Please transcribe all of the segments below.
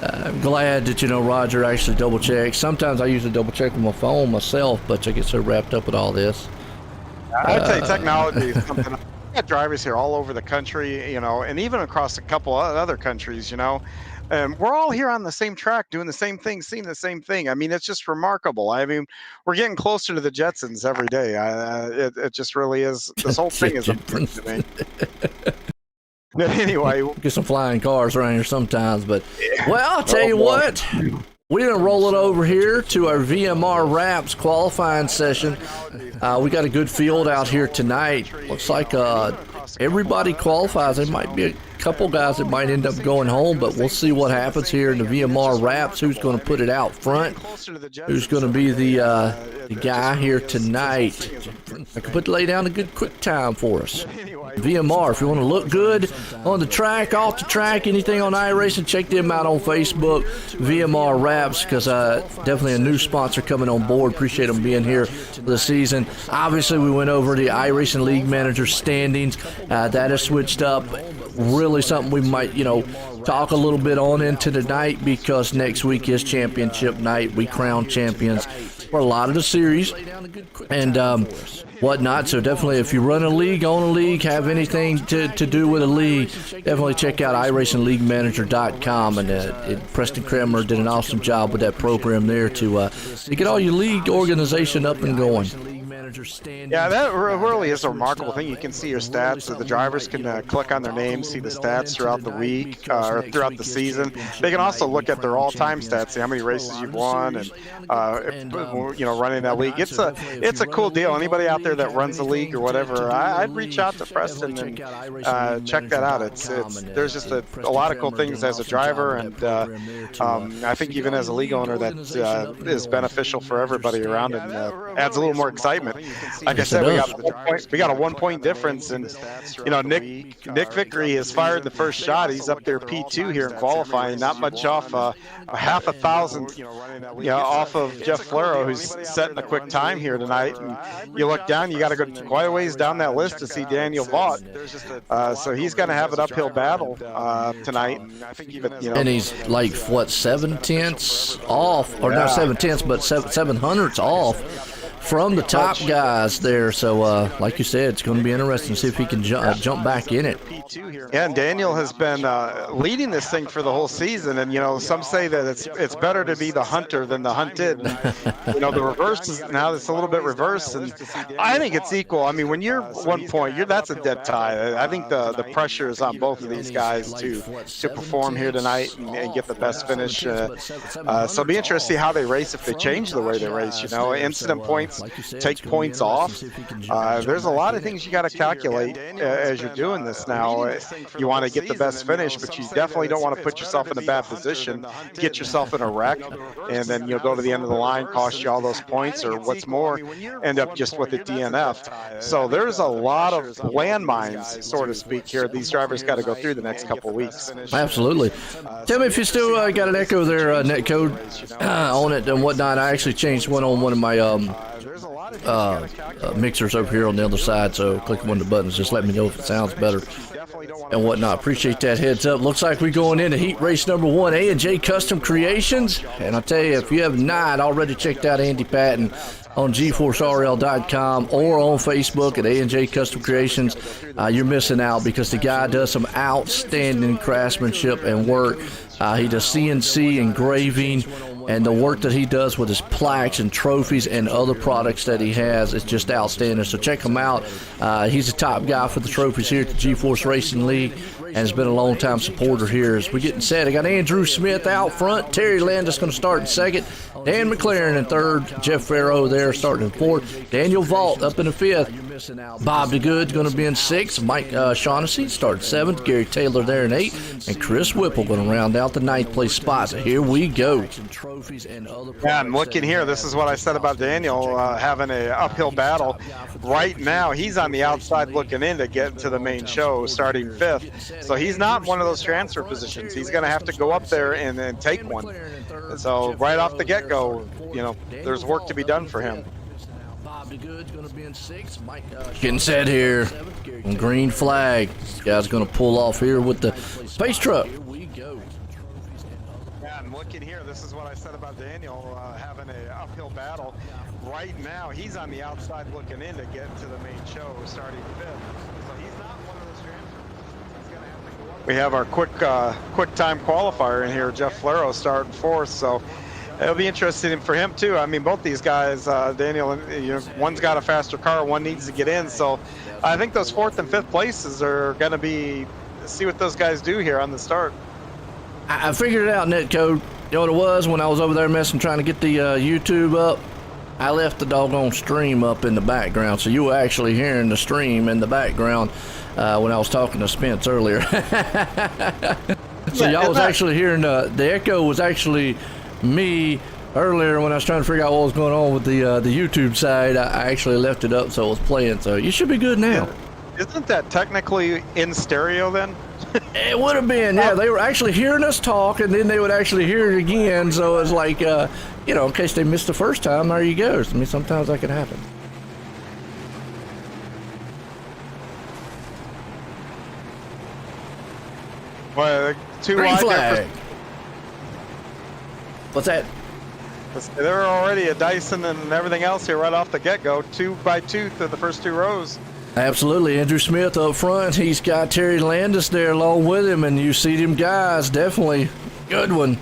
I'm glad that, Roger actually double checks. Sometimes I usually double check with my phone myself, but I get so wrapped up with all this. I'd say technology is something. I've got drivers here all over the country, and even across a couple of other countries, we're all here on the same track, doing the same thing, seeing the same thing. I mean, it's just remarkable. I mean, we're getting closer to the Jetsons every day. It just really is. This whole thing is amazing to me. Anyway, get some flying cars around here sometimes, but well, I'll tell you what. We're going to roll it over here to our VMR Wraps qualifying session. We got a good field out here tonight. Looks like everybody qualifies. There might be a couple guys that might end up going home, but we'll see what happens here in the VMR Wraps. Who's going to put it out front? Who's going to be the guy here tonight? I could lay down a good quick time for us. VMR, if you want to look good on the track, off the track, anything on iRacing, check them out on Facebook. VMR Wraps, because definitely a new sponsor coming on board. Appreciate them being here for the season. Obviously, we went over the iRacing League Manager standings. That has switched up. Really something we might, talk a little bit on into tonight, because next week is championship night. We crown champions for a lot of the series and whatnot. So definitely, if you run a league, own a league, have anything to do with a league, definitely check out iRacingLeagueManager.com. And Preston Kramer did an awesome job with that program there to get all your league organization up and going. Yeah, that really is a remarkable thing. You can see your stats. So the drivers can click on their names, see the stats throughout the week or throughout the season. They can also look at their all-time stats, see how many races you've won, and running that league. It's a cool deal. Anybody out there that runs a league or whatever, I'd reach out to Preston and check that out. There's just a lot of cool things as a driver, and I think even as a league owner, that is beneficial for everybody around and adds a little more excitement. Like I said, we got a 1 point difference, and Nick Vickery has fired the first shot. He's up there P2 here in qualifying, not much off, half a thousand, off of Jeff Flero, who's setting a quick time here tonight. And you look down, you got to go quite a ways down that list to see Daniel Vaught. So he's going to have an uphill battle tonight. And he's like what, 7/10 off, or not 7/10, but 700ths off from the top guys there. So like you said, it's going to be interesting to see if he can jump back in it. Yeah, and Daniel has been leading this thing for the whole season, and some say that it's better to be the hunter than the hunted. The reverse is now, it's a little bit reverse, and I think it's equal. I mean, when you're 1 point, that's a dead tie. I think the pressure is on both of these guys to perform here tonight and get the best finish. So it'll be interesting to see how they race, if they change the way they race. Incident points take points off. There's a lot of things you got to calculate as you're doing this now. You want to get the best finish, but you definitely don't want to put yourself in a bad position to get yourself in a wreck, and then you'll go to the end of the line, cost you all those points, or what's more, end up just with a DNF. So there's a lot of landmines, so to speak, here these drivers got to go through the next couple of weeks. Absolutely. Tell me if you still got an echo there, net code on it and whatnot. I actually changed one on one of my mixers over here on the other side, so click one of the buttons, just let me know if it sounds better and whatnot. Appreciate that heads up. Looks like we're going into heat race number 1, A&J Custom Creations. And I'll tell you, if you have not already checked out Andy Patton on GForceRL.com or on Facebook at A&J Custom Creations, you're missing out, because the guy does some outstanding craftsmanship and work. He does CNC engraving, and the work that he does with his plaques and trophies and other products that he has is just outstanding. So check him out. He's a top guy for the trophies here at the GeForce Racing League, and has been a long-time supporter here. As we're getting set, I got Andrew Smith out front. Terry Landis going to start in second. Dan McLaren in third. Jeff Farrow there starting in fourth. Daniel Vaught up in the fifth. Bob DeGood's going to be in sixth. Mike Shaughnessy starting seventh. Gary Taylor there in eighth. And Chris Whipple going to round out the ninth place spot. So here we go. Yeah, I'm looking here. This is what I said about Daniel having an uphill battle. Right now, he's on the outside looking in to get to the main show, starting fifth. So he's not one of those transfer positions. He's going to have to go up there and then take one. So right off the get-go, there's work to be done for him. Getting set here on green flag. This guy's going to pull off here with the space truck. Yeah, and looking here, this is what I said about Daniel having an uphill battle. Right now, he's on the outside looking in to get to the main show, starting fifth. So he's not one of those transfers. He's going to have to go up. We have our quick time qualifier in here, Jeff Flero starting fourth. So it'll be interesting for him too. I mean, both these guys, Daniel, one's got a faster car, one needs to get in. So I think those fourth and fifth places are going to be see what those guys do here on the start. I figured it out, Netcode. You know what it was when I was over there messing, trying to get the YouTube up? I left the doggone stream up in the background, so you were actually hearing the stream in the background when I was talking to Spence earlier. So y'all was actually hearing the echo was actually me earlier when I was trying to figure out what was going on with the YouTube side. I actually left it up so it was playing, so you should be good now. Isn't that technically in stereo then? It would have been, yeah. They were actually hearing us talk, and then they would actually hear it again. So it's like, in case they missed the first time, there you go. I mean, sometimes that can happen. Well, green flag. What's that? They're already a Dyson and everything else here right off the get-go. 2 by 2 through the first 2 rows. Absolutely. Andrew Smith up front. He's got Terry Landis there along with him, and you see them guys. Definitely good one.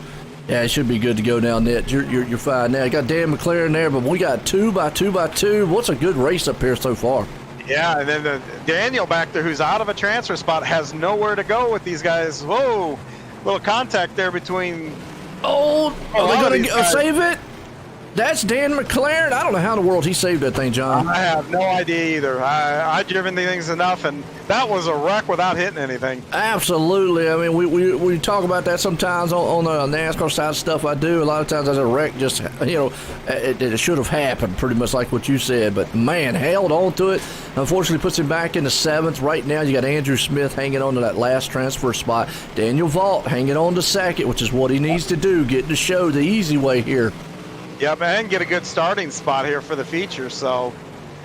Yeah, it should be good to go now, Net. You're fine now. You got Dan McLaren there, but we got 2 by 2 by 2. What's a good race up here so far? Yeah, and then Daniel back there, who's out of a transfer spot, has nowhere to go with these guys. Whoa, little contact there between. Oh, are they going to save it? That's Dan McLaren. I don't know how in the world he saved that thing, John. I have no idea either. I've driven these things enough, and that was a wreck without hitting anything. Absolutely. I mean, we talk about that sometimes on the NASCAR side of stuff I do. A lot of times as a wreck, just, it should have happened, pretty much like what you said. But, man, held on to it. Unfortunately, puts him back in the 7th. Right now, you got Andrew Smith hanging on to that last transfer spot. Daniel Vault hanging on to 2nd, which is what he needs to do, get to show the easy way here. Yep, and get a good starting spot here for the feature, so.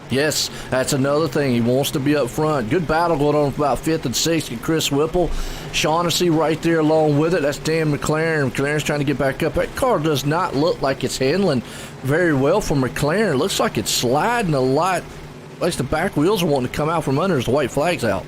Yes, that's another thing. He wants to be up front. Good battle going on for about 5th and 6th. And Chris Whipple, Shaughnessy right there along with it. That's Dan McLaren. McLaren's trying to get back up. That car does not look like it's handling very well for McLaren. It looks like it's sliding a lot. At least the back wheels are wanting to come out from under as the white flag's out.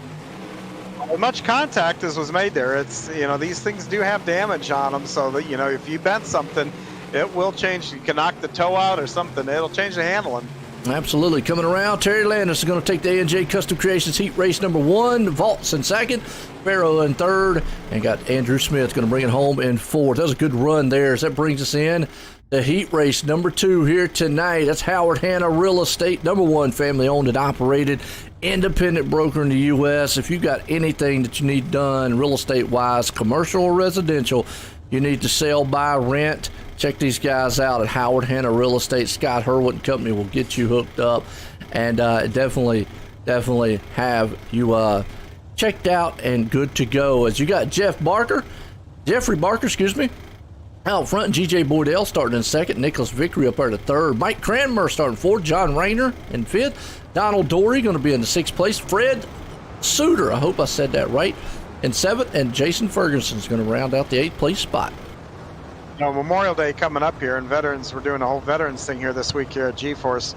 Well, much contact as was made there. It's, these things do have damage on them, so that, if you bent something, it will change. You can knock the toe out or something. It'll change the handling. Absolutely. Coming around, Terry Landis is going to take the A&J Custom Creations Heat Race number 1. Vaults in 2nd. Farrow in 3rd. And got Andrew Smith going to bring it home in 4th. That was a good run there. As that brings us in the Heat Race number 2 here tonight. That's Howard Hanna Real Estate, number 1 family-owned and operated independent broker in the U.S. If you got anything that you need done real estate-wise, commercial or residential, you need to sell, buy, rent, check these guys out at Howard Hanna Real Estate. Scott Herwit and Company will get you hooked up, and definitely have you checked out and good to go. As you got Jeffrey Barker, out front. GJ Boydell starting in 2nd. Nicholas Vickery up there to 3rd. Mike Cranmer starting 4th. John Rayner in 5th. Donald Dory going to be in the 6th place. Fred Suter, I hope I said that right, in 7th. And Jason Ferguson's going to round out the 8th place spot. Memorial Day coming up here, and veterans, we're doing a whole veterans thing here this week here at GForce.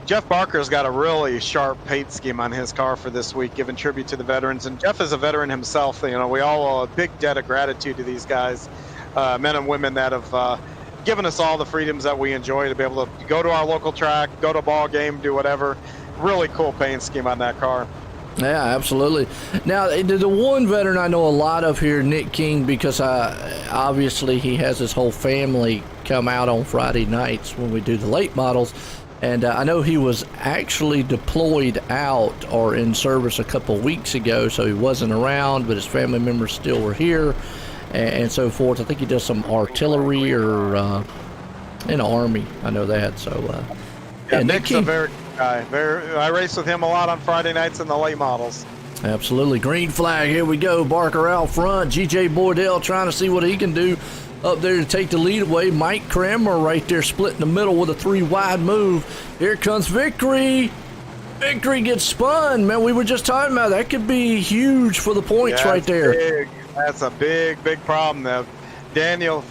Jeff Barker's got a really sharp paint scheme on his car for this week, giving tribute to the veterans. And Jeff is a veteran himself. We all owe a big debt of gratitude to these guys, men and women that have given us all the freedoms that we enjoy, to be able to go to our local track, go to a ball game, do whatever. Really cool paint scheme on that car. Yeah, absolutely. Now, the one veteran I know a lot of here, Nick King, because obviously he has his whole family come out on Friday nights when we do the late models. And I know he was actually deployed out or in service a couple weeks ago, so he wasn't around, but his family members still were here and so forth. I think he does some artillery or in the Army. I know that. So, yeah, Nick's a very good guy. I race with him a lot on Friday nights in the late models. Absolutely. Green flag. Here we go. Barker out front. GJ Boydell trying to see what he can do up there to take the lead away. Mike Cranmer right there split in the middle with a 3-wide move. Here comes Vickery. Vickery gets spun. Man, we were just talking about that. Could be huge for the points right there. Big. That's a big problem. Daniel,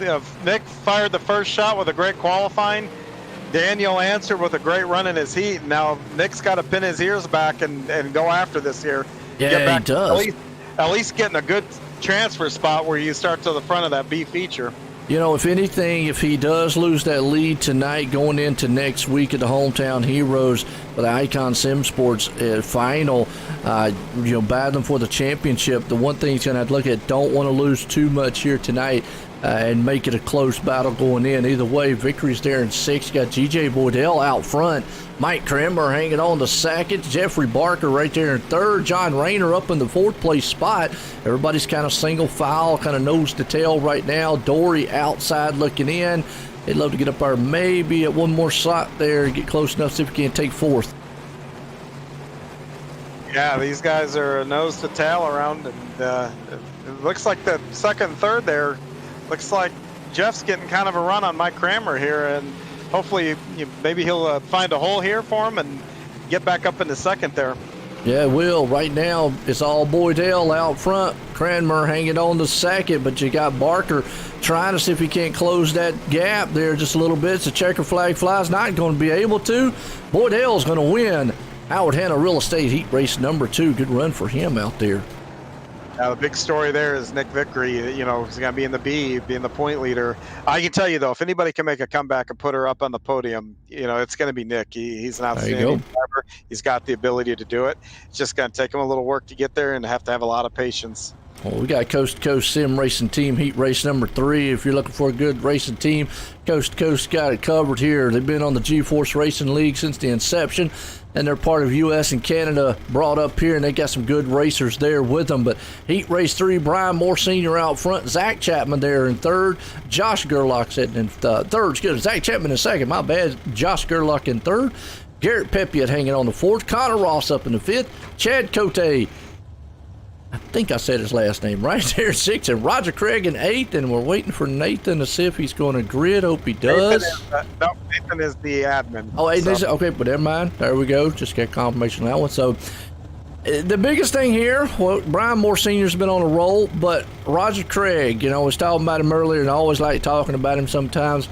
Nick fired the first shot with a great qualifying. Daniel answered with a great run in his heat. Now Nick's got to pin his ears back and go after this here. Yeah, he does. At least getting a good transfer spot where you start to the front of that B feature. You know, if anything, if he does lose that lead tonight going into next week at the Hometown Heroes for the Icon Sim Sports final, battling for the championship, the one thing he's going to have to look at, don't want to lose too much here tonight and make it a close battle going in. Either way, victory's there in 6. You got G.J. Boydell out front. Mike Kramer hanging on to second. Jeffrey Barker right there in third. John Rayner up in the 4th place spot. Everybody's kind of single file, kind of nose to tail right now. Dory outside looking in. They'd love to get up there maybe at one more slot there, get close enough, see if we can take 4th. Yeah, these guys are nose to tail around, and it looks like the 2nd and 3rd there. Looks like Jeff's getting kind of a run on Mike Kramer here, and hopefully maybe he'll find a hole here for him and get back up into 2nd there. Yeah, Will. Right now, it's all Boydell out front. Cranmer hanging on to 2nd, but you got Barker trying to see if he can't close that gap there just a little bit. So checker flag flies, not going to be able to. Boydell's going to win Howard Hanna Real Estate Heat Race number 2. Good run for him out there. Now, the big story there is Nick Vickery. He's going to be in the B, being the point leader. I can tell you, though, if anybody can make a comeback and put her up on the podium, it's going to be Nick. He's an outstanding driver. He's got the ability to do it. It's just going to take him a little work to get there and have to have a lot of patience. Well, we got Coast to Coast Sim Racing Team Heat Race number 3. If you're looking for a good racing team, Coast to Coast got it covered here. They've been on the GForce Racing League since the inception, and they're part of U.S. and Canada brought up here, and they got some good racers there with them. But Heat Race 3, Brian Moore Sr. out front, Zach Chapman there in 3rd, Josh Gerlach sitting in 3rd. Excuse me, Zach Chapman in 2nd, my bad, Josh Gerlach in 3rd, Garrett Pepiot hanging on the 4th, Connor Ross up in the 5th, Chad Cote, I think I said his last name right there, 6th, and Roger Craig in 8th, and we're waiting for Nathan to see if he's going to grid. Hope he does. Nathan is the admin. Oh, okay, but never mind. There we go. Just got confirmation on that one. So the biggest thing here, well, Brian Moore Sr.'s been on a roll, but Roger Craig, I was talking about him earlier, and I always like talking about him sometimes.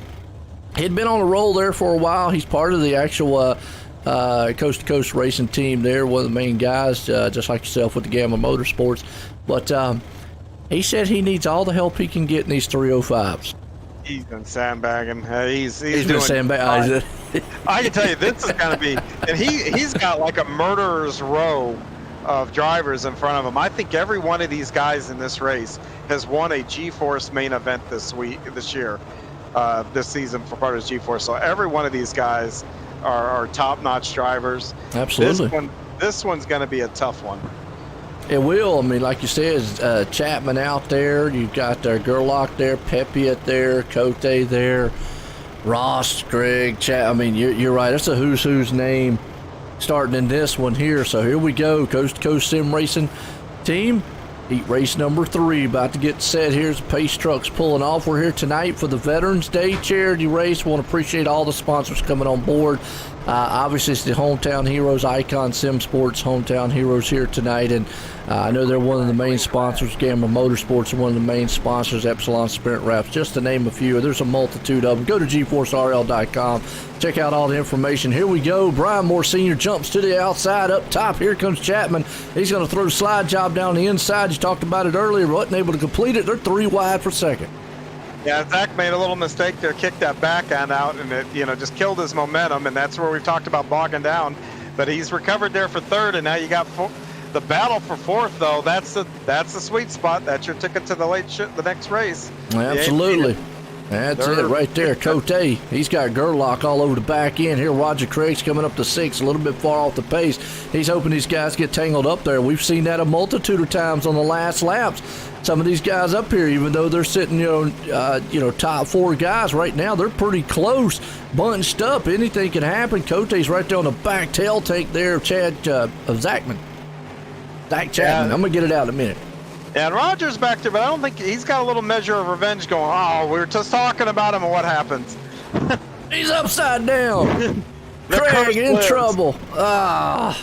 He'd been on a roll there for a while. He's part of the actual Coast to Coast Racing team there, one of the main guys, just like yourself with the Gamma Motorsports. But he said he needs all the help he can get in these 305s. He's been sandbagging. He's been sandbagging. I can tell you, this is going to be, and he's got like a murderer's row of drivers in front of him. I think every one of these guys in this race has won a GForce main event this season for part of GForce. So every one of these guys are top-notch drivers. Absolutely. This one's going to be a tough one. It will. I mean, like you said, Chapman out there. You've got Gerlach there, Pepiot there, Cote there, Ross, Greg, I mean, you're right. That's a who's who's name starting in this one here. So here we go. Coast to Coast Sim Racing Team. Heat race number 3 about to get set. Here's the pace trucks pulling off. We're here tonight for the Veterans Day charity race. Want to appreciate all the sponsors coming on board. Obviously, it's the Hometown Heroes, Icon Sim Sports Hometown Heroes here tonight, and I know they're one of the main sponsors. Gamma Motorsports are one of the main sponsors. Epsilon Sprint Wraps, just to name a few. There's a multitude of them. Go to GForceRL.com. Check out all the information. Here we go. Brian Moore Sr. jumps to the outside up top. Here comes Chapman. He's going to throw the slide job down the inside. You talked about it earlier. Wasn't able to complete it. They're 3 wide for 2nd. Yeah, Zach made a little mistake there, kicked that backhand out, and it just killed his momentum, and that's where we've talked about bogging down. But he's recovered there for 3rd, and now you got the battle for 4th, though. That's the sweet spot. That's your ticket to the next race. Absolutely. That's it right there. Cote, he's got Gerlach all over the back end. Here, Roger Craig's coming up to 6th, a little bit far off the pace. He's hoping these guys get tangled up there. We've seen that a multitude of times on the last laps. Some of these guys up here, even though they're sitting, top 4 guys right now, they're pretty close, bunched up. Anything can happen. Cote's right there on the back tail tank there of Zach Chapman. I'm going to get it out in a minute. And Roger's back there, but I don't think he's got a little measure of revenge going. Oh, we were just talking about him and what happens. He's upside down. Craig in trouble. I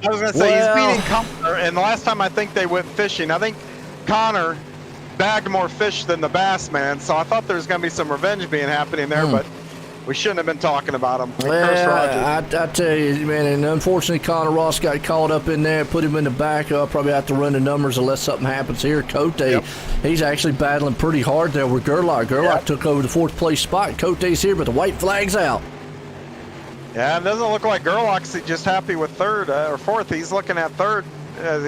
was going to say, he's beating Connor, and the last time I think they went fishing, I think Connor bagged more fish than the bass, man. So I thought there was going to be some revenge being happening there, but we shouldn't have been talking about him. Yeah, I tell you, man, and unfortunately Connor Ross got caught up in there, put him in the back. I'll probably have to run the numbers unless something happens here. Cote, he's actually battling pretty hard there with Gerlach. Gerlach took over the 4th place spot. Cote's here, but the white flag's out. Yeah, it doesn't look like Gerlach's just happy with 3rd or 4th. He's looking at 3rd.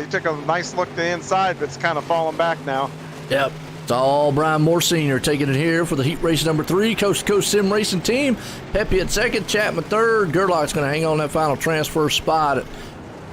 He took a nice look to the inside, but it's kind of falling back now. Yep. It's all Brian Moore Sr. taking it here for the heat race number 3, Coast to Coast Sim Racing Team. Pepe at 2nd, Chapman 3rd. Gerlach's going to hang on that final transfer spot.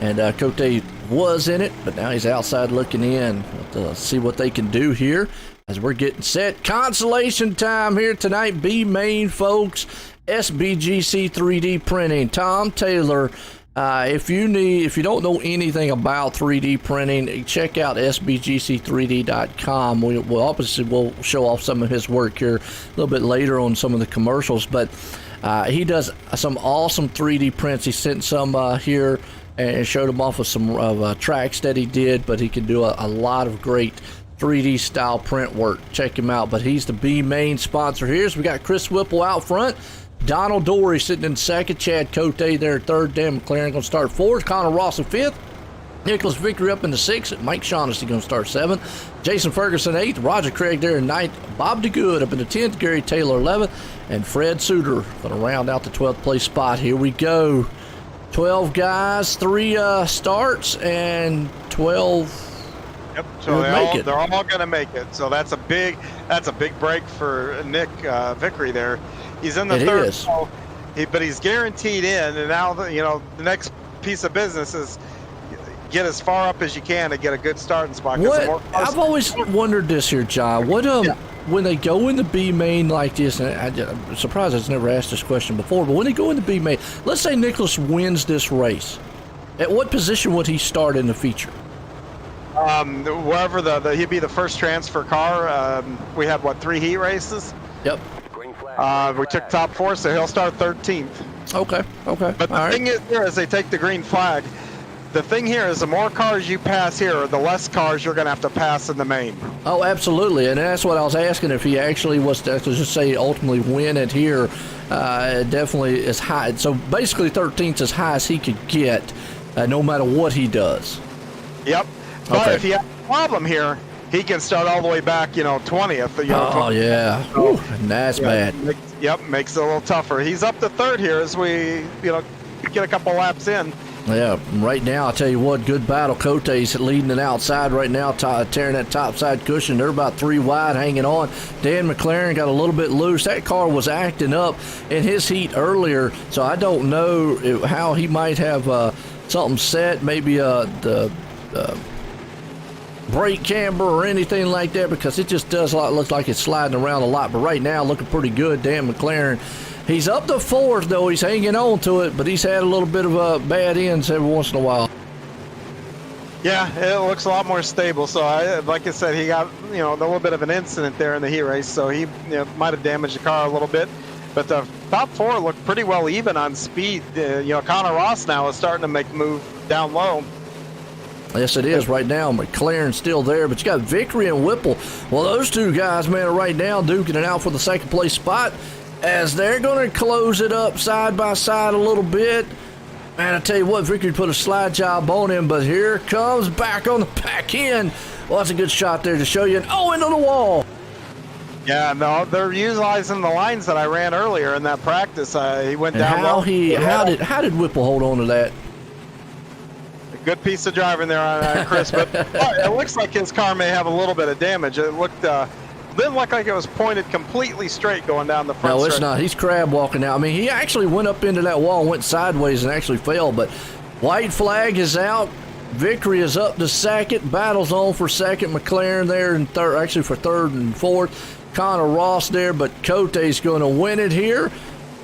And Cote was in it, but now he's outside looking in. Let's see what they can do here as we're getting set. Consolation time here tonight. B-Main, folks. SBGC 3D printing. Tom Taylor. If you don't know anything about 3D printing, check out sbgc3d.com. We'll show off some of his work here a little bit later on some of the commercials, but he does some awesome 3D prints. He sent some here and showed them off of some tracks that he did, but he can do a lot of great 3D style print work. Check him out. But he's the B-Main sponsor here. So we got Chris Whipple out front. Donald Dory sitting in 2nd, Chad Cote there at 3rd, Dan McLaren going to start 4th, Connor Ross in 5th, Nicholas Vickery up in the 6th, Mike Shaughnessy going to start 7th, Jason Ferguson 8th, Roger Craig there in 9th, Bob DeGood up in the 10th, Gary Taylor 11th, and Fred Suter going to round out the 12th place spot. Here we go. 12 guys, 3 starts, and 12. Yep. So they're all going to make it. So that's a big break for Nick Vickery there. He's in the 3rd, so but he's guaranteed in. And now, the next piece of business is get as far up as you can to get a good starting spot. I've always wondered this here, John. When they go in the B-Main like this, and I'm surprised I was never asked this question before, but when they go in the B-Main, let's say Nicholas wins this race, at what position would he start in the feature? Wherever he'd be the first transfer car. We had 3 heat races? Yep. We took top 4, so he'll start 13th. Okay. But the thing is here is they take the green flag. The thing here is the more cars you pass here, the less cars you're going to have to pass in the main. Oh, absolutely. And that's what I was asking, if he actually was to just say ultimately win it here. Definitely is high. So basically 13th is as high as he could get, no matter what he does. Yep. But if he has a problem here, he can start all the way back, 20th. 20th. Yeah. So, and that's bad. Makes it a little tougher. He's up to 3rd here as we, get a couple laps in. Yeah, right now, I'll tell you what, good battle. Cote's leading it outside right now, tearing that top side cushion. They're about 3 wide, hanging on. Dan McLaren got a little bit loose. That car was acting up in his heat earlier, so I don't know how he might have something set, maybe the brake camber or anything like that, because it just does look like it's sliding around a lot. But right now, looking pretty good. Dan McLaren, he's up to 4th, though. He's hanging on to it, but he's had a little bit of bad ends every once in a while. Yeah, it looks a lot more stable. So, like I said, he got a little bit of an incident there in the heat race, so he might have damaged the car a little bit. But the top 4 looked pretty well even on speed. Connor Ross now is starting to make move down low. Yes, it is right now. McLaren's still there, but you got Vickery and Whipple. Well, those 2 guys, man, are right now duking it out for the 2nd place spot as they're going to close it up side by side a little bit. Man, I tell you what, Vickery put a slide job on him, but here comes back on the back end. Well, that's a good shot there to show you. Into the wall. Yeah, no, they're utilizing the lines that I ran earlier in that practice. He went down low. How did Whipple hold on to that? Good piece of driving there on Chris, but it looks like his car may have a little bit of damage. It didn't look like it was pointed completely straight going down the front. No, it's not. He's crab walking now. I mean, he actually went up into that wall and went sideways and actually fell, but white flag is out. Vickery is up to 2nd. Battle's on for 2nd. McLaren there in 3rd, actually for 3rd and 4th. Connor Ross there, but Cote's going to win it here.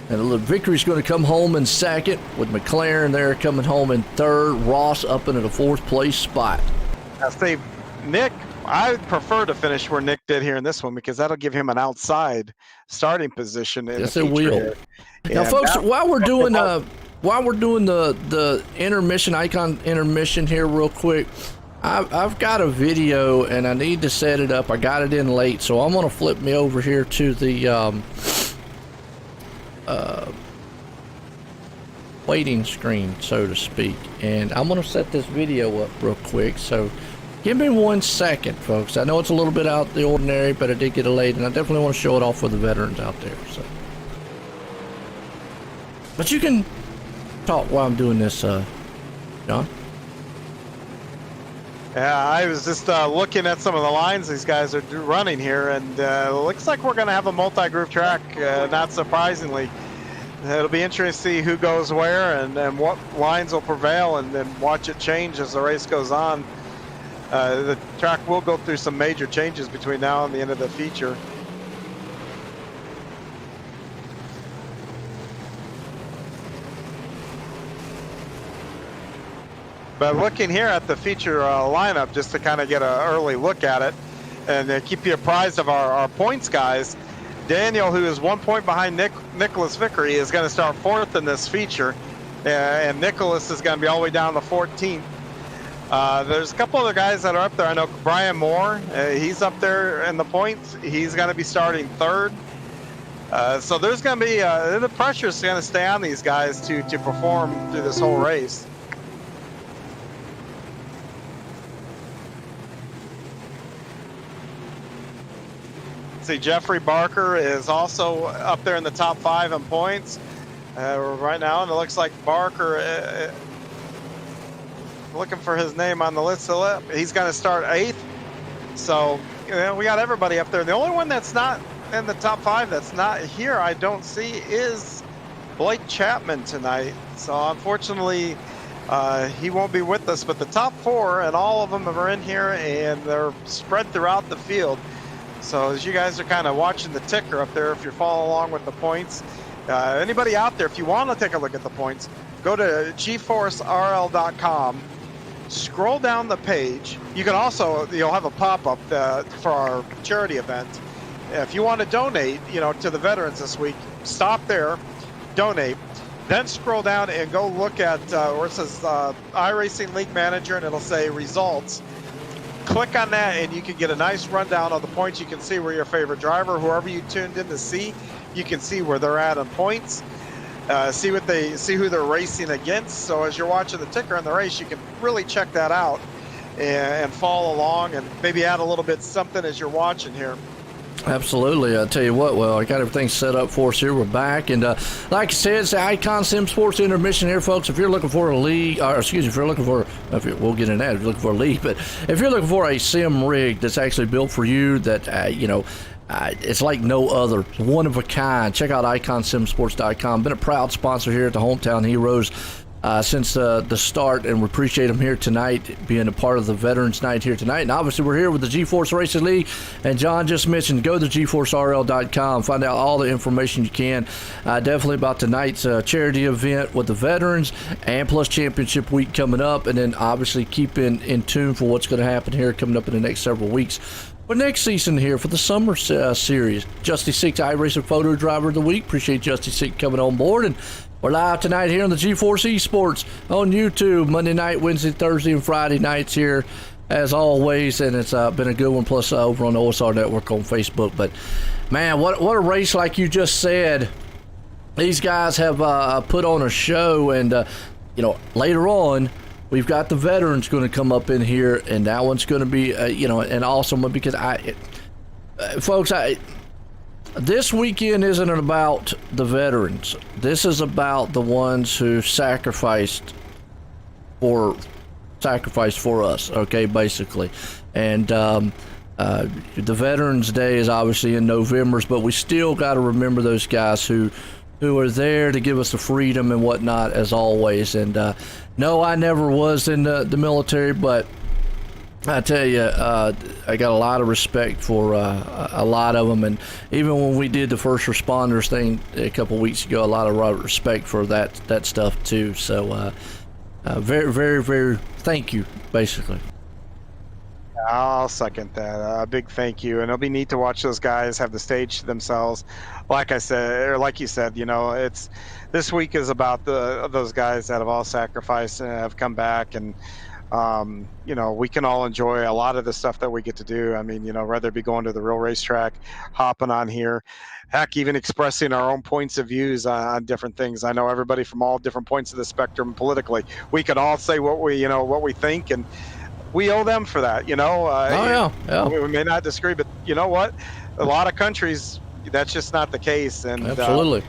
And Vickery's going to come home in 2nd, with McLaren there coming home in 3rd. Ross up into the 4th place spot. Now, Steve, Nick, I prefer to finish where Nick did here in this one, because that'll give him an outside starting position. Yes, it will. Now, folks, while we're doing the intermission, icon intermission here real quick, I've got a video and I need to set it up. I got it in late, so I'm gonna flip me over here to the waiting screen, so to speak, and I'm gonna set this video up real quick. So give me 1 second, folks. I know it's a little bit out the ordinary, but I did get it late, and I definitely want to show it off for the veterans out there. So, but you can talk while I'm doing this, John. Yeah, I was just looking at some of the lines these guys are running here, and looks like we're going to have a multi-groove track, not surprisingly. It'll be interesting to see who goes where and what lines will prevail, and then watch it change as the race goes on. The track will go through some major changes between now and the end of the feature. But looking here at the feature lineup, just to kind of get an early look at it and keep you apprised of our points guys, Daniel, who is 1 point behind Nicholas Vickery, is going to start 4th in this feature, and Nicholas is going to be all the way down to 14th. There's a couple other guys that are up there. I know Brian Moore, he's up there in the points. He's going to be starting 3rd. So there's going to be, the pressure is going to stay on these guys to perform through this whole race. See, Jeffrey Barker is also up there in the top 5 in points right now, and it looks like Barker, looking for his name on the list, he's going to start 8th. So, you know, we got everybody up there. The only one that's not in the top 5 that's not here, I don't see, is Blake Chapman tonight. So unfortunately, he won't be with us, but the top 4 and all of them are in here, and they're spread throughout the field. So as you guys are kind of watching the ticker up there, if you're following along with the points, anybody out there, if you want to take a look at the points, go to GForceRL.com, scroll down the page. You can also, you'll have a pop-up for our charity event. If you want to donate, you know, to the veterans this week, stop there, donate, then scroll down and go look at where it says iRacing League Manager, and it'll say results. Click on that and you can get a nice rundown of the points. You can see where your favorite driver, whoever you tuned in to see, you can see where they're at on points. See who they're racing against. So as you're watching the ticker in the race, you can really check that out and follow along and maybe add a little bit something as you're watching here. Absolutely. I'll tell you what, well, I got everything set up for us here. We're back. And like I said, it's the Icon Sim Sports Intermission here, folks. If you're looking for a league, if you're looking for, we'll get in that if you're looking for a league, but if you're looking for a sim rig that's actually built for you, that, it's like no other, one of a kind, check out iconsimsports.com. Been a proud sponsor here at the Hometown Heroes since the start, and we appreciate them here tonight, being a part of the Veterans Night here tonight. And obviously we're here with the GeForce Racing League, and John just mentioned, go to GForceRL.com, find out all the information you can, definitely about tonight's charity event with the veterans, and plus championship week coming up, and then obviously keep in tune for what's going to happen here coming up in the next several weeks. But next season here for the summer series, Justy Six iRacing Photo Driver of the Week. Appreciate Justy Six coming on board, and we're live tonight here on the GeForce Esports on YouTube, Monday night, Wednesday, Thursday, and Friday nights here, as always. And it's been a good one, plus over on the OSR Network on Facebook. But, man, what a race, like you just said. These guys have put on a show, and, later on, we've got the veterans going to come up in here, and that one's going to be, an awesome one, because folks, this weekend isn't about the veterans. This is about the ones who sacrificed for us, okay, basically. And the Veterans Day is obviously in November, but we still got to remember those guys who are there to give us the freedom and whatnot, as always. And no, I never was in the military, but I tell you, I got a lot of respect for a lot of them, and even when we did the first responders thing a couple weeks ago, a lot of respect for that stuff too. So, very, very, very thank you, basically. I'll second that. A big thank you, and it'll be neat to watch those guys have the stage to themselves. Like I said, or like you said, this week is about those guys that have all sacrificed and have come back, and You know, we can all enjoy a lot of the stuff that we get to do. I mean, you know, whether it be going to the real racetrack, hopping on here, heck, even expressing our own points of views on different things. I know everybody from all different points of the spectrum politically. We can all say what we, you know, what we think, and we owe them for that. You know, Oh yeah, yeah, we may not disagree, but you know what? A lot of countries, that's just not the case. And absolutely.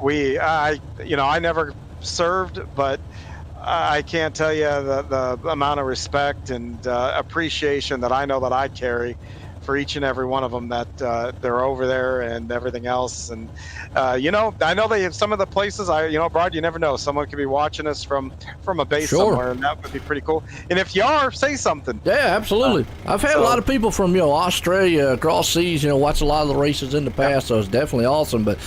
you know, I never served, but I can't tell you the amount of respect and appreciation that I know that I carry for each and every one of them, that they're over there and everything else. And you know, I know they have some of the places, you know, abroad, you never know. Someone could be watching us from a base Sure. somewhere, and that would be pretty cool. And if you are, say something. Yeah, absolutely. I've had a lot of people from, you know, Australia, across seas, you know, watch a lot of the races in the past, so it's definitely awesome. But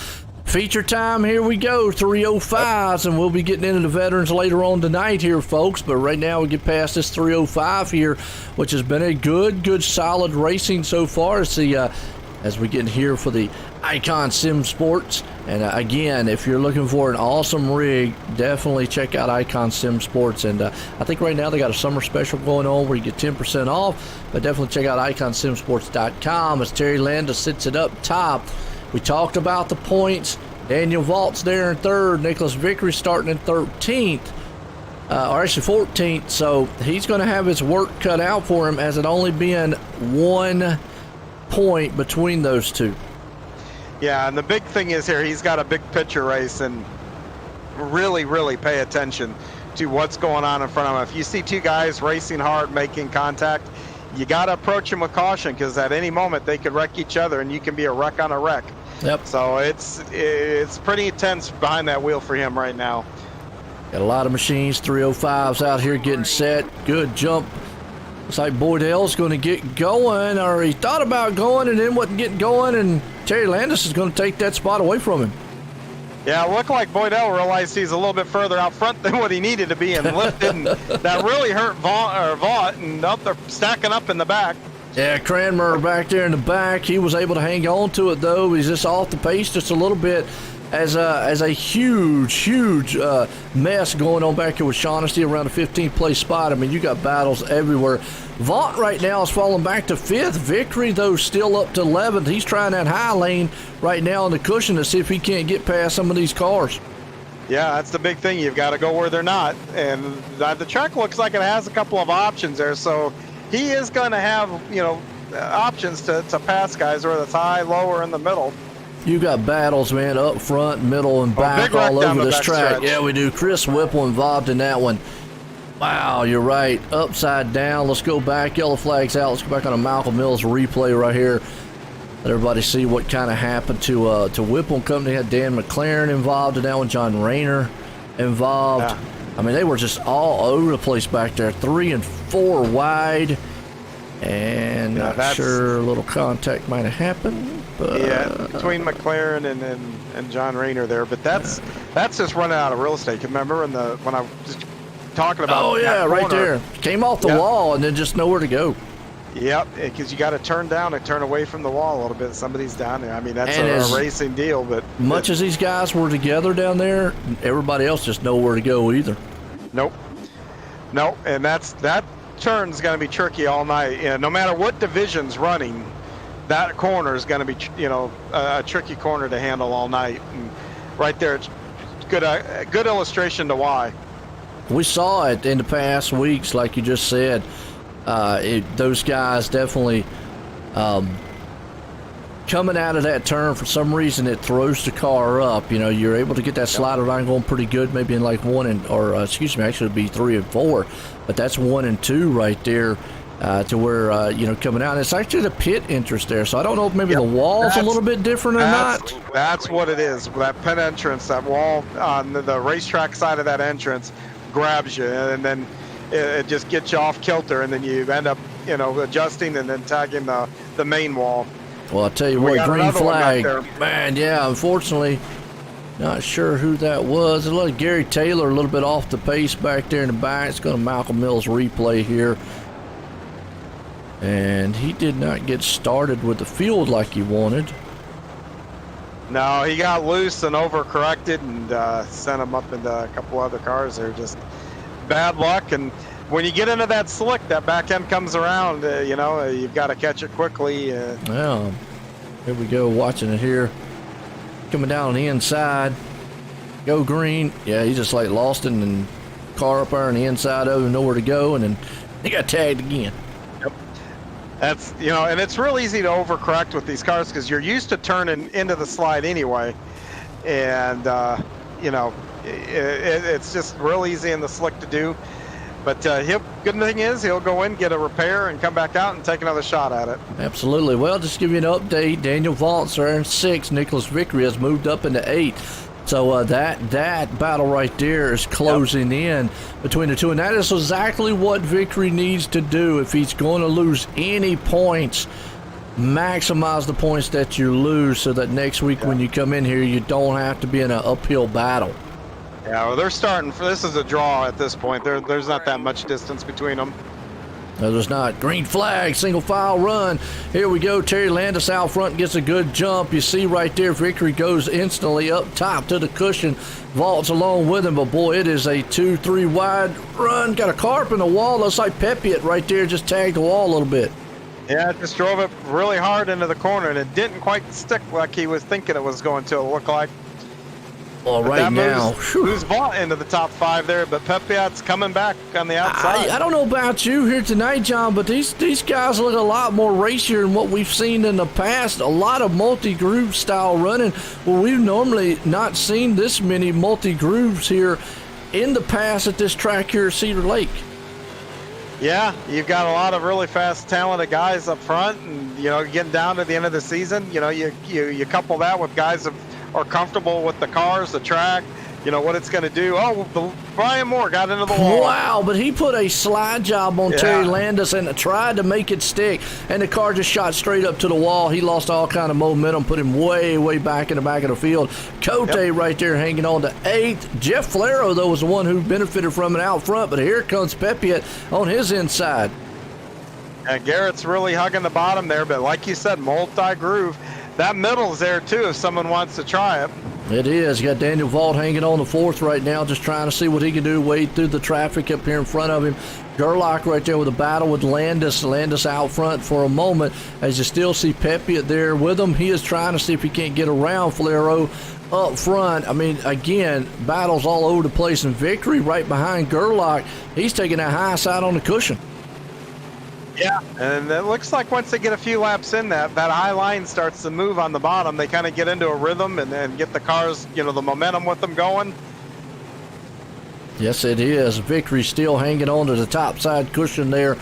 feature time, here we go, 305s, and we'll be getting into the veterans later on tonight here, folks. But right now we get past this 305 here, which has been a good, solid racing so far. It's the as we get in here for the Icon Sim Sports. And again, if you're looking for an awesome rig, definitely check out Icon Sim Sports. And I think right now they got a summer special going on where you get 10% off. But definitely check out iconsimsports.com as Terry Landis sits it up top. We talked about the points. Daniel Vaught's there in third. Nicholas Vickery starting in 13th. Or actually 14th. So he's going to have his work cut out for him, as it only been 1 point between those two. Yeah, and the big thing is here, he's got a big picture race, and really pay attention to what's going on in front of him. If you see two guys racing hard, making contact, you got to approach them with caution, because at any moment they could wreck each other, and you can be a wreck on a wreck. Yep. So it's pretty intense behind that wheel for him right now. Got a lot of machines, 305s out here getting set. Good jump. Looks like Boydell's going to get going, or he thought about going and then wasn't getting going, and Terry Landis is going to take that spot away from him. Yeah, it looked like Boydell realized he's a little bit further out front than what he needed to be, and lifted, and that really hurt Vaught, and up they're stacking up in the back. Yeah, Cranmer back there in the back. He was able to hang on to it, though. He's just off the pace just a little bit, as a huge mess going on back here with Shaughnessy around the 15th place spot. I mean, you got battles everywhere. Vaught right now is falling back to 5th. Vickery, though, still up to 11th. He's trying that high lane right now on the cushion to see if he can't get past some of these cars. Yeah, that's the big thing. You've got to go where they're not. And the track looks like it has a couple of options there. So he is going to have, you know, options to pass guys, whether it's high, low, or in the middle. You got battles, man, up front, middle, and back all over this track. Stretch. Yeah, we do. Chris Whipple involved in that one. Wow, you're right. Upside down. Let's go back. Yellow flag's out. Let's go back on a Malcolm Mills replay right here. Let everybody see what kind of happened to Whipple and Company. Had Dan McLaren involved in that one. John Rayner involved. Yeah. I mean, they were just all over the place back there. 3 and 4 wide. And not sure a little contact might have happened. But, yeah, between McLaren and John Rayner there. But that's just running out of real estate. Remember when I was talking about? Oh yeah, right there. Came off the wall and then just nowhere to go. Yep, because you got to turn down and turn away from the wall a little bit. Somebody's down there. I mean, that's a racing deal. But much as these guys were together down there, everybody else just nowhere to go either. Nope. And that turn's going to be tricky all night. You know, no matter what division's running, that corner is going to be, you know, a tricky corner to handle all night. And right there, it's a good illustration to why. We saw it in the past weeks, like you just said. Those guys definitely coming out of that turn, for some reason it throws the car up. You know, you're able to get that slider line going pretty good, maybe in like 1 and, or excuse me, actually it'd be 3 and 4, but that's 1 and 2 right there. To where, you know, coming out. And it's actually the pit interest there. So I don't know if maybe the wall's a little bit different or not. That's what it is. That pit entrance, that wall on the racetrack side of that entrance grabs you, and then it just gets you off kilter, and then you end up, you know, adjusting and then tagging the main wall. Well, I'll tell you what, green flag. Man, yeah, unfortunately, not sure who that was. It looked like Gary Taylor a little bit off the pace back there in the back. It's going to Malcolm Mills replay here. And he did not get started with the field like he wanted. No, he got loose and overcorrected and sent him up into a couple other cars. They're just bad luck. And when you get into that slick, that back end comes around. You know, you've got to catch it quickly. Well, here we go, watching it here. Coming down on the inside. Go green. Yeah, he just like lost it, and car up there on the inside of him, nowhere to go, and then he got tagged again. Yep. That's, you know, and it's real easy to overcorrect with these cars because you're used to turning into the slide anyway, and you know, it's just real easy in the slick to do. But good thing is he'll go in, get a repair, and come back out and take another shot at it. Absolutely. Well, just to give you an update, Daniel Vaults are in 6th. Nicholas Vickery has moved up into 8th. So that battle right there is closing in between the two. And that is exactly what Vickery needs to do if he's going to lose any points. Maximize the points that you lose so that next week when you come in here, you don't have to be in an uphill battle. Yeah, well, they're starting for this is a draw at this point. There's not that much distance between them. No, there's not. Green flag, single file run. Here we go. Terry Landis out front gets a good jump. You see right there, Vickery goes instantly up top to the cushion. Vaults along with him, but boy, it is a 2-3 wide run. Got a car up in the wall. Looks like Pepiot right there just tagged the wall a little bit. Yeah, it just drove it really hard into the corner, and it didn't quite stick like he was thinking it was going to, it looked like. Well, but right now, who's Vaught into the top 5 there, but Pepiot's coming back on the outside. I don't know about you here tonight, John, but these guys look a lot more racier than what we've seen in the past. A lot of multi-groove style running. Well, we've normally not seen this many multi-grooves here in the past at this track here at Cedar Lake. Yeah, you've got a lot of really fast, talented guys up front, and you know, getting down to the end of the season, you know, you couple that with guys that are comfortable with the cars, the track, you know what it's going to do. Oh, Brian Moore got into the wall. Wow, but he put a slide job on Terry Landis and tried to make it stick, and the car just shot straight up to the wall. He lost all kind of momentum, put him way back in the back of the field. Cote right there hanging on to 8th. Jeff Flero, though, was the one who benefited from it out front, but here comes Pepiot on his inside. And Garrett's really hugging the bottom there, but like you said, multi-groove. That middle's there, too, if someone wants to try it. It is. You got Daniel Vault hanging on the 4th right now, just trying to see what he can do, wade through the traffic up here in front of him. Gerlach right there with a battle with Landis. Landis out front for a moment as you still see Pepiot there with him. He is trying to see if he can't get around Flero up front. I mean, again, battles all over the place, and Vickery right behind Gerlach. He's taking that high side on the cushion. Yeah, and it looks like once they get a few laps in, that high line starts to move on the bottom. They kind of get into a rhythm and then get the cars, you know, the momentum with them going. Yes, it is. Vickery still hanging on to the top side cushion there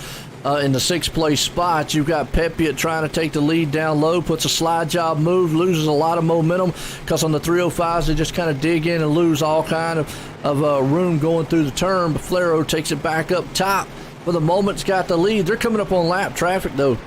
in the 6th place spot. You've got Pepiot trying to take the lead down low, puts a slide job move, loses a lot of momentum because on the 305s they just kind of dig in and lose all kind of room going through the turn. But Flero takes it back up top. For the moment's got the lead. They're coming up on lap traffic, though.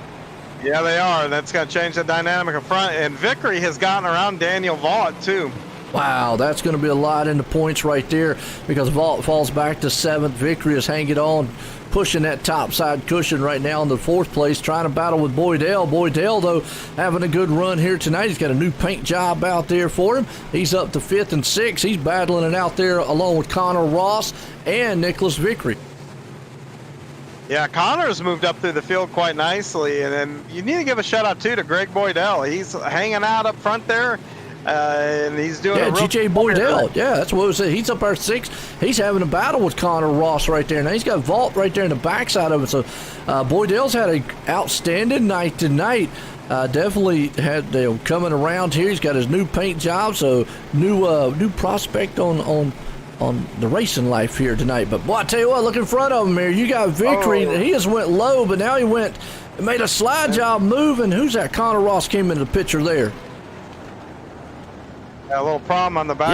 Yeah, they are. That's going to change the dynamic in front. And Vickery has gotten around Daniel Vault, too. Wow, that's going to be a lot in the points right there because Vault falls back to 7th. Vickery is hanging on, pushing that top side cushion right now in the 4th place, trying to battle with Boydell. Boydell, though, having a good run here tonight. He's got a new paint job out there for him. He's up to 5th and 6th. He's battling it out there along with Connor Ross and Nicholas Vickery. Yeah, Connor's moved up through the field quite nicely, and then you need to give a shout out too to Greg Boydell. He's hanging out up front there, and he's doing a real GJ Boydell. Yeah, that's what it was. He's up our 6th. He's having a battle with Connor Ross right there. Now he's got Vault right there in the backside of it. So Boydell's had an outstanding night tonight. Definitely had coming around here. He's got his new paint job, so new prospect on the racing life here tonight. But boy, I tell you what, look in front of him here. You got Vickery. He just went low, but now he made a slide job move. And who's that? Connor Ross came into the picture there. Yeah, a little problem on the back.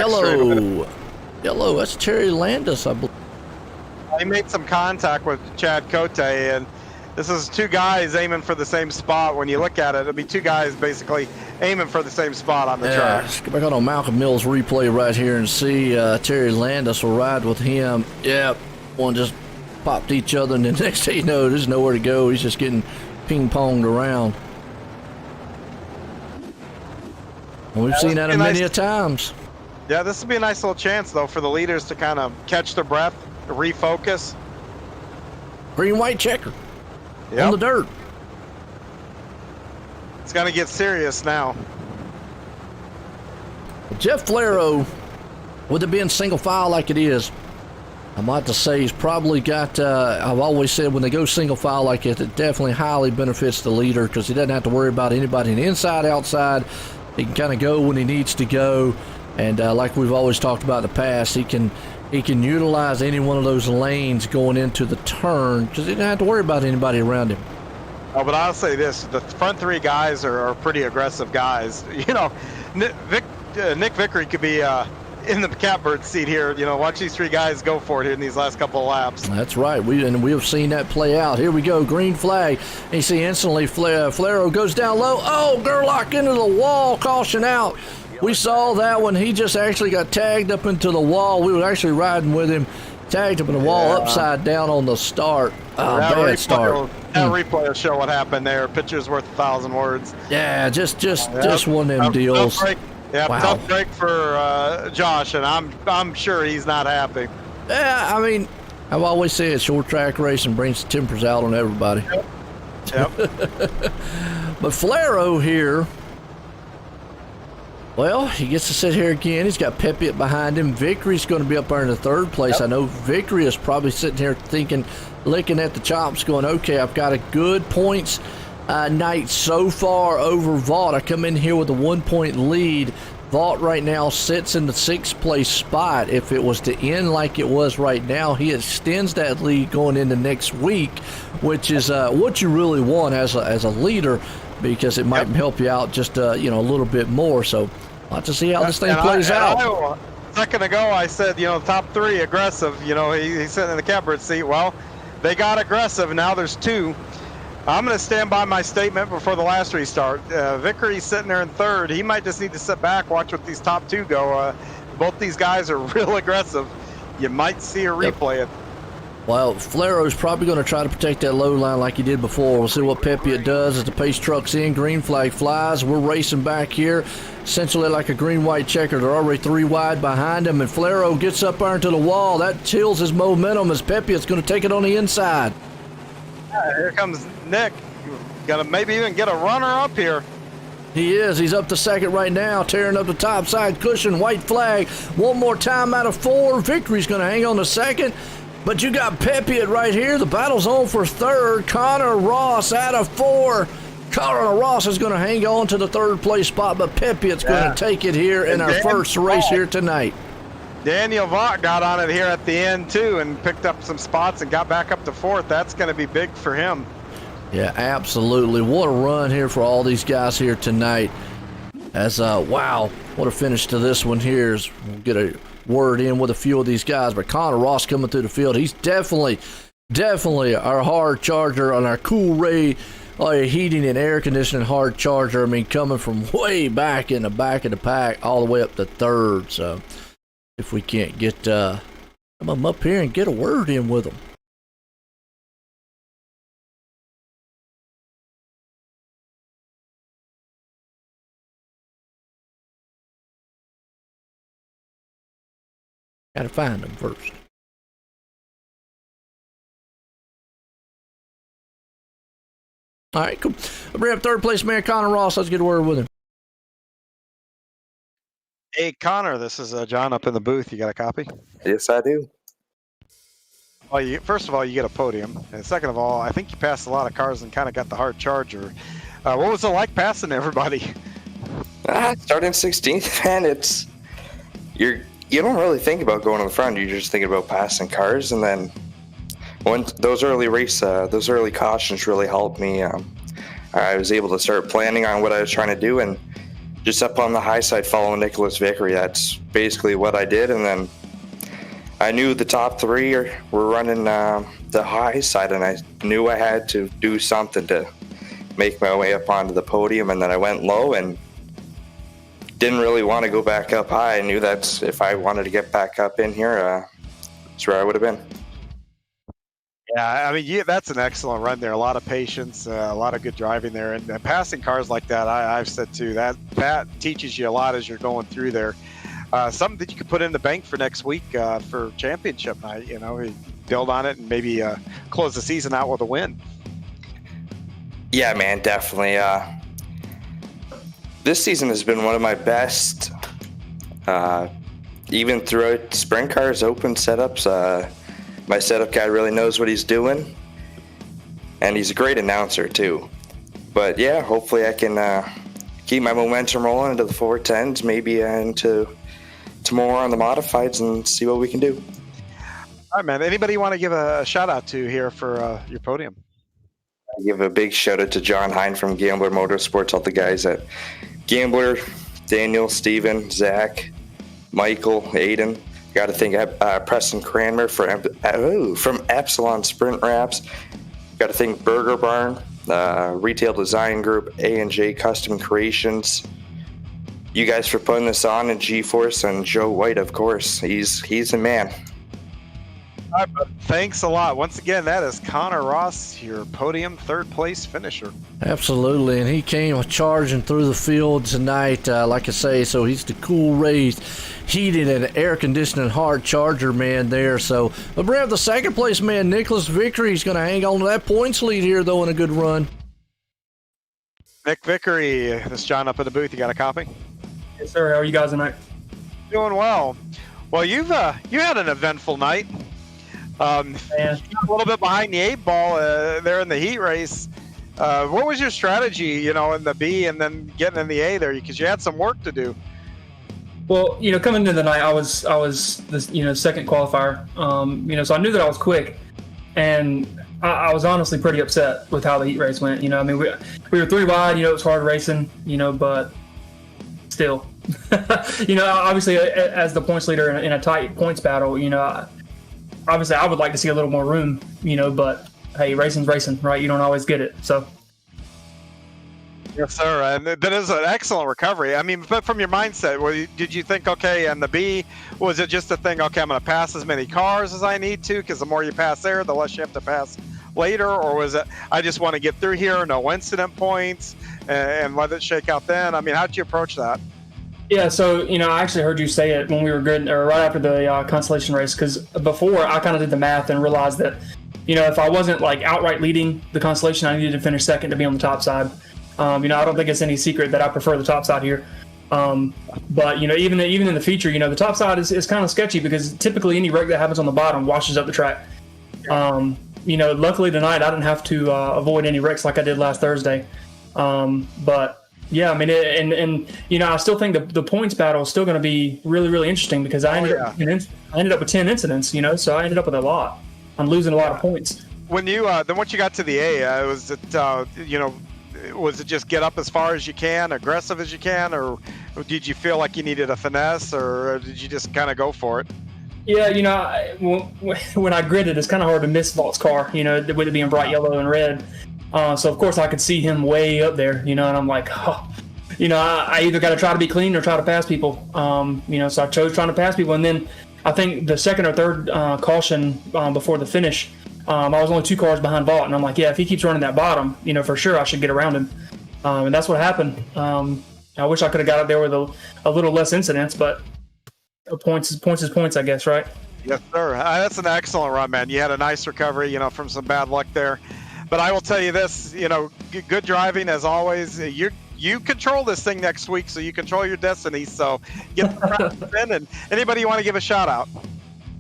Yellow. That's Terry Landis, I believe. He made some contact with Chad Cote, and this is 2 guys aiming for the same spot. When you look at it, it'll be 2 guys basically aiming for the same spot on the track. Let's get back on Malcolm Mills replay right here and see Terry Landis will ride with him. Yep, one just popped each other, and the next thing you know, there's nowhere to go. He's just getting ping-ponged around. And we've seen that many times. Yeah, this would be a nice little chance, though, for the leaders to kind of catch their breath, refocus. green, white checker Yep. on the dirt. It's going to get serious now. Jeff Flero, with it being single file like it is, I might to say he's probably got, I've always said when they go single file like it, it definitely highly benefits the leader because he doesn't have to worry about anybody in the inside, outside. He can kind of go when he needs to go. And like we've always talked about in the past, he can utilize any one of those lanes going into the turn because he doesn't have to worry about anybody around him. Oh, but I'll say this, the front three guys are pretty aggressive guys. You know, Nick Vickery could be in the catbird seat here. You know, watch these three guys go for it here in these last couple of laps. That's right. We have seen that play out. Here we go, green flag. And you see instantly Flero goes down low. Oh, Gerlach into the wall, caution out. We saw that when he just actually got tagged up into the wall. We were actually riding with him, tagged up in the wall upside down on the start. Oh, bad start. That replay will show what happened there. Picture's worth 1,000 words. Yeah, just one of them deals. Yeah, wow. Tough break for Josh, and I'm sure he's not happy. Yeah, I mean, I've always said short track racing brings the tempers out on everybody. Yep. But Flero here, well, he gets to sit here again. He's got Pepiot behind him. Vickery's going to be up there in the third place. I know Vickery is probably sitting here thinking, licking at the chops, going, okay, I've got a good points night so far over Vaught. I come in here with a 1-point lead. Vaught right now sits in the 6th place spot. If it was to end like it was right now, he extends that lead going into next week, which is what you really want as a leader, because it might help you out just a little bit more. So I'll have to see how this thing plays out. A second ago, I said, top three aggressive. He's sitting in the catbird seat. Well, they got aggressive. Now there's two. I'm going to stand by my statement before the last restart. Vickery's sitting there in third. He might just need to sit back, watch what these top two go. Both these guys are real aggressive. You might see a replay of. Well, Flero's probably going to try to protect that low line like he did before. We'll see what Pepiot does as the pace truck's in. Green flag flies. We're racing back here, essentially like a green-white checker. They're already 3 wide behind him, and Flero gets up there into the wall. That chills his momentum as Pepiot's going to take it on the inside. Here comes Nick. Got to maybe even get a runner up here. He is. He's up to second right now, tearing up the top side cushion. White flag. One more time out of 4. Vickery's going to hang on to second. But you got Pepiot right here. The battle's on for third. Connor Ross out of 4. Connor Ross is going to hang on to the 3rd place spot, but Pepiot's going to take it here in our first race here tonight. Daniel Vaught got on it here at the end, too, and picked up some spots and got back up to 4th. That's going to be big for him. Yeah, absolutely. What a run here for all these guys here tonight. As, wow, what a finish to this one here. We'll get a word in with a few of these guys, but Connor Ross coming through the field. He's definitely our hard charger on our Cool Ray heating and air conditioning hard charger. I mean, coming from way back in the back of the pack all the way up to 3rd. So if we can't get them up here and get a word in with them. Got to find them first. All right, cool. I'll bring up 3rd place man Connor Ross. Let's get a word with him. Hey, Connor, this is John up in the booth. You got a copy? Yes, I do. Well, first of all, you get a podium. And second of all, I think you passed a lot of cars and kind of got the hard charger. What was it like passing everybody? Starting 16th, man, you don't really think about going to the front. You're just thinking about passing cars, and then when those early cautions really helped me. I was able to start planning on what I was trying to do, and just up on the high side following Nicholas Vickery. That's basically what I did, and then I knew the top 3 were running the high side, and I knew I had to do something to make my way up onto the podium, and then I went low and didn't really want to go back up high. I knew that if I wanted to get back up in here, that's where I would have been. Yeah, I mean, that's an excellent run there. A lot of patience, a lot of good driving there, and passing cars like that. I've said too that teaches you a lot as you're going through there. Something that you could put in the bank for next week for championship night. build on it and maybe close the season out with a win. Yeah, man, definitely. This season has been one of my best, even throughout sprint cars, open setups. My setup guy really knows what he's doing, and he's a great announcer too. But yeah, hopefully I can keep my momentum rolling into the 410s, maybe into more on the modifieds, and see what we can do. All right, man. Anybody want to give a shout out to here for your podium? I give a big shout out to John Hine from Gambler Motorsports, all the guys at Gambler, Daniel, Steven, Zach, Michael, Aiden. Got to thank Preston Cranmer from Epsilon Sprint Wraps. Got to thank Burger Barn, Retail Design Group, A&J Custom Creations. You guys for putting this on, and GeForce, and Joe White, of course. He's a man. All right, bud. Thanks a lot. Once again, that is Connor Ross, your podium third place finisher. Absolutely, and he came charging through the field tonight, like I say, so he's the cool raised, heated and air conditioning hard charger man there. So we'll bring up the second place man, Nicholas Vickery. He's going to hang on to that points lead here, though, in a good run. Nick Vickery, this is John up in the booth. You got a copy? Yes, sir. How are you guys tonight? Doing well. Well, you had an eventful night. A little bit behind the 8 ball there in the heat race. What was your strategy, in the B and then getting in the A there? Because you had some work to do. Well, coming into the night, I was the second qualifier. So I knew that I was quick, and I was honestly pretty upset with how the heat race went. We were 3 wide. It was hard racing. But still, obviously as the points leader in a tight points battle, obviously I would like to see a little more room, but hey, racing's racing, right? You don't always get it. So. Yes, sir. And that is an excellent recovery. But from your mindset, did you think, okay, and the B, was it just a thing, okay, I'm going to pass as many cars as I need to, because the more you pass there, the less you have to pass later? Or was it, I just want to get through here, no incident points, and let it shake out then? How did you approach that? Yeah, so, I actually heard you say it when we were good, or right after the Constellation race, because before I kind of did the math and realized that, if I wasn't like outright leading the Constellation, I needed to finish second to be on the top side. I don't think it's any secret that I prefer the top side here. But, even in the feature, the top side is kind of sketchy because typically any wreck that happens on the bottom washes up the track. Luckily tonight I didn't have to avoid any wrecks like I did last Thursday. But yeah, I still think the points battle is still going to be really, really interesting because I ended up with 10 incidents, so I ended up with a lot. I'm losing a lot of points. When you then once you got to the A, was it just get up as far as you can, aggressive as you can, or did you feel like you needed a finesse, or did you just kind of go for it? Yeah, when I gridded, it's kind of hard to miss Valt's car, with it being bright yellow and red. So of course I could see him way up there, and I'm like, I either got to try to be clean or try to pass people. So I chose trying to pass people, and then I think the second or third caution before the finish, I was only 2 cars behind Valt, and I'm like, yeah, if he keeps running that bottom, for sure I should get around him. And that's what happened. I wish I could have got up there with a little less incidents, but points is points, I guess, right? Yes, sir. That's an excellent run, man. You had a nice recovery, from some bad luck there. But I will tell you this, good driving as always. You control this thing next week, so you control your destiny. So get the practice in. And anybody you want to give a shout out?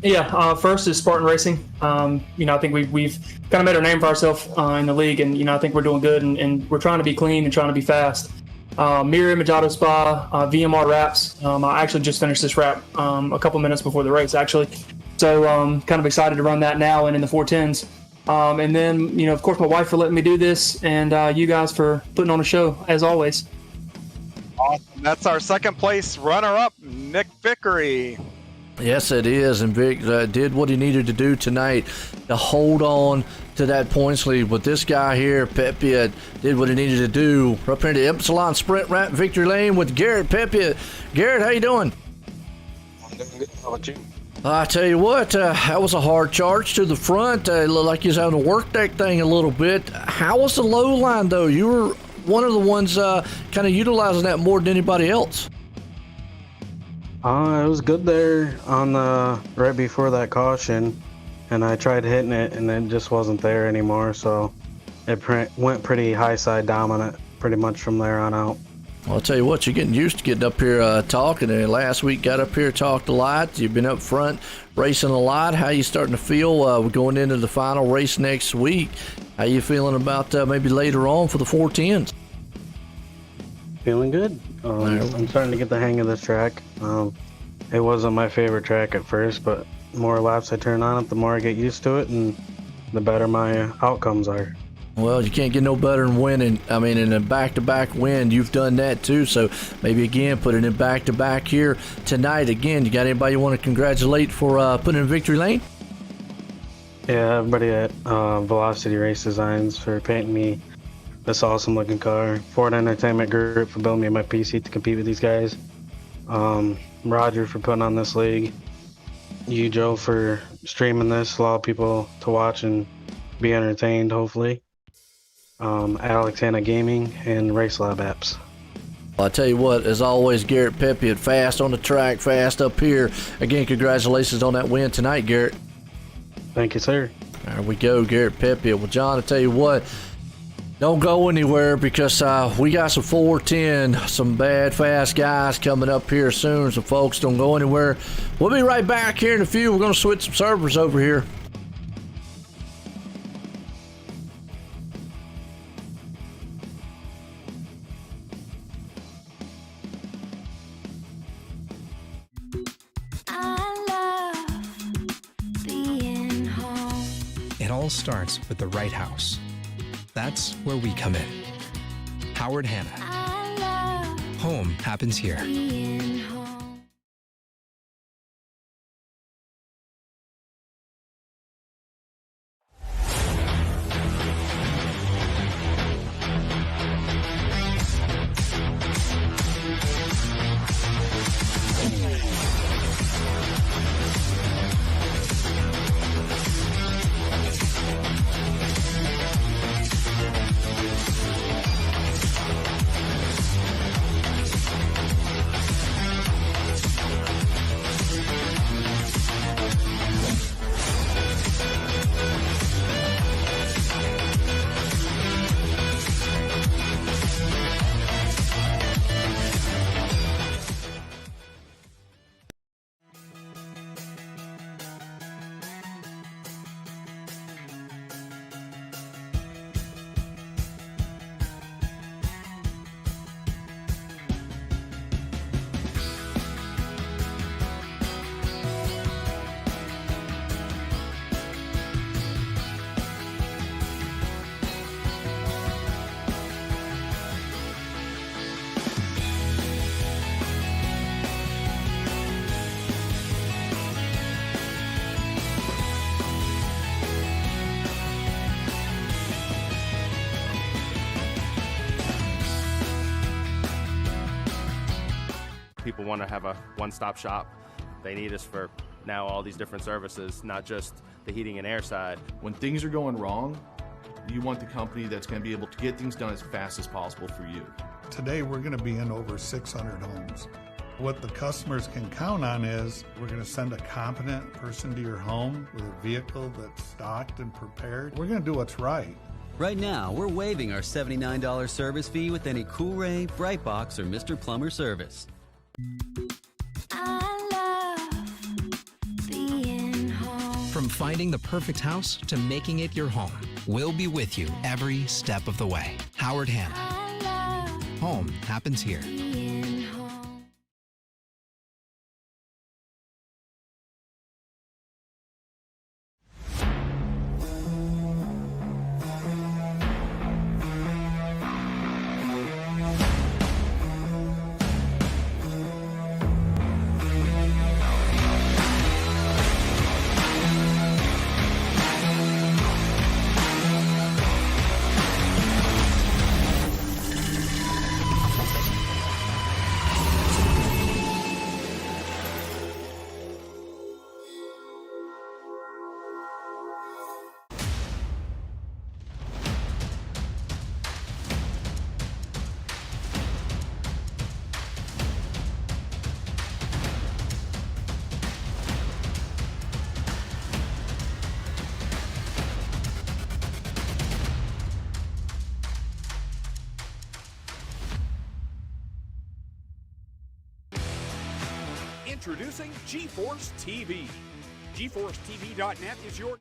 Yeah, first is Spartan Racing. I think we've kind of made our name for ourselves in the league, and I think we're doing good, and we're trying to be clean and trying to be fast. Miriam Majado Spa, VMR Wraps. I actually just finished this wrap a couple minutes before the race, actually. So kind of excited to run that now and in the 410s. And then, of course, my wife for letting me do this, and you guys for putting on a show, as always. Awesome. That's our second place runner-up, Nick Vickery. Yes, it is, and Vic did what he needed to do tonight to hold on to that points lead. But this guy here, Pepia, did what he needed to do. We're up here in the Epsilon Sprint Wrap Victory Lane with Garrett Pepia. Garrett, how you doing? I'm doing good. How about you? I tell you what, that was a hard charge to the front. It looked like you was having to work that thing a little bit. How was the low line, though? You were one of the ones kind of utilizing that more than anybody else. It was good there on the right before that caution. and I tried hitting it, and it just wasn't there anymore. So it went pretty high side dominant pretty much from there on out. Well, I'll tell you what, you're getting used to getting up here talking. And last week got up here, talked a lot. You've been up front racing a lot. How you starting to feel? We're going into the final race next week. How you feeling about maybe later on for the 410s? Feeling good. I'm starting to get the hang of this track. It wasn't my favorite track at first, but the more laps I turn on it, the more I get used to it, and the better my outcomes are. Well, you can't get no better than winning. I mean, in a back-to-back win, you've done that too. So maybe again, put it in back-to-back here tonight. Again, you got anybody you want to congratulate for putting in victory lane? Yeah, everybody at Velocity Race Designs for painting me this awesome-looking car. Ford Entertainment Group for building me my PC to compete with these guys. Roger for putting on this league. You, Joe, for streaming this, allow people to watch and be entertained, hopefully. Alex Hanna Gaming and Race Lab Apps. Well, I tell you what, as always, Garrett Pepe, fast on the track, fast up here. Again, congratulations on that win tonight, Garrett. Thank you, sir. There we go, Garrett Pepe. Well, John, I tell you what, don't go anywhere because we got some 410, some bad, fast guys coming up here soon. So, folks, don't go anywhere. We'll be right back here in a few. We're going to switch some servers over here. It all starts with the right house. That's where we come in. Howard Hanna. Home happens here. People want to have a one-stop shop. They need us for now all these different services, not just the heating and air side. When things are going wrong, you want the company that's going to be able to get things done as fast as possible for you. Today we're going to be in over 600 homes. What the customers can count on is we're going to send a competent person to your home with a vehicle that's stocked and prepared. We're going to do what's right. Right now, we're waiving our $79 service fee with any Coolray, Brightbox, or Mr. Plumber service. From finding the perfect house to making it your home, we'll be with you every step of the way. Howard Hanna. Home happens here. Introducing GForceTV. GForceTV.net is your...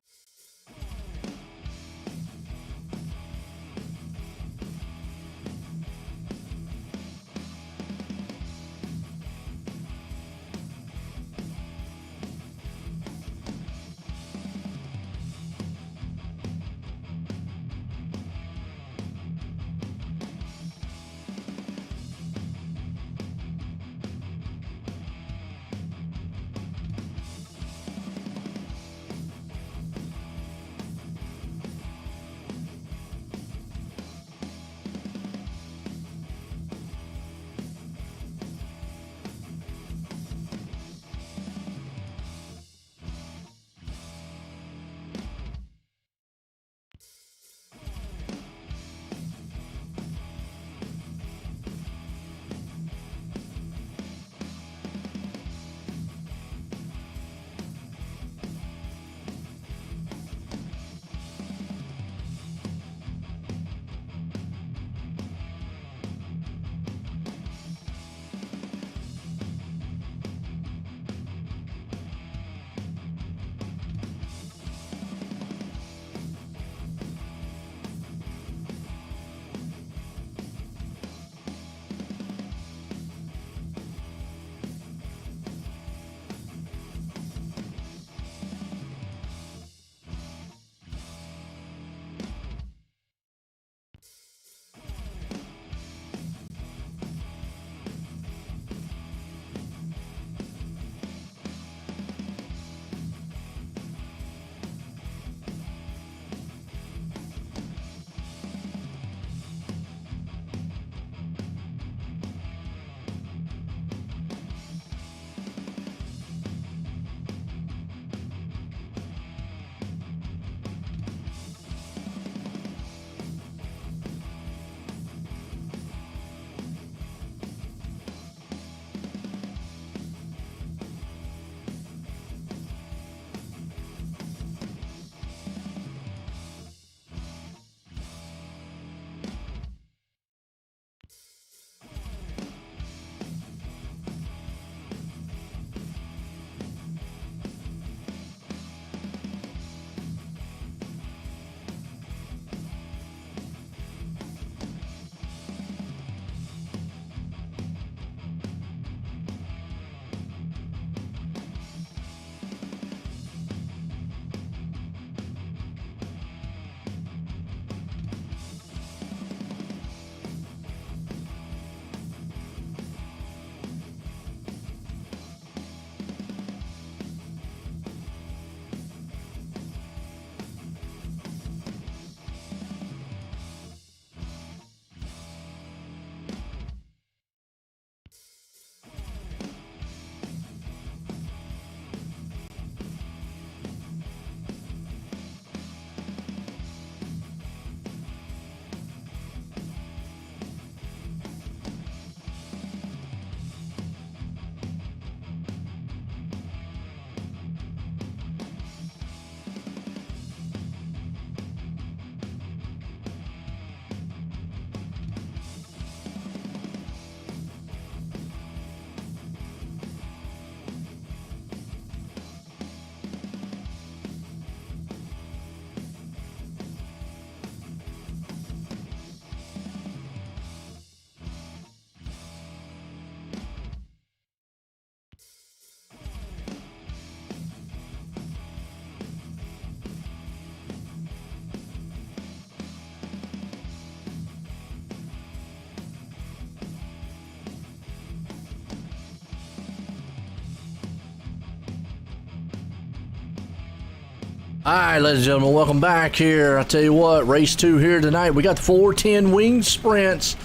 All right, ladies and gentlemen, welcome back here. I tell you what, race 2 here tonight. We got the 410 winged sprints,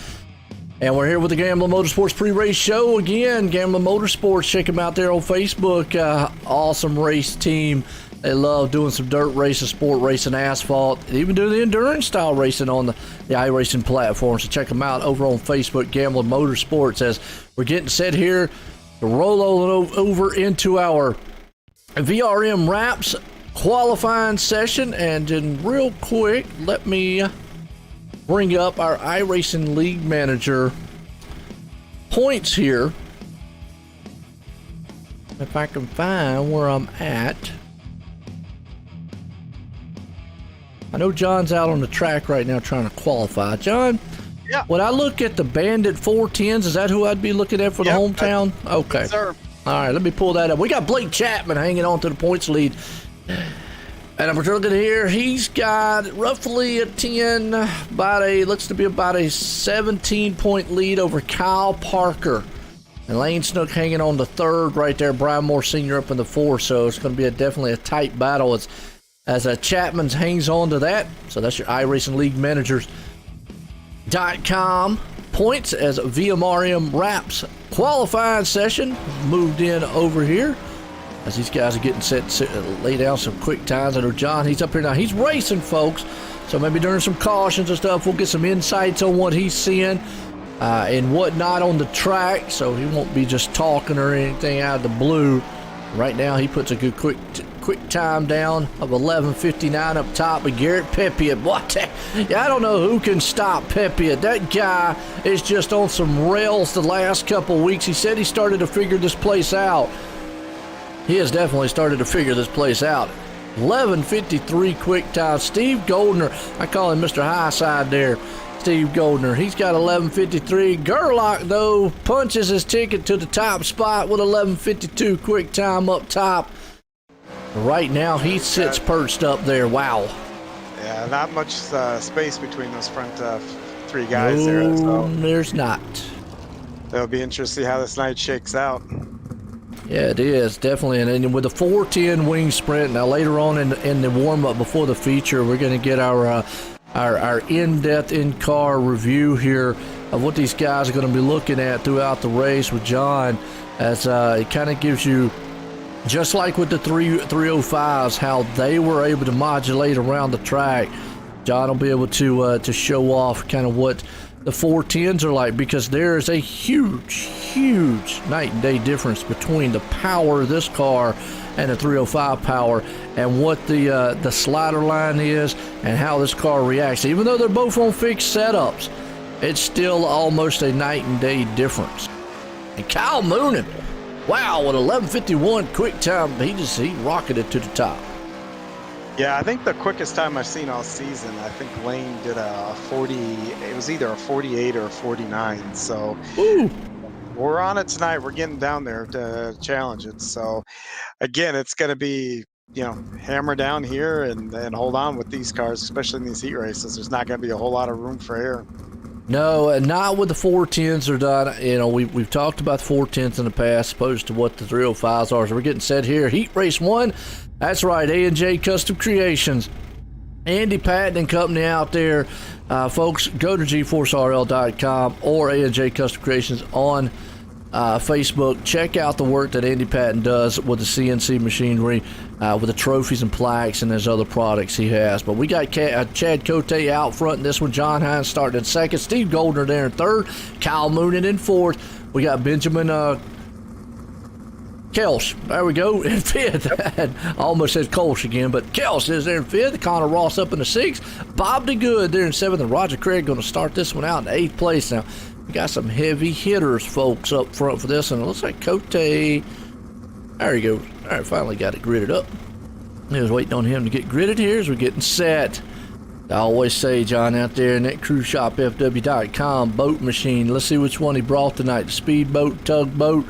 and we're here with the Gambling Motorsports pre-race show again. Gambling Motorsports, check them out there on Facebook. Awesome race team. They love doing some dirt racing, sport racing, asphalt, and even do the endurance style racing on the iRacing platform. So check them out over on Facebook, Gambling Motorsports, as we're getting set here to roll over into our VRM wraps qualifying session. And then real quick, let me bring up our iRacing League Manager points here. If I can find where I'm at. I know John's out on the track right now trying to qualify. John, yeah. When I look at the Bandit 410s, is that who I'd be looking at for the hometown? Okay. Yes, sir. All right, let me pull that up. We got Blake Chapman hanging on to the points lead. And I'm looking here. He's got roughly a 10, looks to be about a 17-point lead over Kyle Parker. And Lane Snook hanging on the third right there. Brian Moore Sr. up in the fourth. So it's going to be definitely a tight battle as Chapman hangs on to that. So that's your iRacing League Managers.com points as VMRM wraps qualifying session moved in over here as these guys are getting set to lay down some quick times. I know John, he's up here now. He's racing, folks. So maybe during some cautions and stuff, we'll get some insights on what he's seeing and whatnot on the track. So he won't be just talking or anything out of the blue. Right now, he puts a good quick time down of 11:59 up top with Garrett Pepiot. What? Yeah, I don't know who can stop Pepiot. That guy is just on some rails the last couple weeks. He said he started to figure this place out. He has definitely started to figure this place out. 11:53 quick time. Steve Goldner, I call him Mr. Highside there. Steve Goldner, he's got 11:53. Gerlach, though, punches his ticket to the top spot with 11:52 quick time up top. Right now, he sits perched up there. Wow. Yeah, not much space between those front three guys there. So there's not. It'll be interesting to see how this night shakes out. Yeah, it is, definitely. And then with the 410 wing sprint, now later on in the warm-up before the feature, we're going to get our in-depth in-car review here of what these guys are going to be looking at throughout the race with John, as it kind of gives you, just like with the 305s, how they were able to modulate around the track. John will be able to show off kind of what the 410s are like, because there is a huge night and day difference between the power of this car and the 305 power, and what the slider line is and how this car reacts. Even though they're both on fixed setups, it's still almost a night and day difference. And Kyle Moonen, wow, with 11:51 quick time, he rocketed to the top. Yeah, I think the quickest time I've seen all season, I think Lane did a 40, it was either a 48 or a 49. So we're on it tonight. We're getting down there to challenge it. So again, it's going to be, hammer down here and hold on with these cars, especially in these heat races. There's not going to be a whole lot of room for error. No, and not with the 410s are done. We've talked about the 410s in the past, opposed to what the 305s are. So we're getting set here. Heat race 1. That's right, A&J Custom Creations. Andy Patton and company out there. Folks, go to GForceRL.com or A&J Custom Creations on Facebook. Check out the work that Andy Patton does with the CNC machinery, with the trophies and plaques and his other products he has. But we got Chad Cote out front in this one. John Hines starting in second. Steve Goldner there in third. Kyle Moonen in fourth. We got Benjamin Kelsch, there we go, in fifth. I almost said Kolsch again, but Kelsch is there in fifth. Connor Ross up in the sixth. Bob DeGood there in seventh. And Roger Craig going to start this one out in eighth place. Now, we got some heavy hitters, folks, up front for this. And it looks like Cote, there he goes. All right, finally got it gridded up. I was waiting on him to get gridded here as we're getting set. I always say, John, out there in that cruise shop, FW.com, boat machine. Let's see which one he brought tonight, the speedboat, tugboat,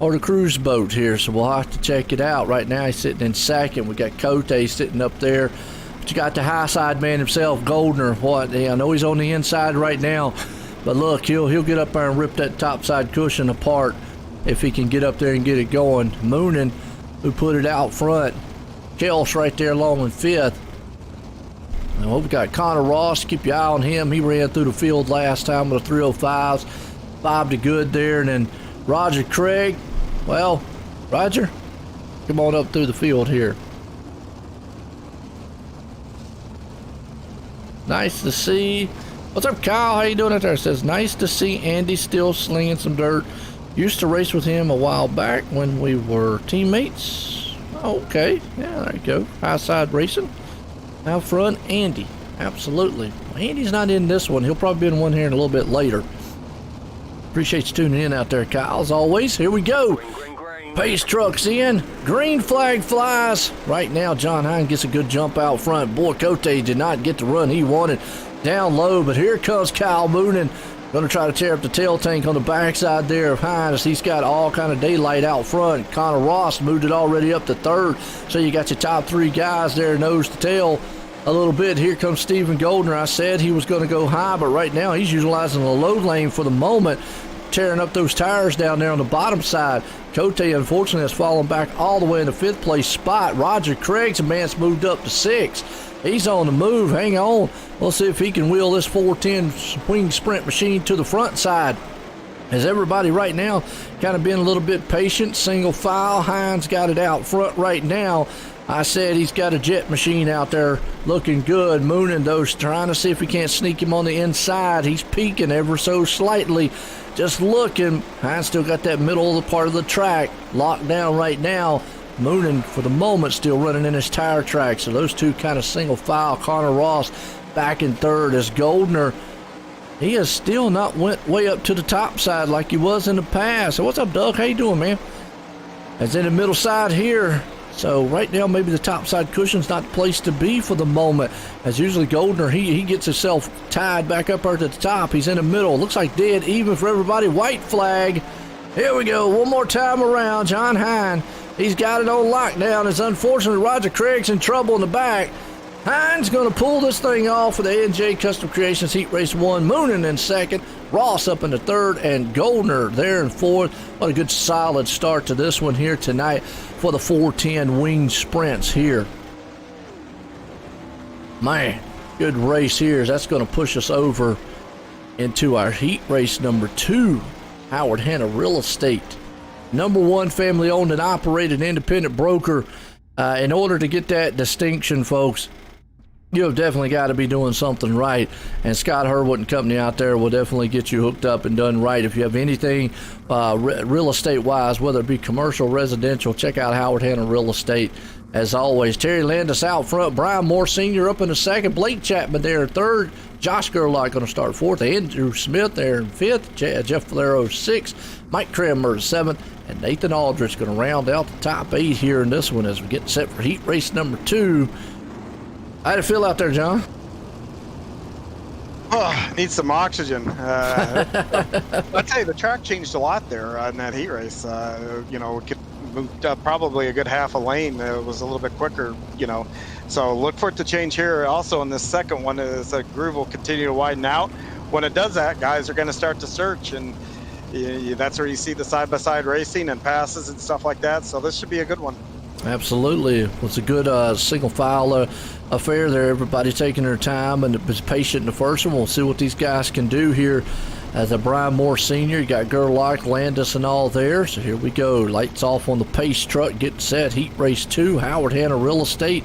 or the cruise boat here. So we'll have to check it out. Right now he's sitting in second. We got Cote sitting up there. But you got the high side man himself, Goldner. I know he's on the inside right now, but look, he'll get up there and rip that top side cushion apart if he can get up there and get it going. Moonen, who put it out front. Kelsch right there along in fifth. And we've got Connor Ross. Keep your eye on him. He ran through the field last time with the 305s. Bob DeGood there, and then Roger Craig. Well, Roger, come on up through the field here. Nice to see. What's up, Kyle? How you doing out there? It says, nice to see Andy still slinging some dirt. Used to race with him a while back when we were teammates. Okay, yeah, there you go. High side racing. Out front, Andy. Absolutely. Well, Andy's not in this one. He'll probably be in one here in a little bit later. Appreciate you tuning in out there, Kyle. As always, here we go. Pace truck's in. Green flag flies. Right now, John Hine gets a good jump out front. Boy, Cote did not get the run he wanted down low, but here comes Kyle Moonen. Going to try to tear up the tail tank on the backside there of Hines. He's got all kind of daylight out front. Connor Ross moved it already up to third. So you got your top three guys there, nose to tail a little bit. Here comes Stephen Goldner. I said he was going to go high, but right now he's utilizing the low lane for the moment, tearing up those tires down there on the bottom side. Cote, unfortunately, has fallen back all the way in the 5th place spot. Roger Craig's advance moved up to 6th. He's on the move. Hang on. We'll see if he can wheel this 410 wing sprint machine to the front side. As everybody right now kind of being a little bit patient, single file. Hines got it out front right now. I said he's got a jet machine out there looking good. Moonen, though, trying to see if he can't sneak him on the inside. He's peeking ever so slightly. Just looking. Hines still got that middle of the part of the track locked down right now. Moonen, for the moment, still running in his tire track. So those two kind of single file. Connor Ross back in third as Goldner. He has still not went way up to the top side like he was in the past. So what's up, Doug? How you doing, man? As in the middle side here. So right now, maybe the top side cushion's not the place to be for the moment. As usually Goldner, he gets himself tied back up there to the top. He's in the middle. Looks like dead even for everybody. White flag. Here we go. One more time around. John Hine. He's got it on lockdown. It's unfortunate Roger Craig's in trouble in the back. Hines going to pull this thing off for the A&J Custom Creations Heat Race 1. Moonen in second. Ross up in the third. And Goldner there in fourth. What a good solid start to this one here tonight for the 410 wing sprints here. Man, good race here. That's going to push us over into our heat race number 2. Howard Hanna Real Estate. Number 1 family owned and operated independent broker. In order to get that distinction, folks, you've definitely got to be doing something right. And Scott Herwood and company out there will definitely get you hooked up and done right. If you have anything real estate-wise, whether it be commercial, residential, check out Howard Hanna Real Estate. As always, Terry Landis out front. Brian Moore Sr. up in the second. Blake Chapman there in third. Josh Gerlach going to start fourth. Andrew Smith there in fifth. Jeff Valero sixth. Mike Cranmer seventh. And Nathan Aldrich going to round out the top 8 here in this one as we get set for heat race number 2. How'd it feel out there, John? Oh, need some oxygen. I tell you, the track changed a lot there in that heat race. You know, it moved up probably a good half a lane. It was a little bit quicker, you know. So look for it to change here. Also in this second one, as the groove will continue to widen out. When it does that, guys are going to start to search, and that's where you see the side-by-side racing and passes and stuff like that. So this should be a good one. Absolutely. It was a good single file affair there. Everybody taking their time and was patient in the first one. We'll see what these guys can do here. As a Brian Moore Sr., you got Gerlach, Landis, and all there. So here we go. Lights off on the pace truck. Getting set. Heat race 2. Howard Hanna Real Estate.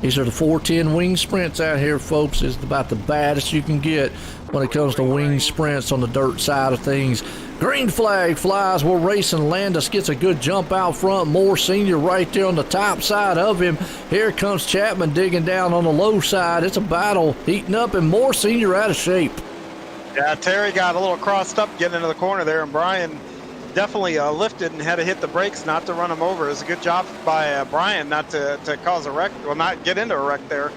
These are the 410 wing sprints out here, folks. It's about the baddest you can get when it comes to wing sprints on the dirt side of things. Green flag flies. We're racing. Landis gets a good jump out front. Moore Sr. right there on the top side of him. Here comes Chapman digging down on the low side. It's a battle heating up, and Moore Sr. out of shape. Yeah, Terry got a little crossed up getting into the corner there, and Brian definitely lifted and had to hit the brakes not to run him over. It was a good job by Brian not to cause a wreck, well, not get into a wreck there.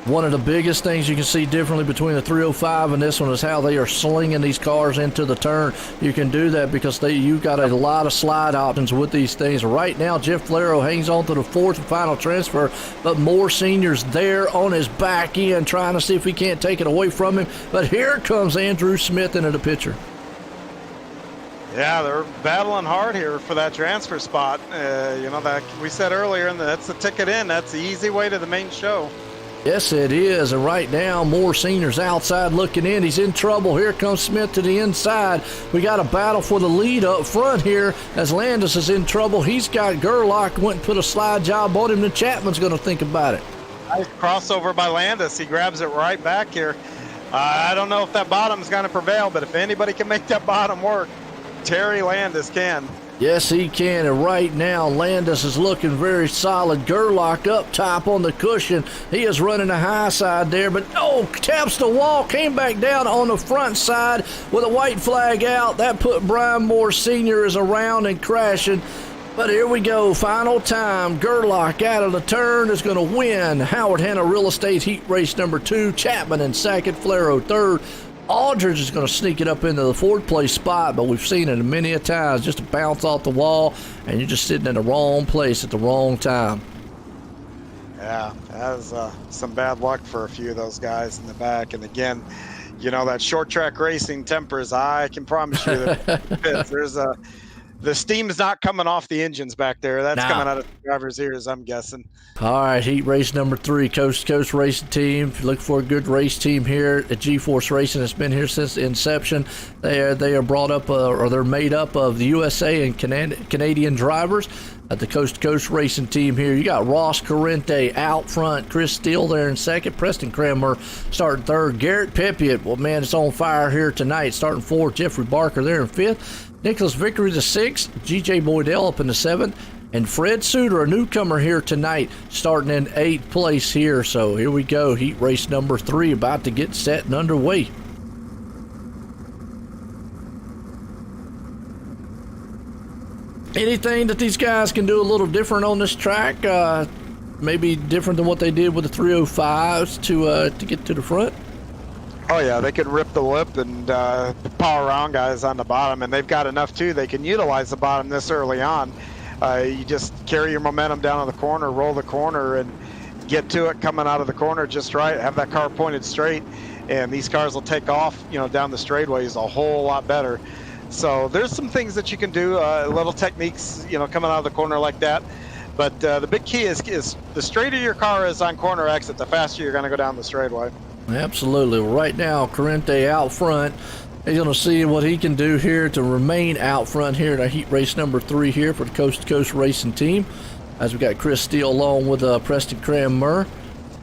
One of the biggest things you can see differently between the 305 and this one is how they are slinging these cars into the turn. You can do that because you've got a lot of slide options with these things. Right now, Jeff Valero hangs on to the fourth and final transfer, but Moore Sr.'s there on his back end trying to see if he can't take it away from him. But here comes Andrew Smith into the picture. Yeah, they're battling hard here for that transfer spot. You know, that we said earlier, and that's the ticket in. That's the easy way to the main show. Yes, it is. And right now, Moore Sr.'s outside looking in. He's in trouble. Here comes Smith to the inside. We got a battle for the lead up front here as Landis is in trouble. He's got Gerlach, went and put a slide job on him, and Chapman's going to think about it. Nice crossover by Landis. He grabs it right back here. I don't know if that bottom's going to prevail, but if anybody can make that bottom work, Terry Landis can. Yes, he can, and right now Landis is looking very solid. Gerlach up top on the cushion. He is running the high side there, but taps the wall, came back down on the front side with a white flag out. That put Brian Moore Sr. is around and crashing. But here we go, final time. Gerlach out of the turn is going to win. Howard Hanna Real Estate Heat Race number 2. Chapman in second, Flero third. Aldridge is going to sneak it up into the 4th place spot, but we've seen it many a times, just to bounce off the wall, and you're just sitting in the wrong place at the wrong time. Yeah, that was some bad luck for a few of those guys in the back. And again, you know, that short track racing tempers, I can promise you that there's the steam's not coming off the engines back there. That's coming out of the driver's ears, I'm guessing. All right, heat race number 3, Coast to Coast Racing Team. If you look for a good race team here at GeForce Racing, it's been here since inception. They are brought up, or they're made up of the USA and Canadian drivers. At the Coast to Coast Racing Team here, you got Ross Corrente out front, Chris Steele there in second, Preston Cranmer starting third, Garrett Pepiot, well, man, it's on fire here tonight, starting fourth, Jeffrey Barker there in fifth, Nicholas Vickery the sixth, GJ Boydell up in the seventh, and Fred Suter, a newcomer here tonight, starting in 8th place here. So here we go, heat race number 3 about to get set and underway. Anything that these guys can do a little different on this track, maybe different than what they did with the 305s to get to the front? Oh yeah, they can rip the lip and power around guys on the bottom, and they've got enough too. They can utilize the bottom this early on. You just carry your momentum down on the corner, roll the corner, and get to it coming out of the corner just right. Have that car pointed straight, and these cars will take off, you know, down the straightaways a whole lot better. So there's some things that you can do, little techniques, you know, coming out of the corner like that. But the big key is the straighter your car is on corner exit, the faster you're going to go down the straightaway. Absolutely. Right now, Corrente out front. He's going to see what he can do here to remain out front here at heat race number 3 here for the Coast to Coast Racing Team. As we got Chris Steele along with Preston Cranmer.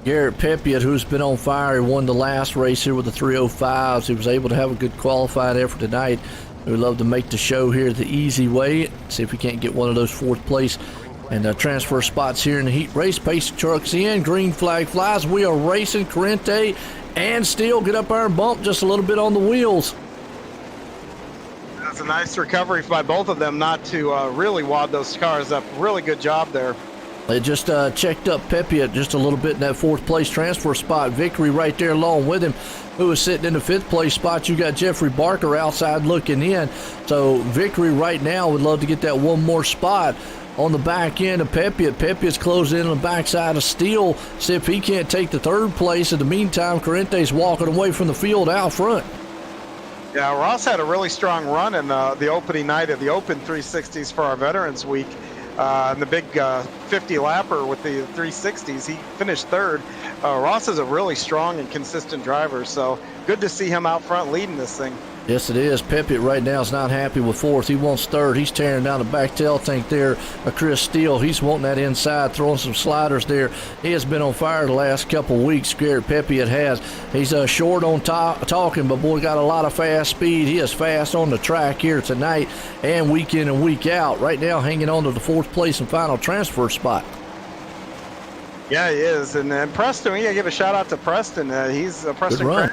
Garrett Pepiot, who's been on fire, he won the last race here with the 305s. He was able to have a good qualifying effort tonight. We'd love to make the show here the easy way. See if we can't get one of those 4th place and transfer spots here in the heat race. Pace trucks in, green flag flies. We are racing. Corrente and Steele get up there and bump just a little bit on the wheels. That's a nice recovery by both of them not to really wad those cars up. Really good job there. They just checked up Pepiot just a little bit in that 4th place transfer spot. Vickery right there along with him, who is sitting in the 5th place spot. You got Jeffrey Barker outside looking in. So Vickery right now would love to get that one more spot on the back end of Pepiot. Pepiot's closing in on the backside of Steele. See if he can't take the 3rd place. In the meantime, Corrente's walking away from the field out front. Yeah, Ross had a really strong run in the opening night of the Open 360s for our Veterans Week. And the big 50 lapper with the 360s, he finished 3rd. Ross is a really strong and consistent driver, so good to see him out front leading this thing. Yes, it is. Pepiot right now is not happy with 4th. He wants 3rd. He's tearing down the back tail tank there. Chris Steele, he's wanting that inside, throwing some sliders there. He has been on fire the last couple of weeks. Garrett Pepiot has. He's short on talking, but boy, got a lot of fast speed. He is fast on the track here tonight and week in and week out. Right now, hanging on to the 4th place and final transfer spot. Yeah, he is. And Preston, we got to give a shout out to Preston. He's Preston. Good run.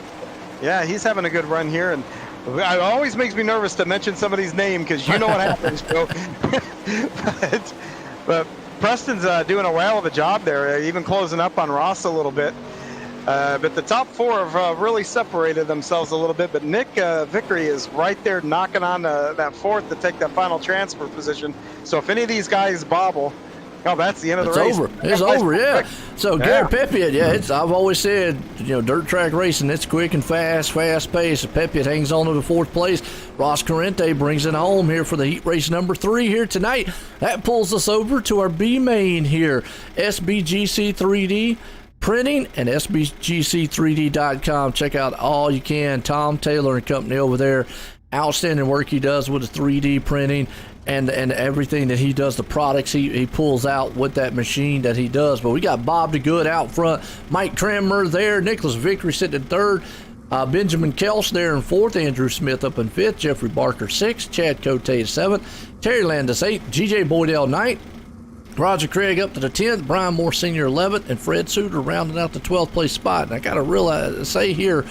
Yeah, he's having a good run here, and it always makes me nervous to mention somebody's name because you know what happens, Joe. but Preston's doing a whale of a job there, even closing up on Ross a little bit. But the top 4 have really separated themselves a little bit. But Nick Vickery is right there knocking on that 4th to take that final transfer position. So if any of these guys bobble, oh, that's the end of the race. It's over, yeah. So Garrett Pepiot, I've always said, dirt track racing, it's quick and fast pace. Pepiot hangs on to the 4th place. Ross Corrente brings it home here for the heat race number 3 here tonight. That pulls us over to our B main here, SBGC 3D Printing and SBGC3D.com. Check out all you can. Tom Taylor and company over there. Outstanding work he does with the 3D printing and everything that he does, the products he pulls out with that machine that he does. But we got Bob DeGood out front, Mike Cranmer there, Nicholas Vickery sitting in 3rd, Benjamin Kelch there in 4th, Andrew Smith up in 5th, Jeffrey Barker 6th, Chad Cote 7th, Terry Landis 8th, GJ Boydell 9th, Roger Craig up to the 10th, Brian Moore Sr. 11th, and Fred Suter rounding out the 12th place spot. And I got to say here,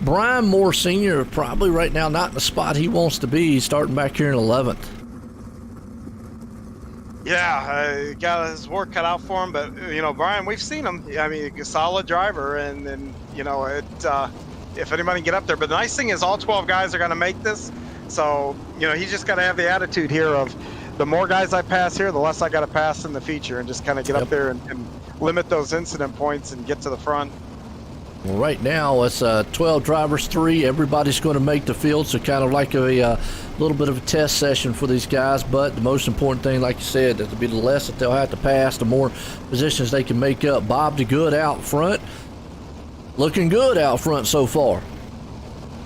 Brian Moore Sr. probably right now not in the spot he wants to be. He's starting back here in 11th. Yeah, got his work cut out for him, but Brian, we've seen him. I mean, a solid driver, and if anybody can get up there. But the nice thing is, all 12 guys are going to make this. So he's just got to have the attitude here of the more guys I pass here, the less I got to pass in the feature, and just kind of get up there and limit those incident points and get to the front. Well, right now it's 12 drivers, 3. Everybody's going to make the field, so kind of like a little bit of a test session for these guys. But the most important thing, like you said, that to be the less that they'll have to pass, the more positions they can make up. Bob DeGood out front, looking good out front so far.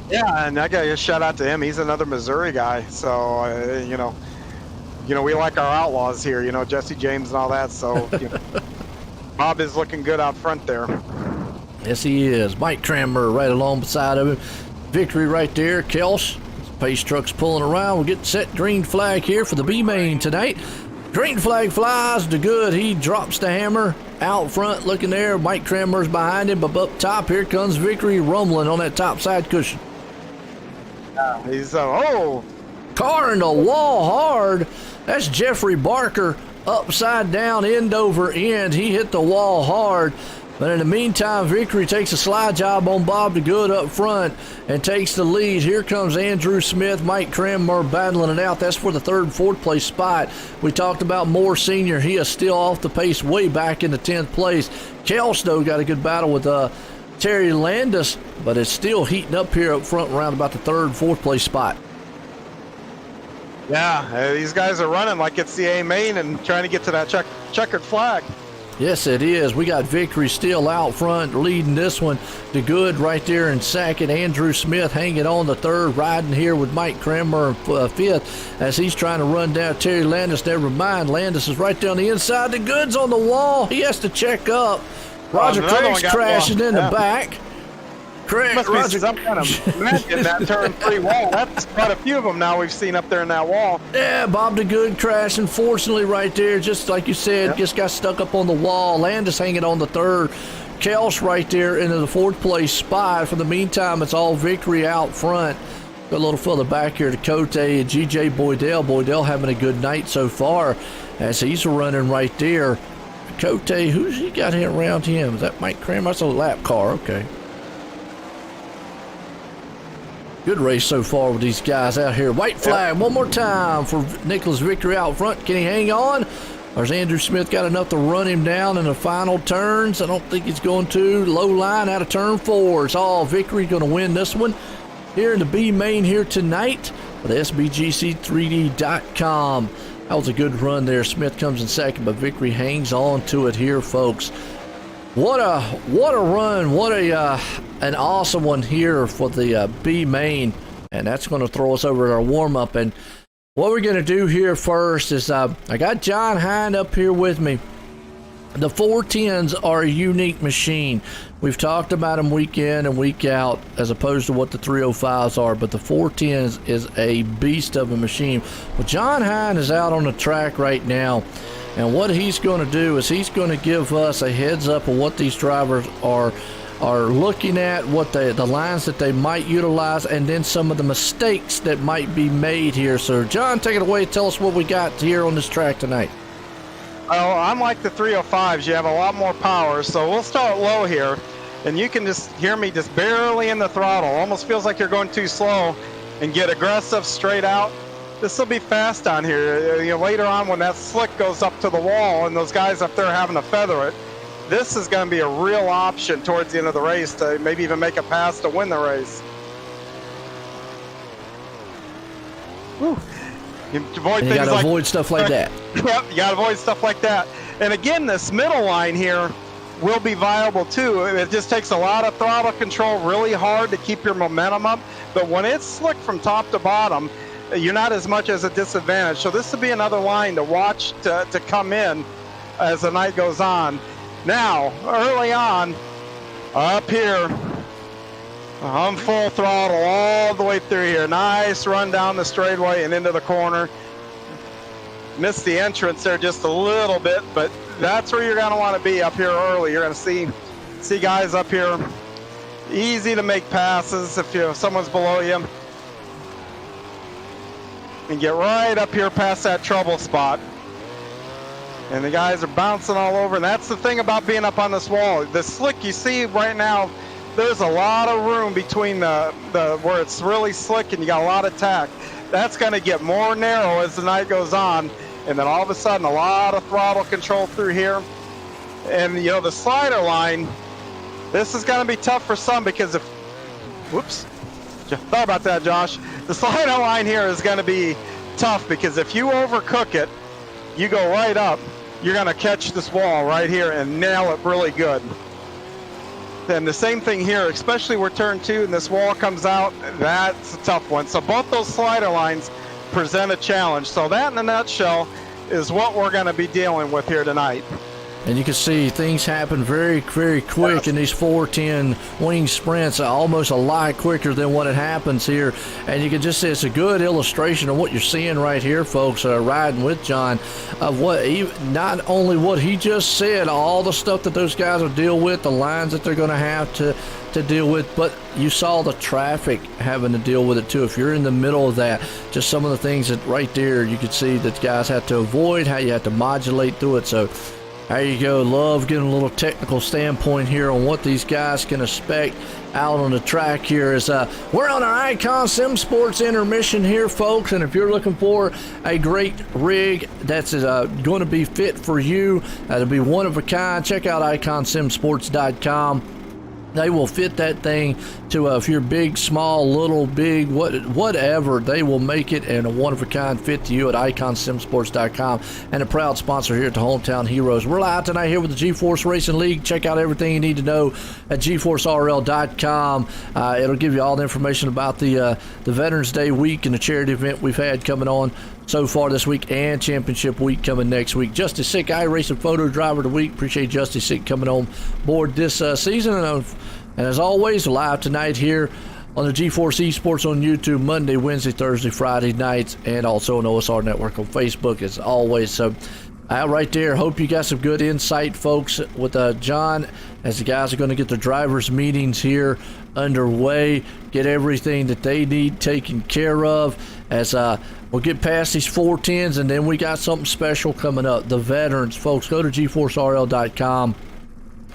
Yeah, and I got to shout out to him. He's another Missouri guy, so we like our outlaws here. Jesse James and all that. So Bob is looking good out front there. Yes, he is. Mike Cranmer right along beside of him. Victory right there. Kels. Pace truck's pulling around. We'll get set green flag here for the B main tonight. Green flag flies to good. He drops the hammer out front looking there. Mike Cranmer's behind him, but up top here comes Victory rumbling on that top side cushion. He's car in the wall hard. That's Jeffrey Barker upside down, end over end. He hit the wall hard. But in the meantime, Victory takes a slide job on Bob DeGood up front and takes the lead. Here comes Andrew Smith, Mike Cranmer battling it out. That's for the 3rd and 4th place spot. We talked about Moore Sr. He is still off the pace way back in the 10th place. Kelstow got a good battle with Terry Landis, but it's still heating up here up front around about the 3rd and 4th place spot. Yeah, these guys are running like it's the A main and trying to get to that checkered flag. Yes, it is. We got Victory still out front, leading this one. DeGood right there in 2nd. Andrew Smith hanging on the 3rd, riding here with Mike Cranmer in 5th as he's trying to run down Terry Landis. Never mind, Landis is right down the inside. DeGood's on the wall. He has to check up. Roger Craig's crashing in the back. Craig, must Roger, be some kind of magic in that turn 3 wall. That's quite a few of them now we've seen up there in that wall. Yeah, Bob DeGood crashing, fortunately right there, just like you said, just got stuck up on the wall. Landis hanging on the 3rd. Kels right there into the 4th place spot. For the meantime, it's all Victory out front. Go a little further back here to Cote and G.J. Boydell. Boydell having a good night so far as he's running right there. Cote, who's he got here around him? Is that Mike Cranmer? That's a lap car, okay. Good race so far with these guys out here. White flag one more time for Nicholas Victory out front. Can he hang on? Or has Andrew Smith got enough to run him down in the final turns? I don't think he's going to. Low line out of turn 4. It's all Victory going to win this one here in the B main here tonight with SBGC3D.com. That was a good run there. Smith comes in 2nd, but Victory hangs on to it here, folks. What a run. What an awesome one here for the B main. And that's going to throw us over to our warm-up. And what we're going to do here first is I got John Hind up here with me. The 410s are a unique machine. We've talked about them week in and week out as opposed to what the 305s are, but the 410s is a beast of a machine. Well, John Hind is out on the track right now, and what he's going to do is he's going to give us a heads up of what these drivers are looking at, what the lines that they might utilize, and then some of the mistakes that might be made here. So, John, take it away. Tell us what we got here on this track tonight. Well, unlike the 305s, you have a lot more power, so we'll start low here, and you can just hear me just barely in the throttle. Almost feels like you're going too slow, and get aggressive straight out. This will be fast on here. Later on when that slick goes up to the wall and those guys up there having to feather it, this is going to be a real option towards the end of the race to maybe even make a pass to win the race. Whew. You got to avoid stuff like that. Yep, you got to avoid stuff like that. And again, this middle line here will be viable too. It just takes a lot of throttle control, really hard to keep your momentum up. But when it's slick from top to bottom, you're not as much as a disadvantage. So this will be another line to watch to come in as the night goes on. Now, early on, up here, I'm full throttle all the way through here. Nice run down the straightaway and into the corner. Missed the entrance there just a little bit, but that's where you're going to want to be up here early. You're going to see guys up here. Easy to make passes if someone's below you. And get right up here past that trouble spot. And the guys are bouncing all over. And that's the thing about being up on this wall. The slick you see right now, there's a lot of room between the where it's really slick and you got a lot of tack. That's going to get more narrow as the night goes on. And then all of a sudden, a lot of throttle control through here. And, you know, the slider line, this is going to be tough for some because if, whoops, thought about that, Josh. The slider line here is going to be tough because if you overcook it, you go right up, you're going to catch this wall right here and nail it really good. And the same thing here, especially where turn 2 and this wall comes out, that's a tough one. So both those slider lines present a challenge. So that in a nutshell is what we're going to be dealing with here tonight. And you can see things happen very, very quick in these 410 wing sprints, almost a lot quicker than what it happens here. And you can just see it's a good illustration of what you're seeing right here, folks, riding with John, of what not only what he just said, all the stuff that those guys will deal with, the lines that they're going to have to deal with, but you saw the traffic having to deal with it too. If you're in the middle of that, just some of the things that right there you could see that guys have to avoid, how you have to modulate through it. So there you go. Love getting a little technical standpoint here on what these guys can expect out on the track here. Is we're on our Icon Sim Sports intermission here, folks, and if you're looking for a great rig that's going to be fit for you, that'll be one of a kind, check out iconsimsports.com. They will fit that thing to if you're big, small, little, big, whatever. They will make it in a one-of-a-kind fit to you at iconsimsports.com, and a proud sponsor here at the Hometown Heroes. We're live tonight here with the G-Force Racing League. Check out everything you need to know at GForceRL.com. It'll give you all the information about the Veterans Day week and the charity event we've had coming on so far this week, and championship week coming next week. Justice Sick, iRacing Photo Driver of the Week. Appreciate Justice Sick coming on board this season. And as always, live tonight here on the G-Force Esports on YouTube, Monday, Wednesday, Thursday, Friday nights, and also on OSR Network on Facebook as always. So right there, hope you got some good insight, folks, with John, as the guys are going to get their drivers' meetings here underway, get everything that they need taken care of as we'll get past these 410s, and then we got something special coming up. The veterans, folks, go to GForceRL.com.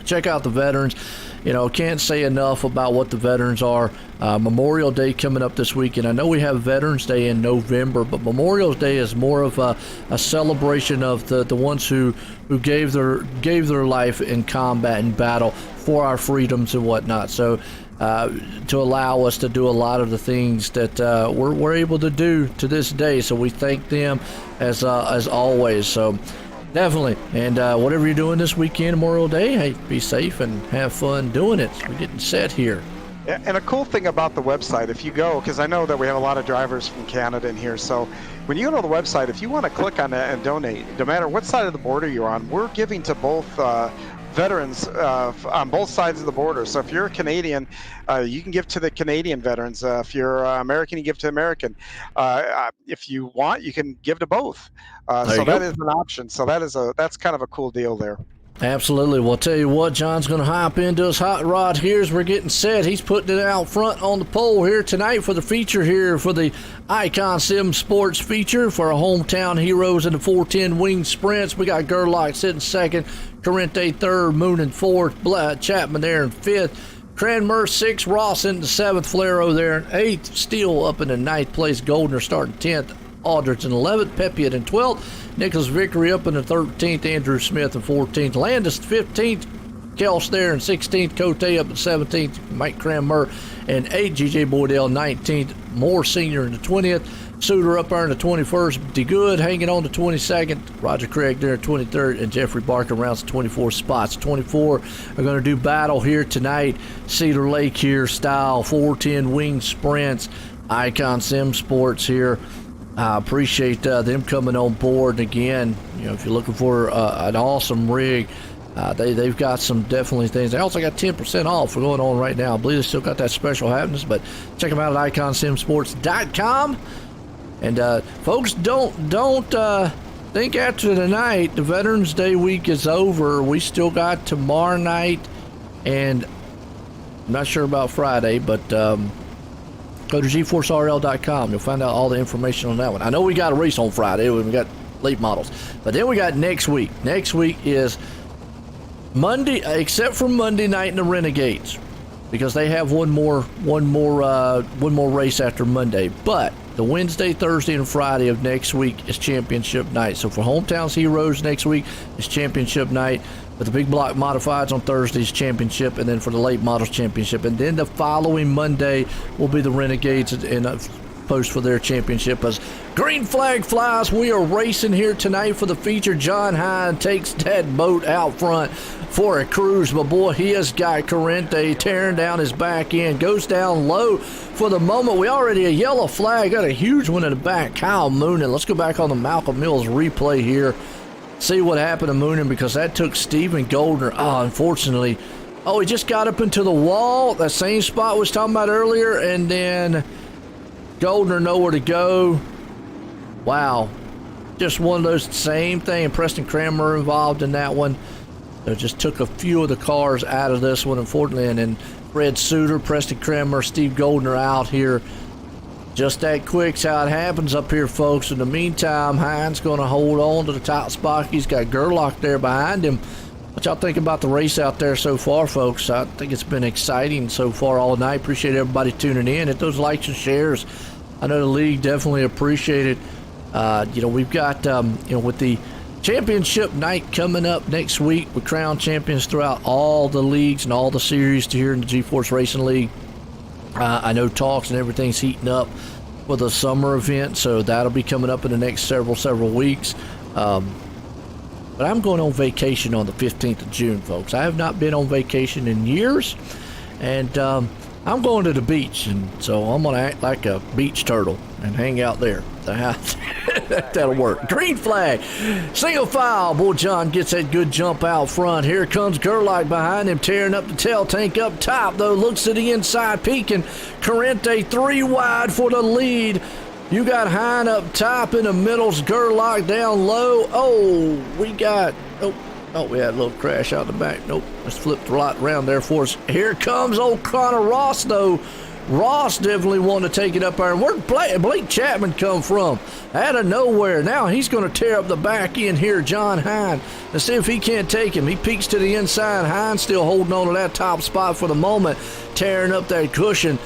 Check out the veterans. You know, can't say enough about what the veterans are. Memorial Day coming up this weekend. I know we have Veterans Day in November, but Memorial Day is more of a celebration of the ones who gave their life in combat and battle for our freedoms and whatnot. So to allow us to do a lot of the things that we're able to do to this day. So we thank them as always. So definitely. And whatever you're doing this weekend, Memorial Day, hey, be safe and have fun doing it. We're getting set here. Yeah, and a cool thing about the website, if you go, because I know that we have a lot of drivers from Canada in here, so when you go to the website, if you want to click on that and donate, no matter what side of the border you're on, we're giving to both veterans on both sides of the border. So if you're a Canadian, you can give to the Canadian veterans. If you're American, you give to American. If you want, you can give to both. So that is an option. So that's kind of a cool deal there. Absolutely. Well, I'll tell you what, John's going to hop into his hot rod here as we're getting set. He's putting it out front on the pole here tonight for the feature here for the Icon Sim Sports feature for our Hometown Heroes in the 410 wing sprints. We got Gerlach sitting second, Corrente third, Moonen fourth, Chapman there in fifth, Cranmer sixth, Ross in the seventh, Flero there in eighth, Steele up in the ninth place, Goldner starting 10th, Aldrich in 11th, Pepiot in 12th, Nicholas Vickery up in the 13th, Andrew Smith in 14th, Landis 15th, Kels there in 16th, Cote up in 17th, Mike Cranmer in 8th, G.J. Boydell 19th, Moore Sr. in the 20th, Suter up there in the 21st, DeGood hanging on to 22nd, Roger Craig there in 23rd, and Jeffrey Barker rounds the 24 spots. 24 are going to do battle here tonight. Cedar Lake here style, 410 wing sprints, Icon Sim Sports here. I appreciate them coming on board. And again, you know, if you're looking for an awesome rig, they've got some definitely things. They also got 10% off for going on right now. I believe they still got that special happenings, but check them out at iconsimsports.com. And folks, don't think after tonight the Veterans Day week is over. We still got tomorrow night, and I'm not sure about Friday, but go to GForceRL.com. You'll find out all the information on that one. I know we got a race on Friday. We got late models. But then we got next week. Next week is Monday, except for Monday night in the Renegades, because they have one more race after Monday. But the Wednesday, Thursday, and Friday of next week is championship night. So for Hometown's Heroes next week is championship night. With the big block modifieds on Thursday's championship, and then for the late models championship. And then the following Monday will be the Renegades and post for their championship. As green flag flies, we are racing here tonight for the feature. John Hine takes that boat out front for a cruise, but boy, he has got Corrente tearing down his back end. Goes down low for the moment. We already a yellow flag, got a huge one in the back. Kyle Moonen. Let's go back on the Malcolm Mills replay here. See what happened to Moonen, because that took Stephen Goldner. Oh, unfortunately. Oh, he just got up into the wall. That same spot we was talking about earlier, and then Goldner nowhere to go. Wow. Just one of those same thing. Preston Kramer involved in that one. So just took a few of the cars out of this one, unfortunately. And then Fred Suter, Preston Kramer, Steve Goldner out here. Just that quick's how it happens up here, folks. In the meantime, Hines going to hold on to the top spot. He's got Gerlach there behind him. What y'all think about the race out there so far, folks? I think it's been exciting so far all night. Appreciate everybody tuning in. Hit those likes and shares. I know the league definitely appreciate it. We've got, with the championship night coming up next week, we crown champions throughout all the leagues and all the series here in the GeForce Racing League. I know talks and everything's heating up for the summer event, so that'll be coming up in the next several weeks. But I'm going on vacation on the 15th of June, folks. I have not been on vacation in years, and I'm going to the beach, and so I'm going to act like a beach turtle and hang out there. That'll work. Green flag. Single file. Boy, John gets that good jump out front. Here comes Gerlach behind him, tearing up the tail tank up top, though. Looks to the inside, peeking. Corrente 3 wide for the lead. You got Hine up top. In the middle's Gerlach down low. Oh, we got... Oh, we had a little crash out the back. Nope. Let's flip the right around there for us. Here comes old Connor Ross, though. Ross definitely wanted to take it up there. And where'd Blake Chapman come from? Out of nowhere. Now he's going to tear up the back end here, John Hine. Let's see if he can't take him. He peeks to the inside. Hine still holding on to that top spot for the moment, tearing up that cushion.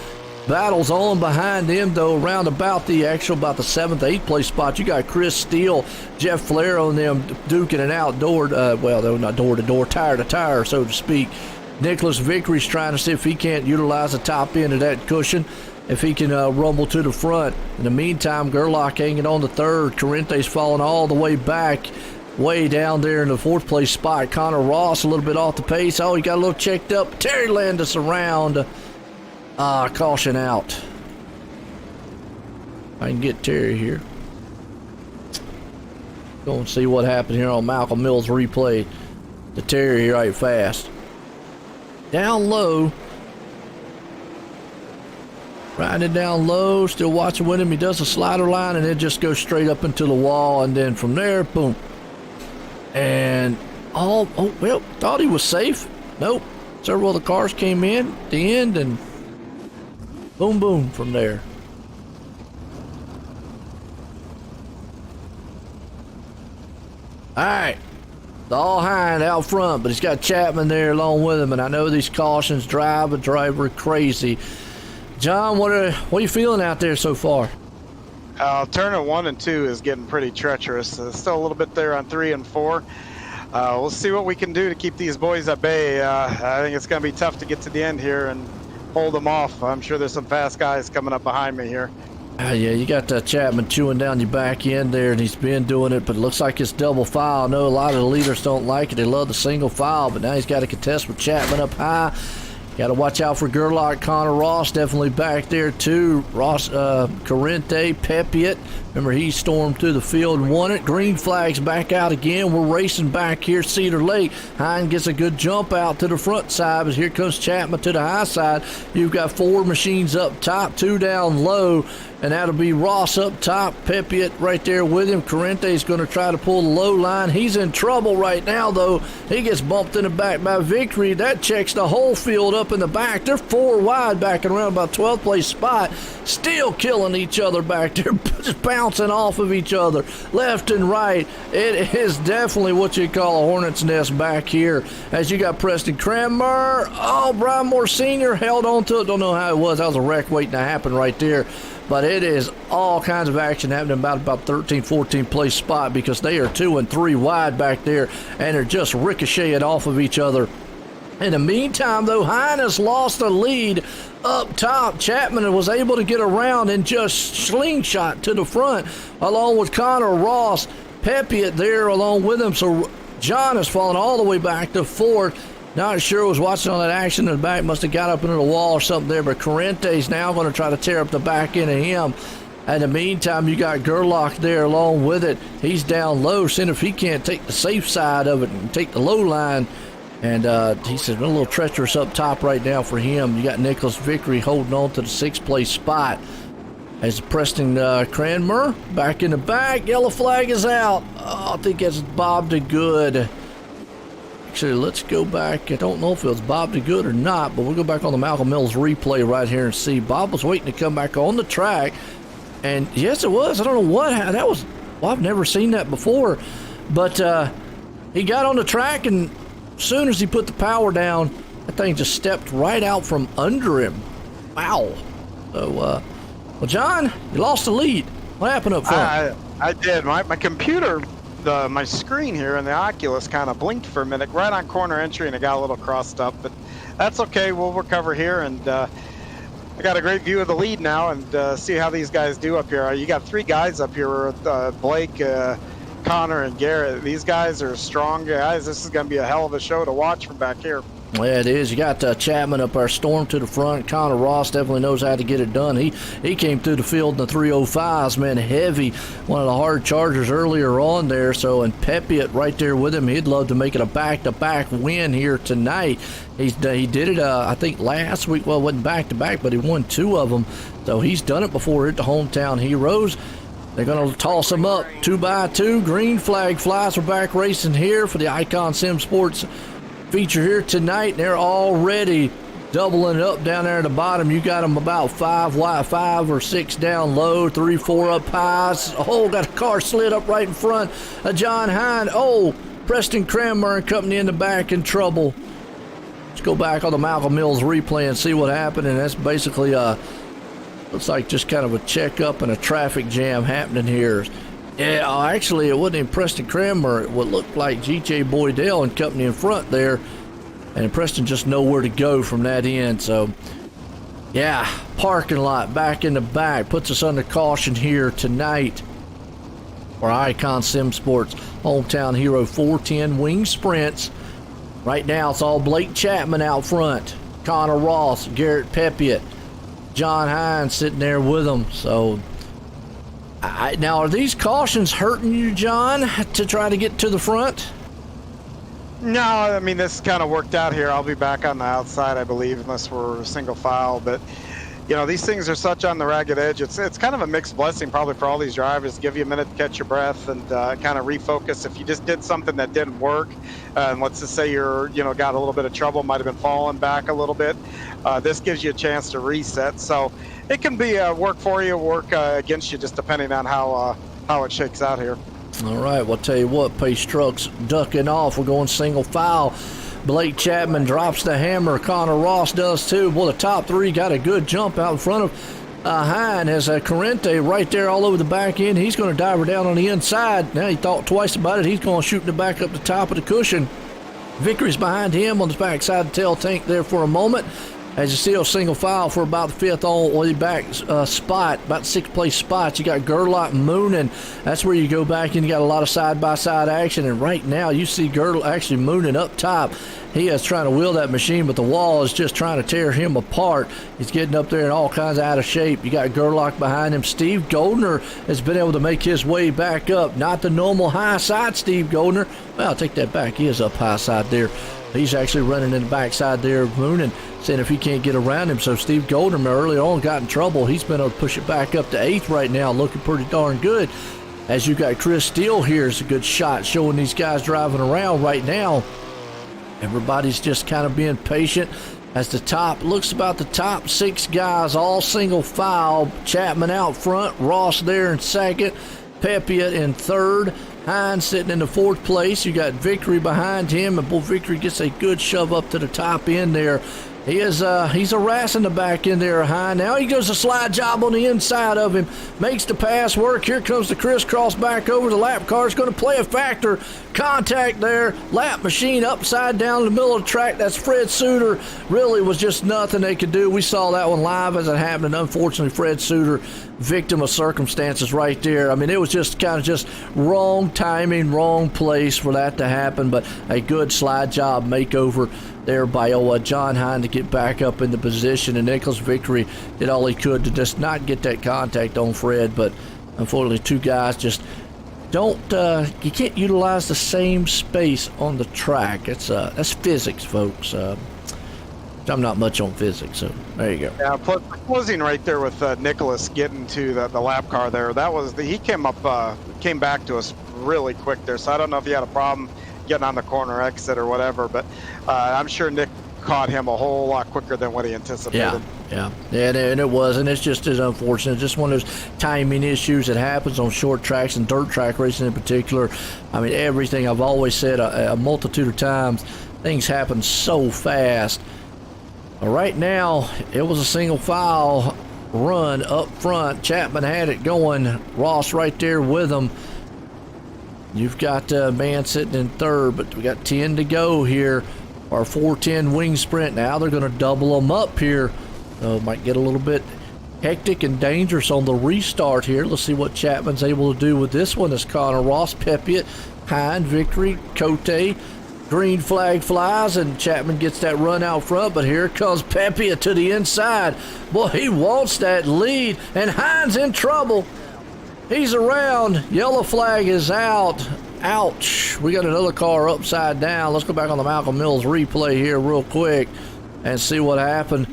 Battles on behind him, though, around about the 7th, 8th place spot. You got Chris Steele, Jeff Flair on them duking it out door, they're not door to door, tire to tire, so to speak. Nicholas Vickery's trying to see if he can't utilize the top end of that cushion, if he can rumble to the front. In the meantime, Gerlach hanging on the 3rd. Corrente's falling all the way back, way down there in the 4th place spot. Connor Ross a little bit off the pace. Oh, he got a little checked up. Terry Landis around. Caution out. I can get Terry here. Go and see what happened here on Malcolm Mills replay. The Terry here right fast. Down low. Riding it down low. Still watching with him. He does a slider line and it just goes straight up into the wall. And then from there, boom. And, thought he was safe. Nope. Several of the cars came in at the end and boom, boom from there. All right. It's all Hine out front, but he's got Chapman there along with him, and I know these cautions drive a driver crazy. John, what are you feeling out there so far? Turning 1 and 2 is getting pretty treacherous. Still a little bit there on 3 and 4. We'll see what we can do to keep these boys at bay. I think it's going to be tough to get to the end here and hold them off. I'm sure there's some fast guys coming up behind me here. Yeah, you got Chapman chewing down your back end there, and he's been doing it, but it looks like it's double file. I know a lot of the leaders don't like it. They love the single file, but now he's got to contest with Chapman up high. Got to watch out for Gerlach. Connor Ross definitely back there too. Ross, Corrente, Pepiot. Remember, he stormed through the field and won it. Green flag's back out again. We're racing back here, Cedar Lake. Hine gets a good jump out to the front side, but here comes Chapman to the high side. You've got 4 machines up top, 2 down low, and that'll be Ross up top. Pepiot right there with him. Corrente's going to try to pull the low line. He's in trouble right now, though. He gets bumped in the back by Victory. That checks the whole field up in the back. They're 4 wide back and around about 12th place spot. Still killing each other back there. Just bouncing bouncing off of each other, left and right. It is definitely what you call a hornet's nest back here. As you got Preston Cranmer. Oh, Brian Moore Sr. held on to it. Don't know how it was. That was a wreck waiting to happen right there. But it is all kinds of action happening about 13, 14 place spot, because they are 2 and 3 wide back there, and they're just ricocheting off of each other. In the meantime, though, Hines lost the lead up top. Chapman was able to get around and just slingshot to the front, along with Connor Ross. Pepiot there along with him. So John has fallen all the way back to fourth. Not sure was watching all that action in the back. Must have got up into the wall or something there. But Corrente's now going to try to tear up the back end of him. In the meantime, you got Gerlach there along with it. He's down low, seeing if he can't take the safe side of it and take the low line. And he says a little treacherous up top right now for him. You got Nicholas Vickery holding on to the 6th place spot. As Preston Cranmer back in the back. Yellow flag is out. Oh, I think that's Bob DeGood. Actually, let's go back. I don't know if it was Bob DeGood or not, but we'll go back on the Malcolm Mills replay right here and see. Bob was waiting to come back on the track. And yes, it was. I don't know what that was. Well, I've never seen that before. But he got on the track, and as soon as he put the power down, that thing just stepped right out from under him. Wow. So, well, John, you lost the lead. What happened up front? I did. My computer, my screen here in the Oculus kind of blinked for a minute right on corner entry, and it got a little crossed up. But that's okay. We'll recover here. And I got a great view of the lead now, and see how these guys do up here. You got 3 guys up here with Blake, Connor, and Garrett. These guys are strong guys. This is going to be a hell of a show to watch from back here. Yeah, it is. You got Chapman up there, Storm to the front. Connor Ross definitely knows how to get it done. He came through the field in the 305s, man, heavy. One of the hard chargers earlier on there. So, and Pepiot right there with him. He'd love to make it a back-to-back win here tonight. He did it, I think, last week. Well, it wasn't back-to-back, but he won 2 of them. So he's done it before at the Hometown Heroes. They're going to toss them up 2x2. Green flag flies. We're back racing here for the Icon Sim Sports feature here tonight. They're already doubling it up down there at the bottom. You got them about 5 or 6 down low, 3, 4 up highs. Oh, got a car slid up right in front of John Hine. Oh, Preston Cranmer and company in the back in trouble. Let's go back on the Malcolm Mills replay and see what happened. And that's basically looks like just kind of a checkup and a traffic jam happening here. Yeah, actually, it wasn't even Preston Cranmer. It would look like GJ Boydell and company in front there. And Preston just know where to go from that end. So, yeah, parking lot back in the back. Puts us under caution here tonight for Icon Sim Sports Hometown Hero 410 Wing Sprints. Right now, it's all Blake Chapman out front. Connor Ross, Garrett Pepiot, John Hines sitting there with them. So, now, are these cautions hurting you, John, to try to get to the front? No, I mean, this kind of worked out here. I'll be back on the outside, I believe, unless we're single file. But, you know, these things are such on the ragged edge. It's kind of a mixed blessing probably for all these drivers. Give you a minute to catch your breath and kind of refocus. If you just did something that didn't work, and let's just say you're, got a little bit of trouble, might have been falling back a little bit, this gives you a chance to reset. So it can be work for you, work against you, just depending on how it shakes out here. All right, well, I'll tell you what, Pace Truck's ducking off. We're going single file. Blake Chapman drops the hammer. Connor Ross does too. Well, the top 3 got a good jump out in front of Hine. Has Corrente right there all over the back end. He's going to dive her down on the inside. Now he thought twice about it. He's going to shoot the back up the top of the cushion. Vickery's behind him on the backside of the tail tank there for a moment. As you see, a single file for about the 5th all way back spot, about 6th place spots. You got Gerlach mooning. That's where you go back and you got a lot of side-by-side action. And right now you see Gerlach actually mooning up top. He is trying to wheel that machine, but the wall is just trying to tear him apart. He's getting up there in all kinds of out of shape. You got Gerlach behind him. Steve Goldner has been able to make his way back up. Not the normal high side Steve Goldner. Well, I'll take that back. He is up high side there. He's actually running in the backside there, mooning, saying if he can't get around him. So Steve Goldner early on got in trouble. He's been able to push it back up to 8th right now, looking pretty darn good. As you got Chris Steele here, is a good shot showing these guys driving around right now. Everybody's just kind of being patient. as looks about the top 6 guys, all single file. Chapman out front, Ross there in second, Pepia in third, Hines sitting in the 4th place. You got Victory behind him, and Victory gets a good shove up to the top end there. He's harassing the back end there, Hines. Now he goes a slide job on the inside of him, makes the pass work. Here comes the crisscross back over. The lap car is going to play a factor. Contact there, lap machine upside down in the middle of the track. That's Fred Suter. Really was just nothing they could do. We saw that one live as it happened, and unfortunately Fred Suter, victim of circumstances right there. I mean, it was just kind of just wrong timing, wrong place for that to happen, but a good slide job makeover there by John Hine to get back up in the position, and Nicholas Victory did all he could to just not get that contact on Fred, but unfortunately 2 guys just you can't utilize the same space on the track. That's physics, folks. I'm not much on physics, so there you go. Yeah, closing right there with Nicholas getting to the lap car there. That was he came back to us really quick there. So I don't know if he had a problem getting on the corner exit or whatever, but I'm sure Nick caught him a whole lot quicker than what he anticipated. Yeah, and it was, and it's just as unfortunate. Just one of those timing issues that happens on short tracks and dirt track racing in particular. I mean, everything I've always said a multitude of times, things happen so fast. Right now, it was a single file run up front. Chapman had it going. Ross right there with him. You've got a man sitting in third, but we got 10 to go here. Our 4:10 wing sprint. Now they're going to double them up here. Might get a little bit hectic and dangerous on the restart here. Let's see what Chapman's able to do with this one. As Connor Ross, Pepiot, Hine, Victory, Cote. Green flag flies, and Chapman gets that run out front, but here comes Pepia to the inside. Boy, he wants that lead, and Hines in trouble. He's around. Yellow flag is out. Ouch. We got another car upside down. Let's go back on the Malcolm Mills replay here real quick and see what happened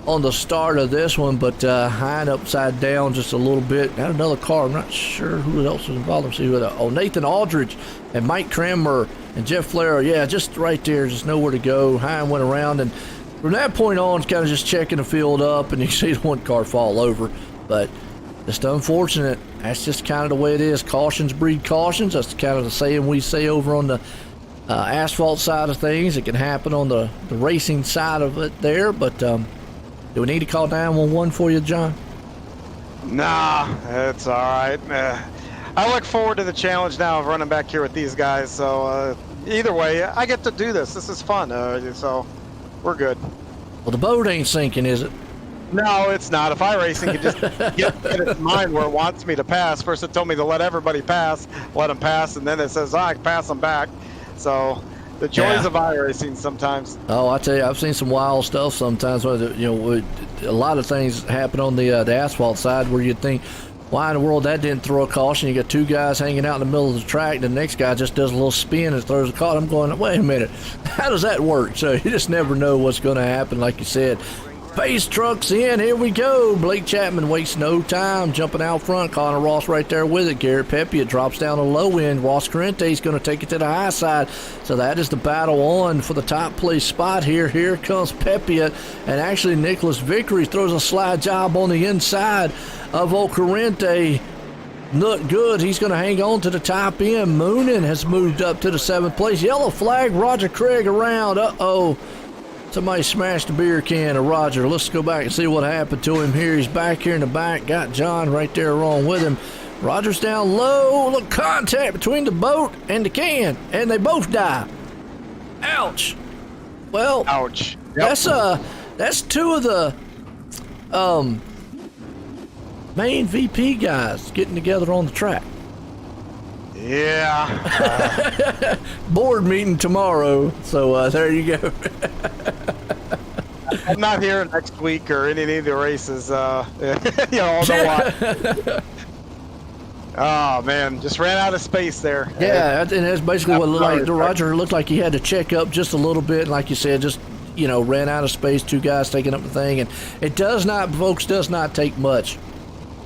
on the start of this one, but Hine upside down just a little bit. Got another car. I'm not sure who else was involved. Let's see who Nathan Aldridge and Mike Cranmer and Jeff Flair. Yeah, just right there, just nowhere to go. Hine went around, and from that point on, it's kind of just checking the field up, and you see the one car fall over, but just unfortunate. That's just kind of the way it is. Cautions breed cautions. That's kind of the saying we say over on the asphalt side of things. It can happen on the racing side of it there, but do we need to call 911 for you, John? Nah, it's all right. I look forward to the challenge now of running back here with these guys. So either way, I get to do this. This is fun. So we're good. Well, the boat ain't sinking, is it? No, it's not. If iRacing could just get its mind where it wants me to pass. First it told me to let everybody pass, let them pass, and then it says, I can pass them back. So the joys of iRacing sometimes. Oh, I tell you, I've seen some wild stuff sometimes. A lot of things happen on the asphalt side where you'd think, why in the world that didn't throw a caution? You got 2 guys hanging out in the middle of the track, and the next guy just does a little spin and throws a caution. I'm going, wait a minute, how does that work? So you just never know what's going to happen, like you said. Pace trucks in, here we go. Blake Chapman wastes no time, jumping out front. Connor Ross right there with it. Garrett Pepia drops down the low end. Ross Corrente is going to take it to the high side. So that is the battle on for the top place spot here. Here comes Pepia, and actually Nicholas Victory throws a slide job on the inside of Ocorrente. Not good. He's going to hang on to the top end. Moonin has moved up to the 7th place. Yellow flag, Roger Craig around. Uh-oh. Somebody smashed a beer can of Roger. Let's go back and see what happened to him here. He's back here in the back. Got John right there along with him. Roger's down low. Look, contact between the boat and the can, and they both die. Ouch. Well, ouch. Yep. That's 2 of the main VP guys getting together on the track. Yeah. Board meeting tomorrow, so there you go. I'm not here next week or any of the races. I'll know why. Oh man, just ran out of space there. Yeah, and that's basically what it looked like. Roger looked like he had to check up just a little bit, like you said, just ran out of space. 2 guys taking up the thing, and it does not, folks, does not take much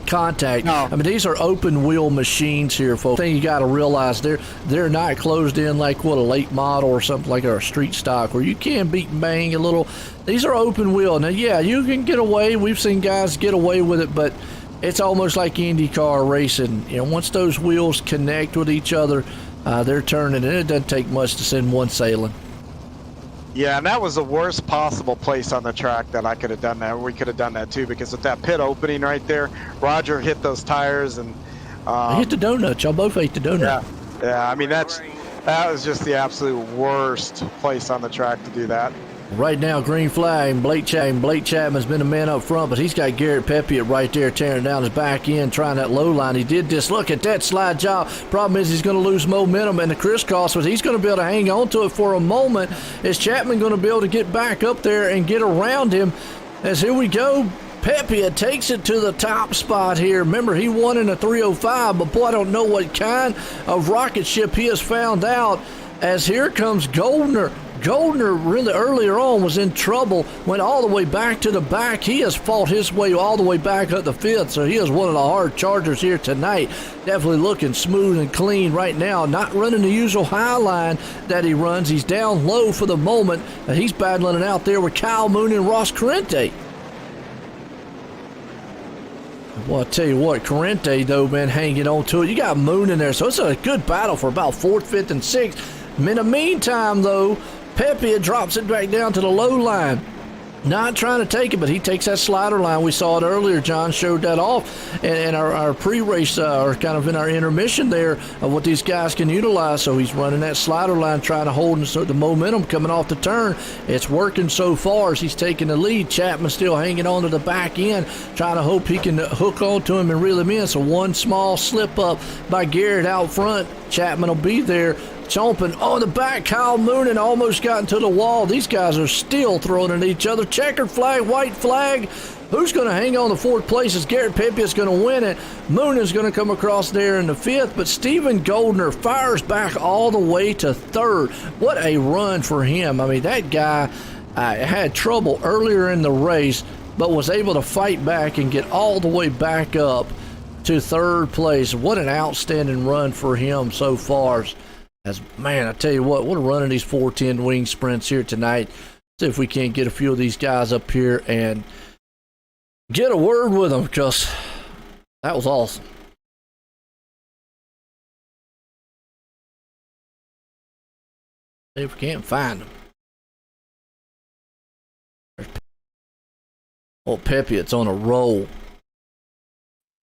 contact. I mean, these are open wheel machines here, folks. The thing you got to realize, they're not closed in like what a late model or something like a street stock where you can beat and bang a little. These are open wheel. Now, yeah, you can get away. We've seen guys get away with it, but it's almost like IndyCar racing. You know, once those wheels connect with each other, they're turning, and it doesn't take much to send one sailing. Yeah, and that was the worst possible place on the track that I could have done that. We could have done that too, because with that pit opening right there, Roger hit those tires and I hit the donut. Y'all both ate the donut. Yeah. I mean, that was just the absolute worst place on the track to do that. Right now, green flag, Blake Chapman's been a man up front, but he's got Garrett Pepiot right there tearing down his back end, trying that low line. He did this. Look at that slide job. Problem is he's going to lose momentum, and the crisscross, but he's going to be able to hang on to it for a moment. Is Chapman going to be able to get back up there and get around him? As here we go, Pepiot takes it to the top spot here. Remember, he won in a 305, but boy, I don't know what kind of rocket ship he has found out, as here comes Goldner. Goldner really earlier on was in trouble, went all the way back to the back. He has fought his way all the way back up the fifth, so he is one of the hard chargers here tonight. Definitely looking smooth and clean right now, not running the usual high line that he runs. He's down low for the moment. He's battling it out there with Kyle Moon and Ross Corrente. Well, I tell you what, Corrente, though, man, hanging on to it. You got Moon in there, so it's a good battle for about 4th, 5th, and 6th. In the meantime, though, Pepiot drops it back down to the low line. Not trying to take it, but he takes that slider line. We saw it earlier. John showed that off in our pre-race, or kind of in our intermission there, of what these guys can utilize. So he's running that slider line, trying to hold the momentum coming off the turn. It's working so far as he's taking the lead. Chapman still hanging on to the back end, trying to hope he can hook onto him and reel him in. So one small slip up by Garrett out front. Chapman will be there. Chomping on the back, Kyle Moonen almost got into the wall. These guys are still throwing at each other. Checkered flag, white flag. Who's going to hang on to 4th place? Is Garrett Pepiot's going to win it. Moonen's going to come across there in the 5th, but Stephen Goldner fires back all the way to 3rd. What a run for him. I mean, that guy had trouble earlier in the race, but was able to fight back and get all the way back up to 3rd place. What an outstanding run for him so far. Man, I tell you what a run in these 410 wing sprints here tonight. See if we can't get a few of these guys up here and get a word with them, because that was awesome. See if we can't find them. Oh, Pepiot's on a roll.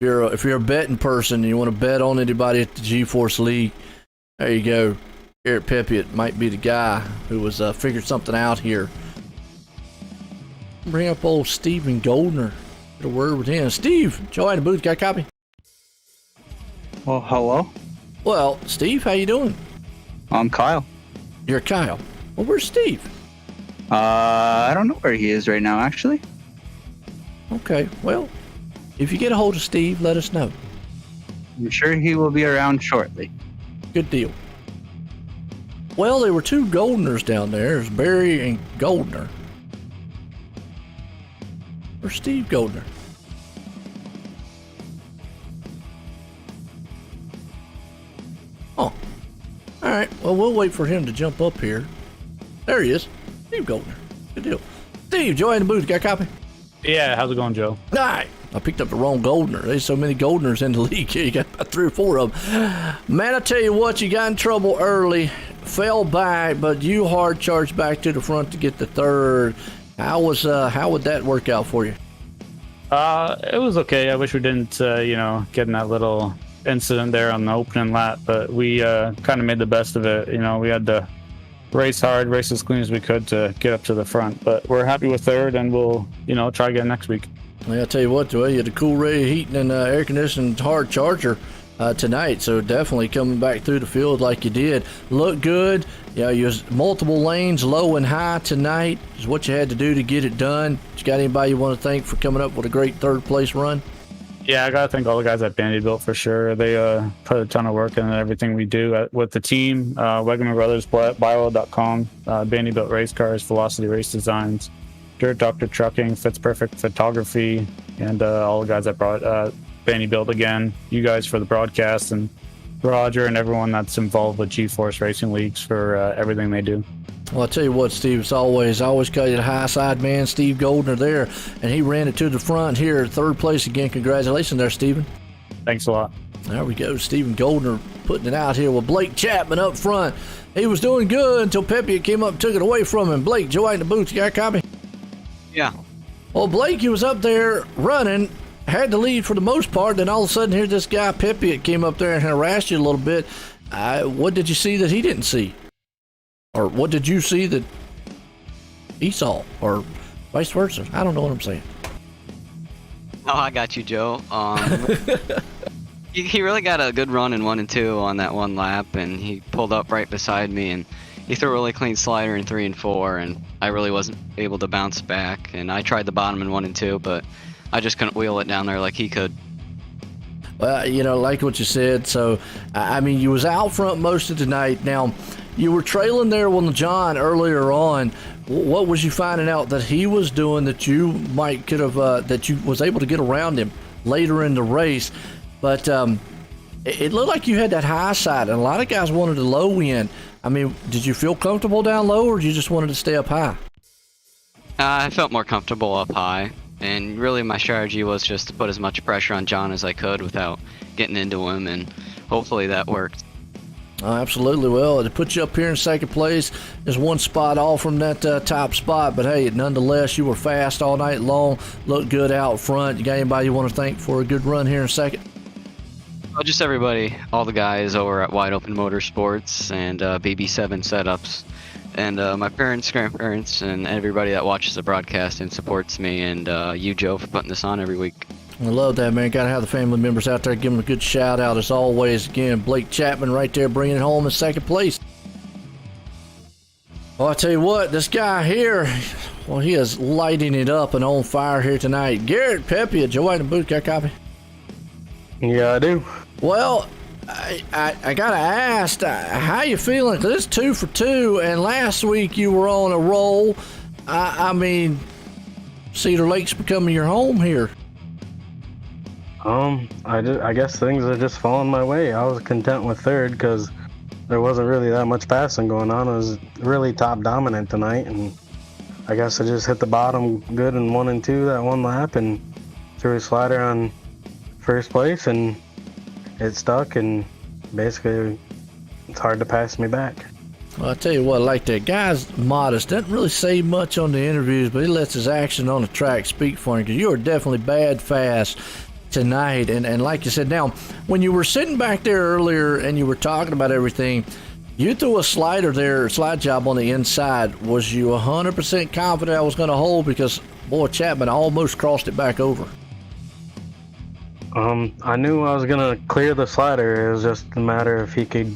If you're a betting person and you want to bet on anybody at the GForce League, there you go. Garrett Pepiot might be the guy who was figured something out here. Bring up old Stephen Goldner. Get a word with him. Steve, Joe in the booth, got a copy? Well, hello. Well, Steve, how you doing? I'm Kyle. You're Kyle. Well, where's Steve? I don't know where he is right now, actually. Okay, well, if you get a hold of Steve, let us know. I'm sure he will be around shortly. Good deal. Well, there were 2 Goldners down there. There's Barry and Goldner. Where's Steve Goldner? Oh. All right. Well, we'll wait for him to jump up here. There he is. Steve Goldner. Good deal. Steve, Joe in the booth. Got a copy? Yeah, how's it going, Joe? All right. I picked up the wrong Goldner. There's so many Goldners in the league here. You got about 3 or 4 of them. Man, I tell you what, you got in trouble early, fell back, but you hard charged back to the front to get the 3rd. How would that work out for you? It was okay. I wish we didn't, get in that little incident there on the opening lap, but we kind of made the best of it. We had to race hard, race as clean as we could to get up to the front, but we're happy with 3rd, and we'll, try again next week. Well, I'll tell you what, Joey, you had a cool ray heating and air conditioned hard charger tonight, so definitely coming back through the field like you did. Look good. You used multiple lanes, low and high tonight is what you had to do to get it done. You got anybody you want to thank for coming up with a great 3rd place run? Yeah, I got to thank all the guys at Vanderbilt for sure. They put a ton of work in everything we do with the team. Wegeman Brothers, Bio.com, Vanderbilt Race Cars, Velocity Race Designs, Dirt Doctor Trucking, Fits Perfect Photography, and all the guys that brought Vanderbilt again. You guys for the broadcast, and Roger and everyone that's involved with GeForce Racing Leagues for everything they do. Well, I'll tell you what, Steve, it's always got you the high side man, Steve Goldner there, and he ran it to the front here, third place again. Congratulations there, Stephen. Thanks a lot. There we go, Stephen Goldner putting it out here with Blake Chapman up front. He was doing good until Pepe came up and took it away from him. Blake, Joe in the booth, you got a copy? Yeah. Well, Blake, he was up there running, had the lead for the most part, then all of a sudden here's this guy, Pepe, came up there and harassed you a little bit. What did you see that he didn't see? Or what did you see that he saw? Or vice versa? I don't know what I'm saying. Oh, I got you, Joe. He really got a good run in 1 and 2 on that one lap, and he pulled up right beside me, and he threw a really clean slider in 3 and 4, and I really wasn't able to bounce back. And I tried the bottom in 1 and 2, but I just couldn't wheel it down there like he could. Well, like what you said. So, I mean, you was out front most of the night. Now, you were trailing there with John earlier on. What was you finding out that he was doing that you could have that you was able to get around him later in the race? But it looked like you had that high side, and a lot of guys wanted the low end. I mean, did you feel comfortable down low, or did you just wanted to stay up high? I felt more comfortable up high, and really my strategy was just to put as much pressure on John as I could without getting into him, and hopefully that worked. Absolutely. Well, to put you up here in second place is one spot off from that top spot, but hey, nonetheless, you were fast all night long, looked good out front. You got anybody you want to thank for a good run here in second? Well, just everybody, all the guys over at Wide Open Motorsports and BB7 Setups, and my parents, grandparents, and everybody that watches the broadcast and supports me, and you, Joe, for putting this on every week. I love that, man. Got to have the family members out there. Give them a good shout out as always. Again, Blake Chapman right there bringing it home in second place. Well, I tell you what, this guy here, well, he is lighting it up and on fire here tonight. Garrett Pepe at Joe in the booth. Got a copy? Yeah, I do. Well, I gotta ask, how you feeling? Because it's 2 for 2, and last week you were on a roll. I mean, Cedar Lake's becoming your home here. I guess things are just falling my way. I was content with third because there wasn't really that much passing going on. It was really top dominant tonight, and I guess I just hit the bottom good in 1 and 2 that one lap and threw a slider on first place, and it stuck, and basically it's hard to pass me back. Well, I tell you what, like that guy's modest, doesn't really say much on the interviews, but he lets his action on the track speak for him, because you were definitely bad fast tonight. And like you said, now when you were sitting back there earlier and you were talking about everything, you threw a slider there, slide job on the inside. Was you 100% confident I was going to hold? Because boy, Chapman almost crossed it back over. I knew I was gonna clear the slider. It was just a matter if he could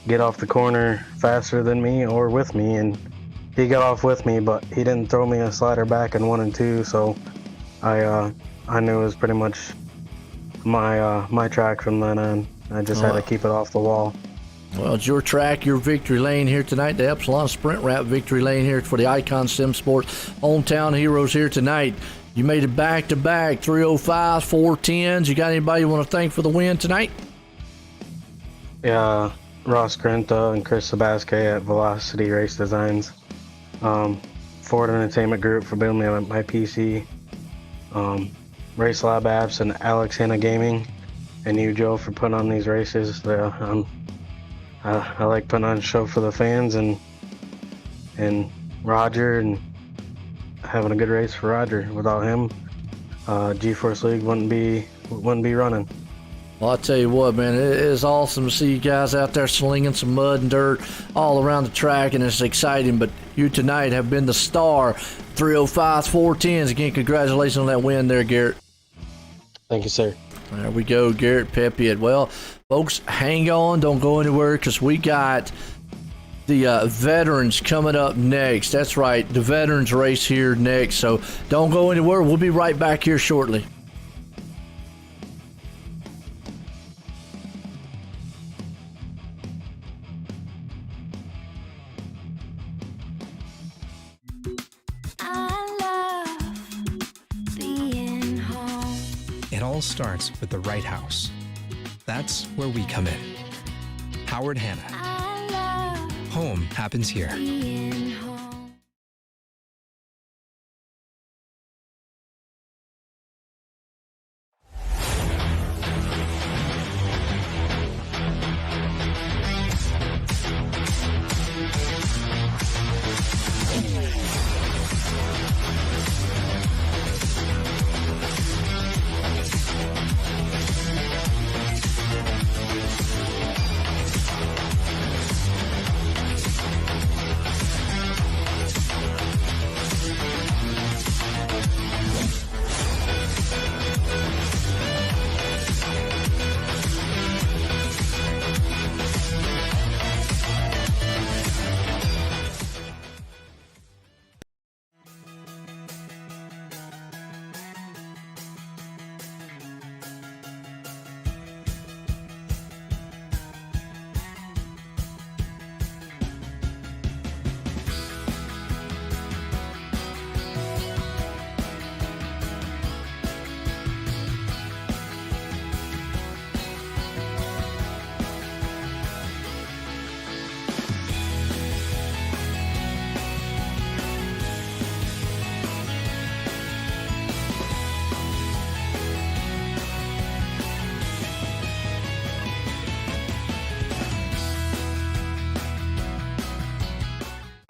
get off the corner faster than me or with me, and he got off with me, but he didn't throw me a slider back in 1 and 2, so I knew it was pretty much my track from then on. I just had to keep it off the wall. Well, it's your track, your victory lane here tonight, the Epsilon Sprint Wrap victory lane here for the Icon Sim Sports hometown heroes here tonight. You made it back-to-back, 305s, 410s. You got anybody you want to thank for the win tonight? Yeah, Ross Grinta and Chris Sabasque at Velocity Race Designs. Ford Entertainment Group for building me my PC. Race Lab Apps and Alex Hanna Gaming. And you, Joe, for putting on these races. I like putting on a show for the fans, and Roger, and having a good race for Roger. Without him, GeForce League wouldn't be running. Well, I'll tell you what, man, it is awesome to see you guys out there slinging some mud and dirt all around the track, and it's exciting. But you tonight have been the star. 305s, 410s. Again, congratulations on that win there, Garrett. Thank you, sir. There we go, Garrett Pepe. Well, folks, hang on. Don't go anywhere, because we got the veterans coming up next. That's right, the veterans race here next. So don't go anywhere. We'll be right back here shortly. It all all starts with the right house. That's where we come in. Howard Hanna. Home happens here.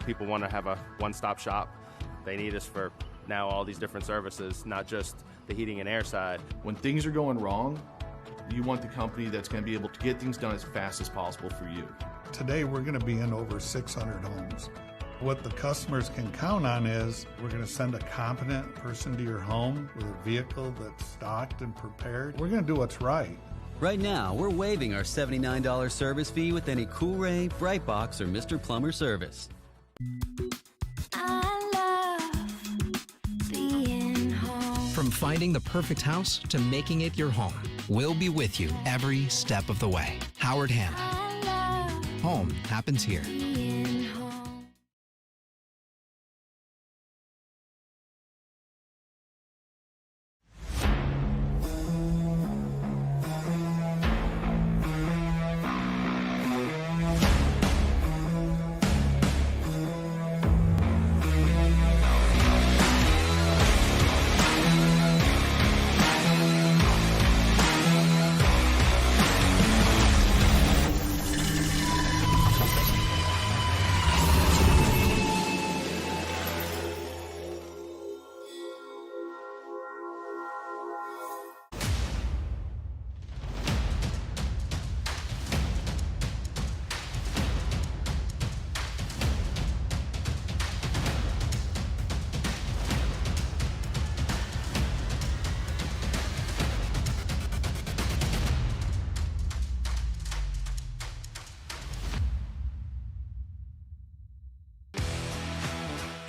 People want to have a one-stop shop. They need us for now all these different services, not just the heating and air side. When things are going wrong, you want the company that's going to be able to get things done as fast as possible for you. Today, we're going to be in over 600 homes. What the customers can count on is we're going to send a competent person to your home with a vehicle that's stocked and prepared. We're going to do what's right. Right now, we're waiving our $79 service fee with any Cool-Ray, Brightbox, or Mr. Plumber service. From finding the perfect house to making it your home, we'll be with you every step of the way. Howard Hanna. Home happens here.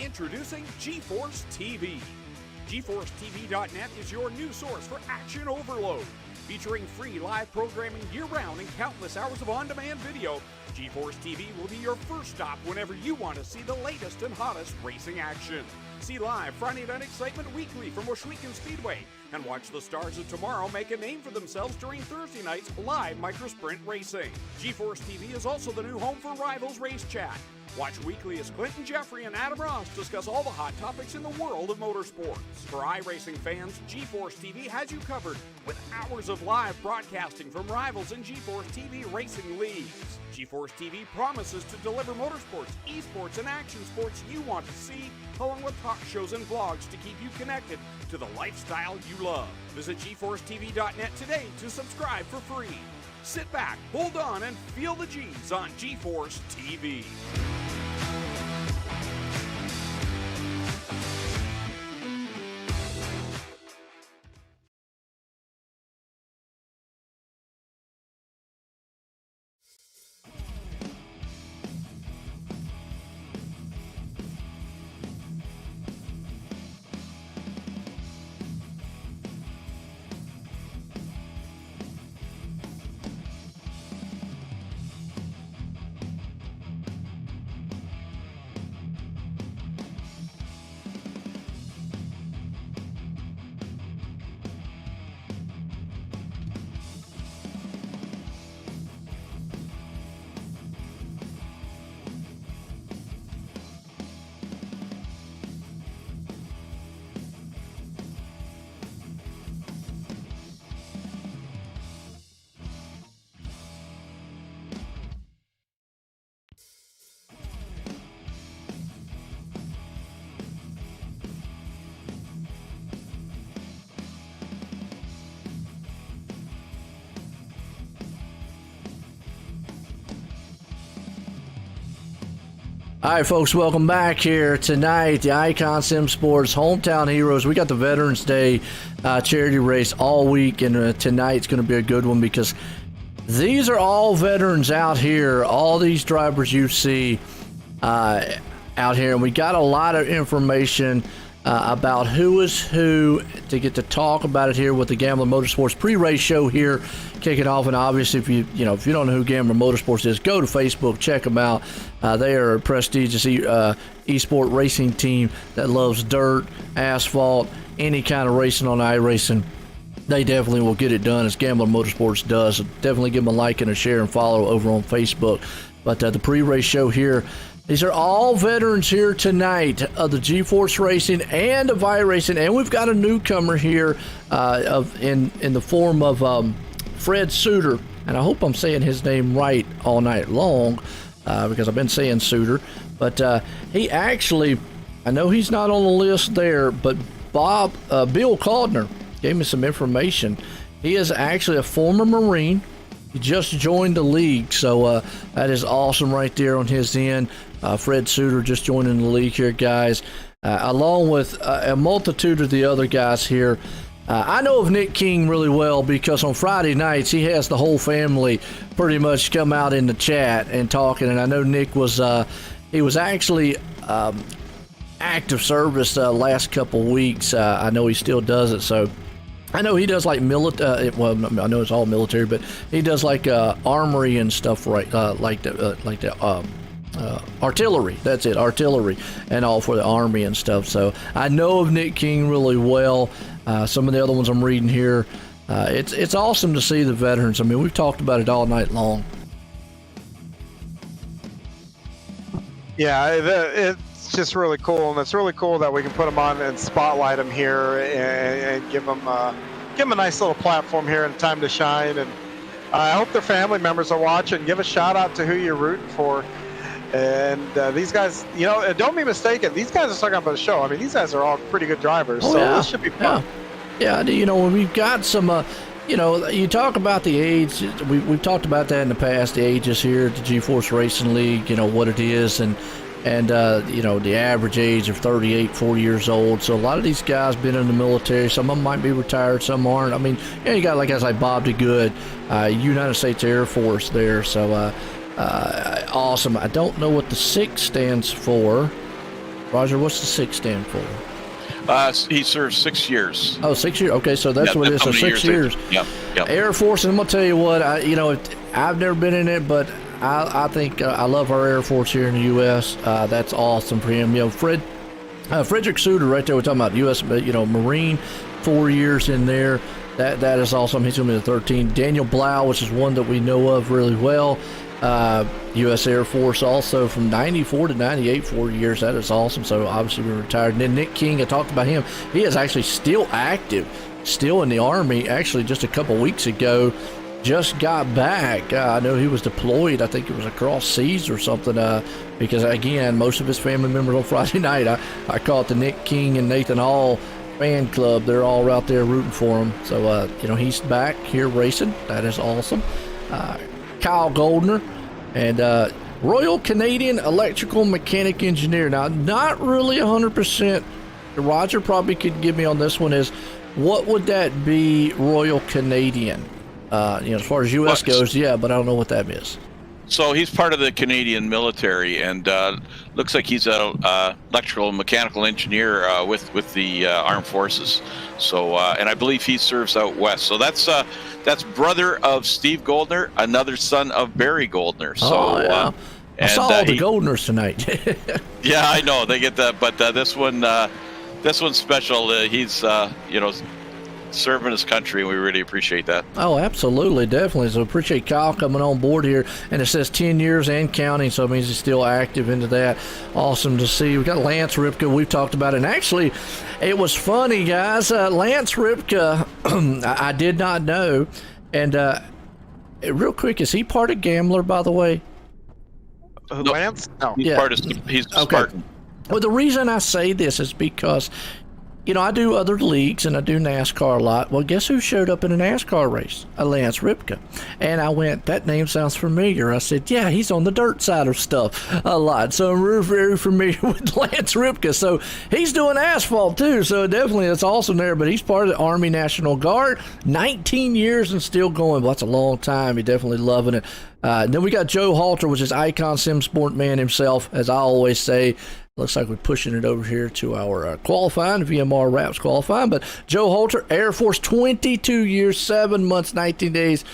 Introducing GForceTV. GForceTV.net is your new source for action overload. Featuring free live programming year-round and countless hours of on-demand video, GForceTV will be your first stop whenever you want to see the latest and hottest racing action. See live Friday Night Excitement weekly from Washouican Speedway, and watch the stars of tomorrow make a name for themselves during Thursday night's live microsprint racing. GForceTV is also the new home for Rivals Race Chat. Watch weekly as Clinton Jeffrey and Adam Ross discuss all the hot topics in the world of motorsports. For iRacing fans, GForceTV has you covered with hours of live broadcasting from Rivals and GForceTV racing leagues. GForceTV promises to deliver motorsports, esports, and action sports you want to see, along with talk shows and vlogs to keep you connected to the lifestyle you love. Visit GForceTV.net today to subscribe for free. Sit back, hold on, and feel the G's on GForceTV. All right, folks, welcome back here tonight. The Icon Sim Sports Hometown Heroes. We got the Veterans Day charity race all week, and tonight's going to be a good one because these are all veterans out here. All these drivers you see out here, and we got a lot of information about who is who to get to talk about it here with the Gambler Motorsports pre-race show here kicking off. And obviously, if you don't know who Gambler Motorsports is, go to Facebook, check them out. They are a prestigious esport racing team that loves dirt, asphalt, any kind of racing on iRacing. They definitely will get it done as Gambler Motorsports does. So definitely give them a like and a share and follow over on Facebook. But the pre-race show here, these are all veterans here tonight of the GeForce Racing and of iRacing, and we've got a newcomer here in the form of Fred Suter, and I hope I'm saying his name right all night long because I've been saying Suter, but he actually, I know he's not on the list there, but Bill Caldner gave me some information. He is actually a former Marine. He just joined the league, so that is awesome right there on his end. Fred Suter just joining the league here, guys, along with a multitude of the other guys here. I know of Nick King really well because on Friday nights he has the whole family pretty much come out in the chat and talking, and I know Nick was he was actually active service last couple weeks. I know he still does it, so I know he does like military. Well, I know it's all military, but he does like armory and stuff, right? Like the artillery. That's it, artillery, and all for the Army and stuff. So I know of Nick King really well. Some of the other ones I'm reading here. It's awesome to see the veterans. I mean, we've talked about it all night long. Yeah, it's just really cool, and it's really cool that we can put them on and spotlight them here and give them a nice little platform here and time to shine. And I hope their family members are watching. Give a shout out to who you're rooting for. And these guys, don't be mistaken. These guys are talking about the show. I mean, these guys are all pretty good drivers, so this should be fun. Yeah, we've got some. You talk about the age. We've talked about that in the past. The ages here at the GeForce Racing League. What it is, and the average age of 38, 40 years old. So a lot of these guys been in the military. Some of them might be retired, some aren't. I mean, you got guys like Bob DeGood, United States Air Force there. So awesome. I don't know what the 6 stands for. Roger, what's the 6 stand for? He served 6 years. Oh, 6 years. Okay, so that's what it is. So 6 years. Yep. Air Force, and I'm gonna tell you what. I've never been in it, but I think I love our Air Force here in the U.S. That's awesome for him. Frederick Suter right there. We're talking about U.S. Marine, 4 years in there. That is awesome. He's going to be the 13. Daniel Blau, which is one that we know of really well. U.S. Air Force also from 94 to 98, 4 years. That is awesome. So obviously we're retired. And then Nick King, I talked about him. He is actually still active, still in the Army. Actually, just a couple weeks ago, just got back. I know he was deployed. I think it was across seas or something. Because again, most of his family members on Friday night, I caught the Nick King and Nathan Hall fan club. They're all out there rooting for him. So he's back here racing. That is awesome. Kyle Goldner and Royal Canadian Electrical Mechanic Engineer. Now, not really 100%. Roger probably could give me on this one. Is what would that be? Royal Canadian. As far as U.S. goes, yeah, but I don't know what that is. So he's part of the Canadian military, and looks like he's an electrical and mechanical engineer with the armed forces. So, and I believe he serves out west. So that's brother of Steve Goldner, another son of Barry Goldner. So, yeah. I saw all the Goldners tonight. Yeah, I know they get that, but this one's special. He's serving his country, and we really appreciate that. Oh, absolutely, definitely. So appreciate Kyle coming on board here, and it says 10 years and counting, so it means he's still active into that. Awesome to see. We got Lance Ripka. We've talked about it, and actually, it was funny, guys. Lance Ripka, I did not know, and real quick, is he part of Gambler, by the way? Lance? No. He's part of. He's okay. Spartan. Well, the reason I say this is because I do other leagues and I do NASCAR a lot. Well, guess who showed up in a NASCAR race? Lance Ripka. And I went, that name sounds familiar. I said, yeah, he's on the dirt side of stuff a lot. So I'm very, very familiar with Lance Ripka. So he's doing asphalt too. So definitely it's awesome there. But he's part of the Army National Guard, 19 years and still going. Well, that's a long time. He's definitely loving it. Then we got Joe Halter, which is Icon Sim Sport man himself, as I always say. Looks like we're pushing it over here to our qualifying, VMR Wraps qualifying. But Joe Halter, Air Force, 22 years, 7 months, 19 days.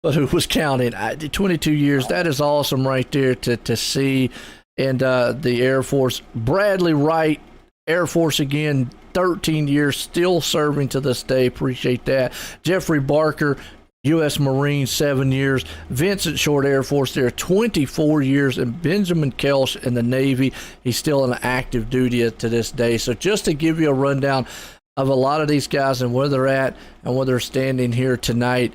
But who was counting? 22 years. That is awesome right there to see. And the Air Force, Bradley Wright, Air Force again, 13 years, still serving to this day. Appreciate that. Jeffrey Barker, U.S. Marine, 7 years. Vincent Short, Air Force there, 24 years. And Benjamin Kelch in the Navy, he's still in active duty to this day. So just to give you a rundown of a lot of these guys and where they're at and where they're standing here tonight,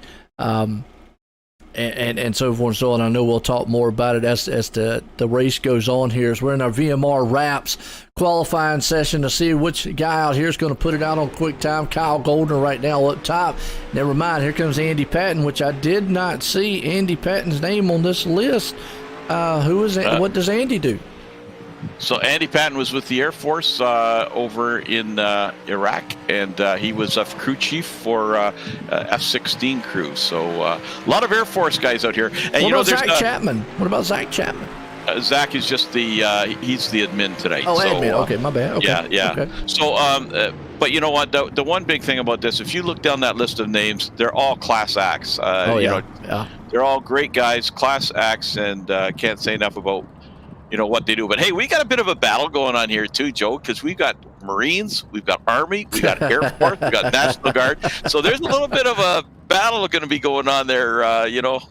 and so forth and so on. I know we'll talk more about it as the race goes on here. As we're in our VMR Wraps qualifying session to see which guy out here is going to put it out on quick time. Kyle Goldner right now up top. Never mind, here comes Andy Patton, which I did not see Andy Patton's name on this list. Who is it? What does Andy do? So Andy Patton was with the Air Force over in Iraq, and he was a crew chief for F-16 crew. So a lot of Air Force guys out here. And what about Zach Chapman? What about Zach Chapman? Zach is just he's the admin tonight. Oh, so, admin. Okay, my bad. Okay. Yeah. Okay. So, but you know what? The one big thing about this, if you look down that list of names, they're all class acts. Yeah. They're all great guys, class acts, and can't say enough about what they do. But hey, we got a bit of a battle going on here too, Joe, because we've got Marines, we've got Army, we got Air Force, we got National Guard. So there's a little bit of a battle going to be going on there,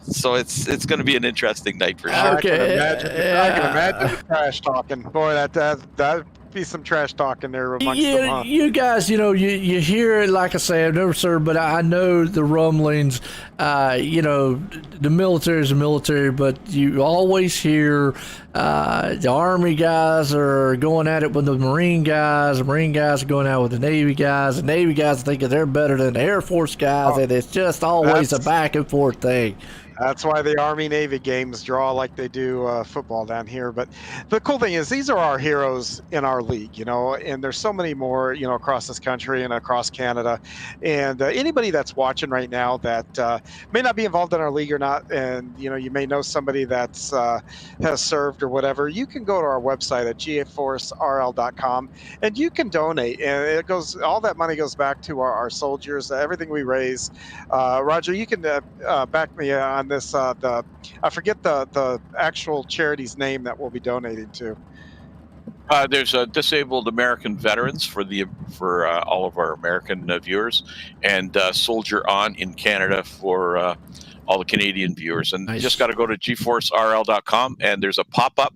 So it's going to be an interesting night for sure. Okay. I can imagine the trash talking. Boy, that be some trash talking there amongst them. Huh? You guys, you hear it. Like I say, I've never served, but I know the rumblings. The military is the military, but you always hear the Army guys are going at it with the Marine guys. The Marine guys are going out with the Navy guys. The Navy guys think they're better than the Air Force guys, and it's just always a back and forth thing. That's why the Army-Navy games draw like they do football down here. But the cool thing is these are our heroes in our league, and there's so many more, across this country and across Canada. And anybody that's watching right now that may not be involved in our league or not, and, you may know somebody that's has served or whatever, you can go to our website at GForceRL.com and you can donate. And all that money goes back to our soldiers, everything we raise. Roger, you can back me on this. I forget the actual charity's name that we'll be donating to. There's Disabled American Veterans for all of our American viewers, and Soldier On in Canada for all the Canadian viewers. And you just got to go to GForceRL.com, and there's a pop-up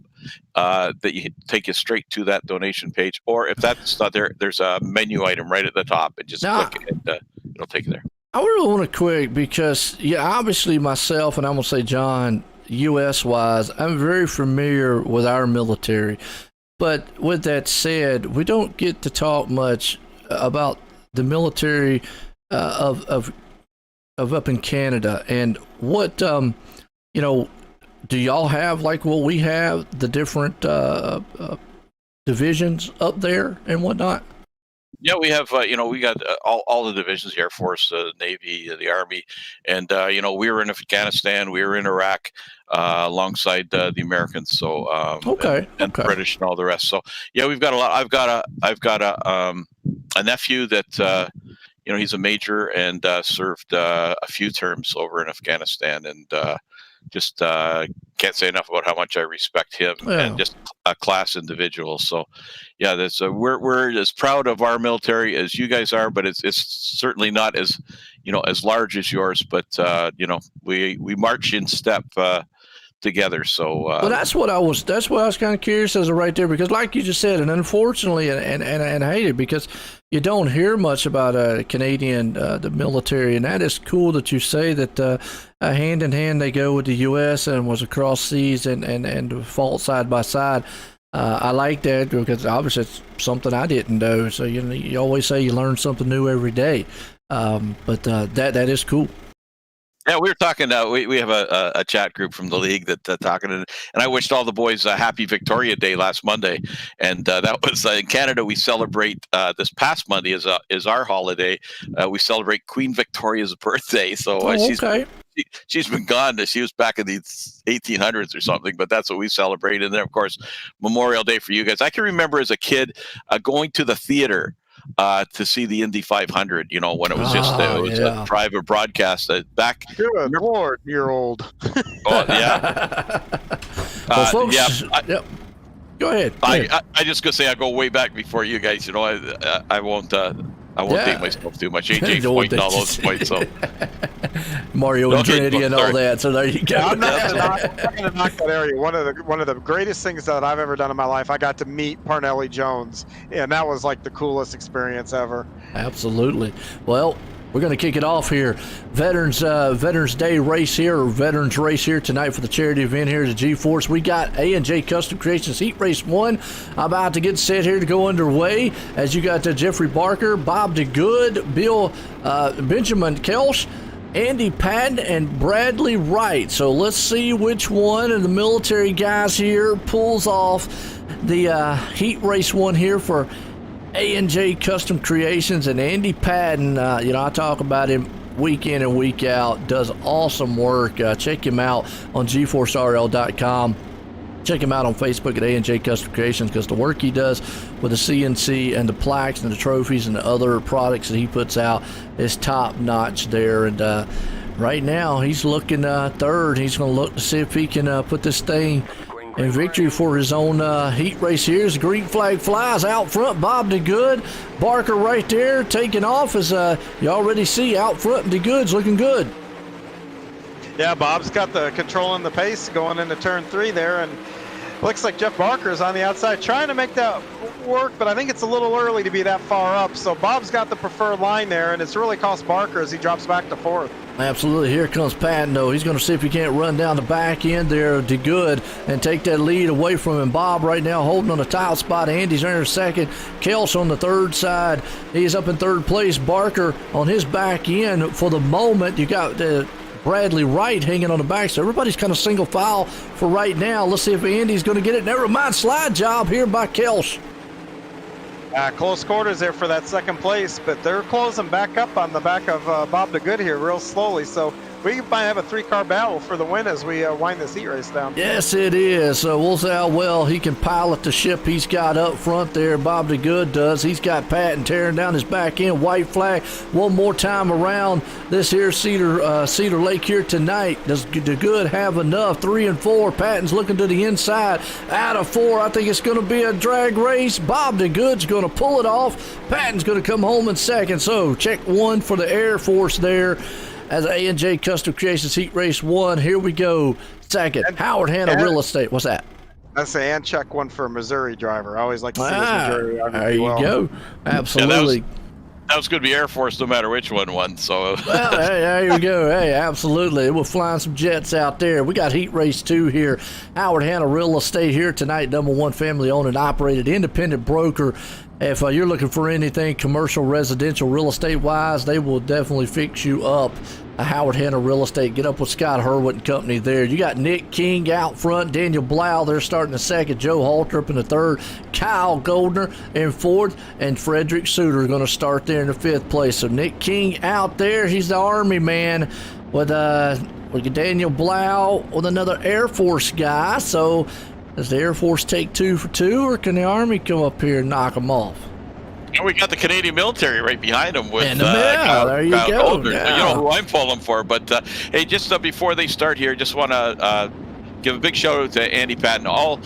that you take you straight to that donation page. Or if that's not there, there's a menu item right at the top, and just click it, and it'll take you there. I really want to quick because, obviously myself, and I'm going to say John, U.S.-wise, I'm very familiar with our military. But with that said, we don't get to talk much about the military of up in Canada. And what, do y'all have like what we have, the different divisions up there and whatnot? Yeah, we have, we got all the divisions, the Air Force, the Navy, the Army. And, we were in Afghanistan, we were in Iraq alongside the Americans. So, and the British and all the rest. So, yeah, we've got a lot. I've got a nephew that, he's a major and served a few terms over in Afghanistan. And just can't say enough about how much I respect him and just a class individual. So, yeah, that's we're as proud of our military as you guys are, but it's certainly not as as large as yours. But we march in step together. So well, that's what I was kind of curious as of right there, because like you just said, and unfortunately, and I hate it because you don't hear much about Canadian the military, and that is cool that you say that hand in hand they go with the U.S. and was across seas and fought side by side. I like that because obviously it's something I didn't know. So you always say you learn something new every day. But that is cool. Yeah, we were talking. We have a chat group from the league that talking, and I wished all the boys a happy Victoria Day last Monday, and that was in Canada. We celebrate this past Monday is our holiday. We celebrate Queen Victoria's birthday. So okay. She's been gone. She was back in the 1800s or something, but that's what we celebrate. And then, of course, Memorial Day for you guys. I can remember as a kid going to the theater to see the Indy 500, when it was just a private broadcast back. Good Lord, you're old. Oh, yeah. Well, folks, yep. Go ahead. I just gonna say I go way back before you guys. I won't date myself too much. AJ pointing all those points. So Mario and Trinity and all that. So there you go. I'm not gonna knock that area. One of the greatest things that I've ever done in my life. I got to meet Parnelli Jones, and that was like the coolest experience ever. Absolutely. Well, we're going to kick it off here. Veterans Day race here, or Veterans race here tonight for the charity event here at GForce. We got A&J Custom Creations Heat Race 1 about to get set here to go underway. As you got Jeffrey Barker, Bob DeGood, Benjamin Kelsch, Andy Patton, and Bradley Wright. So let's see which one of the military guys here pulls off the Heat Race 1 here for A&J Custom Creations. And Andy Patton, I talk about him week in and week out, does awesome work. Check him out on GForceRL.com. Check him out on Facebook at A&J Custom Creations, because the work he does with the CNC and the plaques and the trophies and the other products that he puts out is top notch there. And right now he's looking third. He's going to look to see if he can put this thing in victory for his own heat race here. As the green flag flies out front, Bob DeGood, Barker right there taking off, as you already see out front. DeGood's looking good. Yeah, Bob's got the control and the pace going into turn 3 there, and looks like Jeff Barker is on the outside trying to make that work, but I think it's a little early to be that far up. So Bob's got the preferred line there, and it's really cost Barker as he drops back to 4th. Absolutely. Here comes Patton, though. He's going to see if he can't run down the back end there to Good and take that lead away from him. Bob right now holding on the top spot. Andy's there in second. Kels on the third side. He's up in third place. Barker on his back end for the moment. You got Bradley Wright hanging on the back, so everybody's kind of single file for right now. Let's see if Andy's going to get it. Never mind, slide job here by Kelsch. Close quarters there for that second place, but they're closing back up on the back of Bob DeGood here real slowly. So we might have a 3-car battle for the win as we wind this heat race down. Yes, it is. So we'll see how well he can pilot the ship he's got up front there. Bob DeGood does. He's got Patton tearing down his back end. White flag one more time around this here Cedar Lake here tonight. Does DeGood have enough? 3 and 4. Patton's looking to the inside. Out of 4, I think it's going to be a drag race. Bob DeGood's going to pull it off. Patton's going to come home in second. So check 1 for the Air Force there. As A&J Custom Creations Heat Race 1, here we go. Second, Howard Hanna Real Estate. What's that? I say, and check 1 for a Missouri driver. I always like to see this Missouri driver. There you go. Absolutely. Yeah, that was going to be Air Force no matter which one won. So well, hey, there you go. Hey, absolutely. We're flying some jets out there. We got Heat Race 2 here. Howard Hanna Real Estate here tonight. #1 family-owned and operated independent broker. If you're looking for anything commercial, residential, real estate-wise, they will definitely fix you up. Howard Hanna Real Estate. Get up with Scott Hurwitz and company there. You got Nick King out front, Daniel Blau there starting the second, Joe Halter up in the third, Kyle Goldner in fourth, and Frederick Suter going to start there in the 5th place. So Nick King out there. He's the Army man with Daniel Blau with another Air Force guy. So does the Air Force take 2 for 2, or can the Army come up here and knock them off? And we got the Canadian military right behind them with Kyle, there you go. Yeah. You know who I'm pulling for. But hey, just before they start here, just want to give a big shout out to Andy Patton, all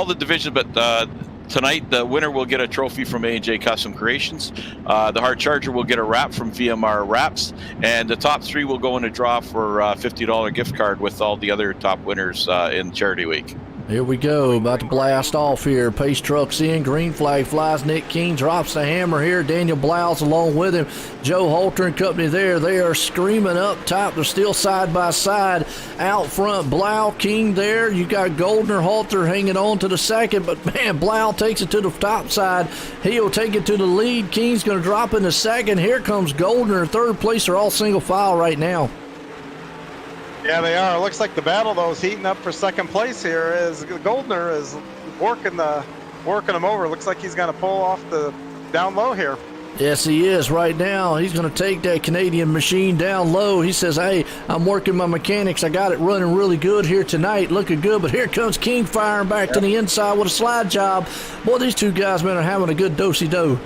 the divisions. But tonight, the winner will get a trophy from A&J Custom Creations. The Hard Charger will get a wrap from VMR Wraps, and the top 3 will go in a draw for $50 gift card with all the other top winners in Charity Week. Here we go, about to blast off here. Pace trucks in, green flag flies. Nick King drops the hammer here. Daniel Blau's along with him. Joe Holter and company there. They are screaming up top. They're still side by side. Out front, Blau, King there. You got Goldner, Halter hanging on to the second, but man, Blau takes it to the top side. He'll take it to the lead. King's going to drop in the second. Here comes Goldner in third place. They're all single file right now. Yeah, they are. It looks like the battle, though, is heating up for second place here as Goldner is working him over. Looks like he's going to pull off the down low here. Yes, he is right now. He's going to take that Canadian machine down low. He says, hey, I'm working my mechanics. I got it running really good here tonight, looking good. But here comes King firing back to the inside with a slide job. Boy, these two guys, man, are having a good do-si-do.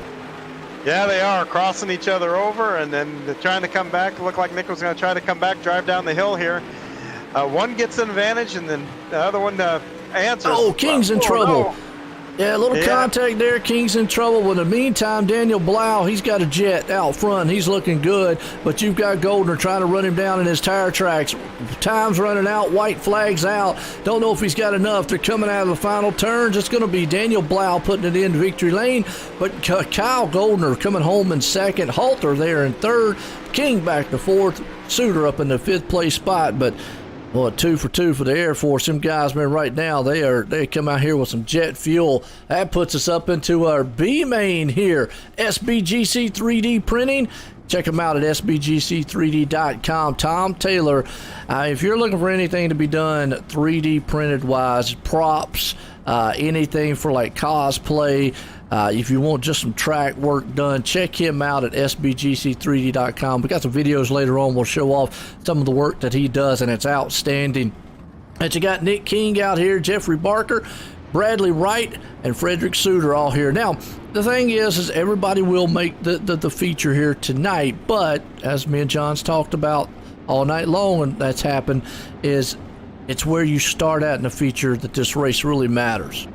Yeah, they are crossing each other over, and then they're trying to come back. It looked like Nick was going to try to come back, drive down the hill here. One gets an advantage, and then the other one answers. Oh, King's in trouble. No. Yeah, a little contact there. King's in trouble. But in the meantime, Daniel Blau, he's got a jet out front. He's looking good. But you've got Goldner trying to run him down in his tire tracks. Time's running out. White flag's out. Don't know if he's got enough. They're coming out of the final turns. It's going to be Daniel Blau putting it in victory lane. But Kyle Goldner coming home in second. Halter there in third. King back to fourth. Suter up in the fifth place spot. But 2 for 2 for the Air Force. Them guys, man, right now, they come out here with some jet fuel. That puts us up into our B main here. SBGC 3D printing. Check them out at sbgc3d.com. Tom Taylor, if you're looking for anything to be done 3D printed wise, props, anything for like cosplay, if you want just some track work done, check him out at sbgc3d.com. We got some videos later on. We'll show off some of the work that he does, and it's outstanding. And you got Nick King out here, Jeffrey Barker, Bradley Wright, and Frederick Suter all here. Now, the thing is everybody will make the feature here tonight, but as me and John's talked about all night long, and that's happened, is it's where you start at in the feature that this race really matters.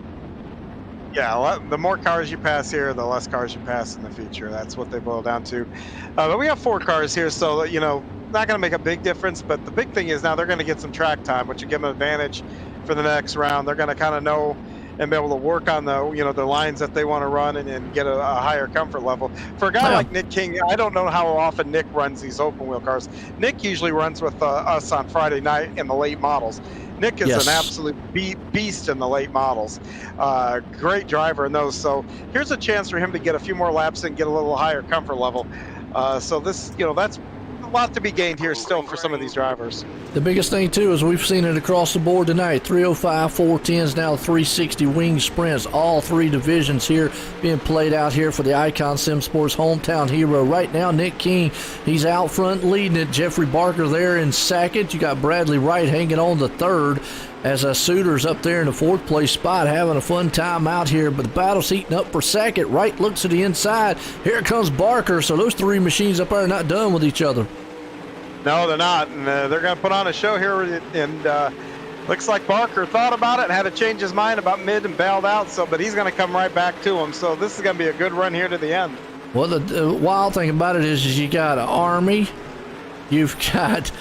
Yeah, the more cars you pass here, the less cars you pass in the feature. That's what they boil down to. But we have 4 cars here, so, not going to make a big difference. But the big thing is now they're going to get some track time, which will give them an advantage for the next round. They're going to kind of know and be able to work on the lines that they want to run and get a higher comfort level. For a guy like Nick King, I don't know how often Nick runs these open wheel cars. Nick usually runs with us on Friday night in the late models. Nick is an absolute beast in the late models. Great driver in those. So here's a chance for him to get a few more laps and get a little higher comfort level. So this, that's a lot to be gained here still for some of these drivers. The biggest thing too is we've seen it across the board tonight. 305, 410s, now 360 wing sprints. All 3 divisions here being played out here for the Icon Sim Sports hometown hero. Right now, Nick King, he's out front leading it. Jeffrey Barker there in second. You got Bradley Wright hanging on to third. As Suter's up there in the 4th place spot, having a fun time out here. But the battle's heating up for second. Wright looks to the inside. Here comes Barker. So those 3 machines up there are not done with each other. No, they're not. And they're going to put on a show here. And looks like Barker thought about it and had to change his mind about mid and bailed out. But he's going to come right back to him. So this is going to be a good run here to the end. Well, the wild thing about it is you got Army. You've got...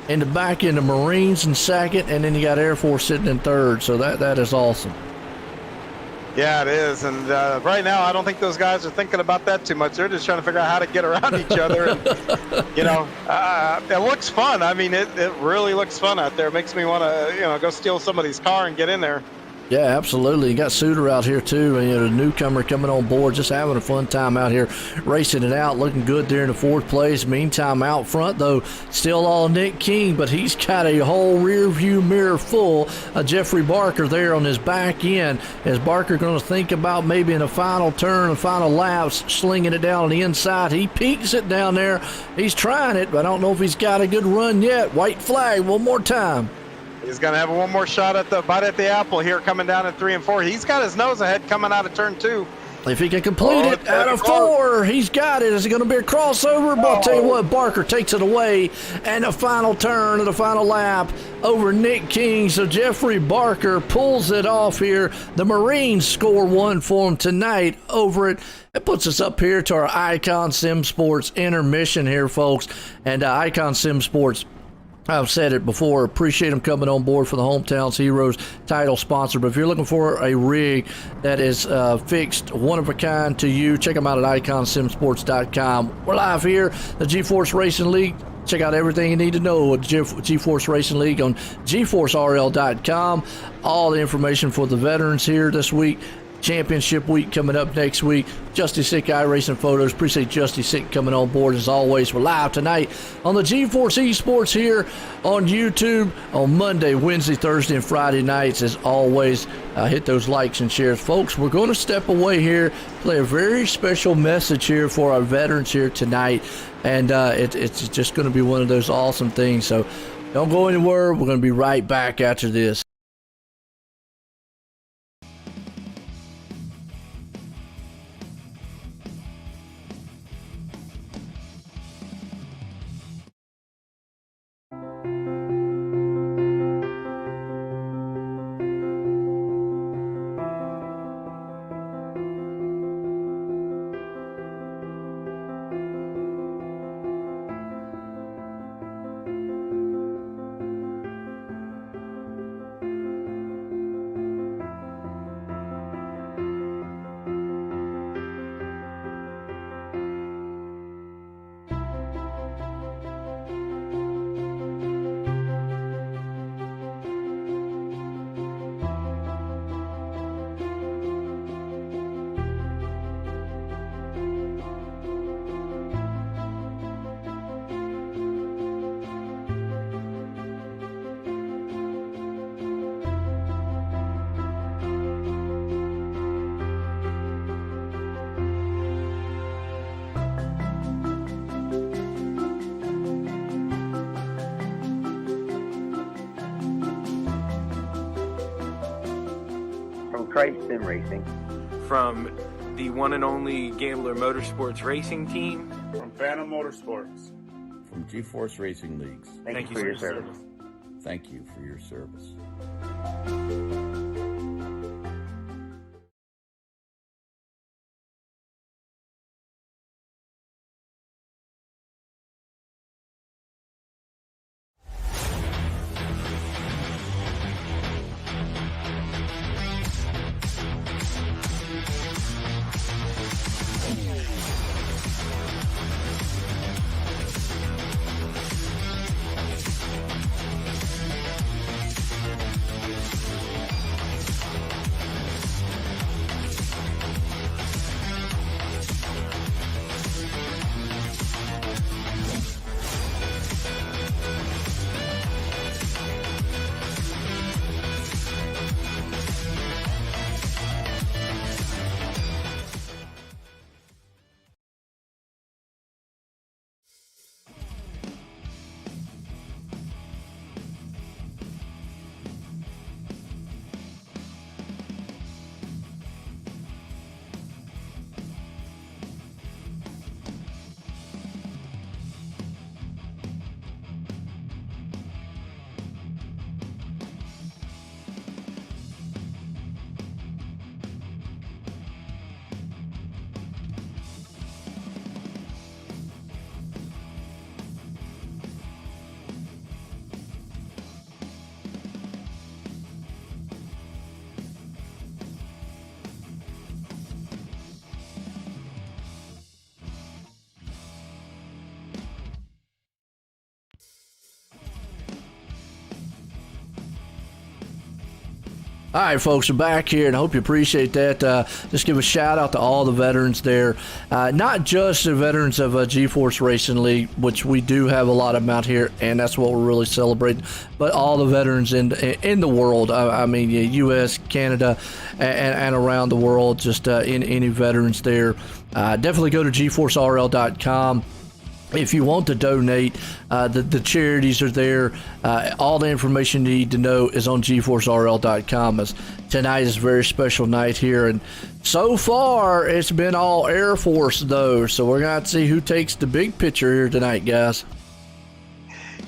in the back end, the Marines in second, and then you got Air Force sitting in third. So that is awesome. Yeah, it is. And right now, I don't think those guys are thinking about that too much. They're just trying to figure out how to get around each other. And, it looks fun. I mean, it really looks fun out there. It makes me want to, go steal somebody's car and get in there. Yeah, absolutely. You got Suter out here too, and the newcomer coming on board, just having a fun time out here, racing it out, looking good there in the 4th place. Meantime, out front though, still all Nick King, but he's got a whole rear view mirror full of Jeffrey Barker there on his back end. Is Barker going to think about maybe in a final turn, a final laps, slinging it down on the inside? He peeks it down there. He's trying it, but I don't know if he's got a good run yet. White flag one more time. He's going to have one more shot at the bite at the apple here coming down at 3 and 4. He's got his nose ahead coming out of turn 2. If he can complete it out of 4, he's got it. Is it going to be a crossover? But I'll tell you what, Barker takes it away. And the final turn of the final lap over Nick King. So Jeffrey Barker pulls it off here. The Marines score 1 for him tonight over it. It puts us up here to our Icon Sim Sports intermission here, folks. And Icon Sim Sports, I've said it before, appreciate them coming on board for the Hometown's Heroes title sponsor. But if you're looking for a rig that is fixed, one of a kind to you, check them out at iconsimsports.com. We're live here, the GeForce Racing League. Check out everything you need to know at GeForce Racing League on GForceRL.com. All the information for the veterans here this week. Championship week coming up next week. Justy Sick iRacing photos. Appreciate Justy Sick coming on board as always. We're live tonight on the GeForce Esports here on YouTube on Monday, Wednesday, Thursday, and Friday nights. As always, hit those likes and shares. Folks, we're going to step away here, play a very special message here for our veterans here tonight. And it's just going to be one of those awesome things. So don't go anywhere. We're going to be right back after this. Sim Racing. From the one and only Gambler Motorsports Racing Team. From Phantom Motorsports. From GeForce Racing Leagues. Thank you for your service. Thank you for your service. All right, folks, we're back here, and I hope you appreciate that. Just give a shout-out to all the veterans there. Not just the veterans of GeForce Racing League, which we do have a lot of them out here, and that's what we're really celebrating, but all the veterans in the world. I mean, U.S., Canada, and around the world, just any veterans there. Definitely go to GForceRL.com. If you want to donate, the charities are there. All the information you need to know is on GForceRL.com. As tonight is a very special night here, and so far it's been all Air Force though. So we're gonna have to see who takes the big picture here tonight, guys.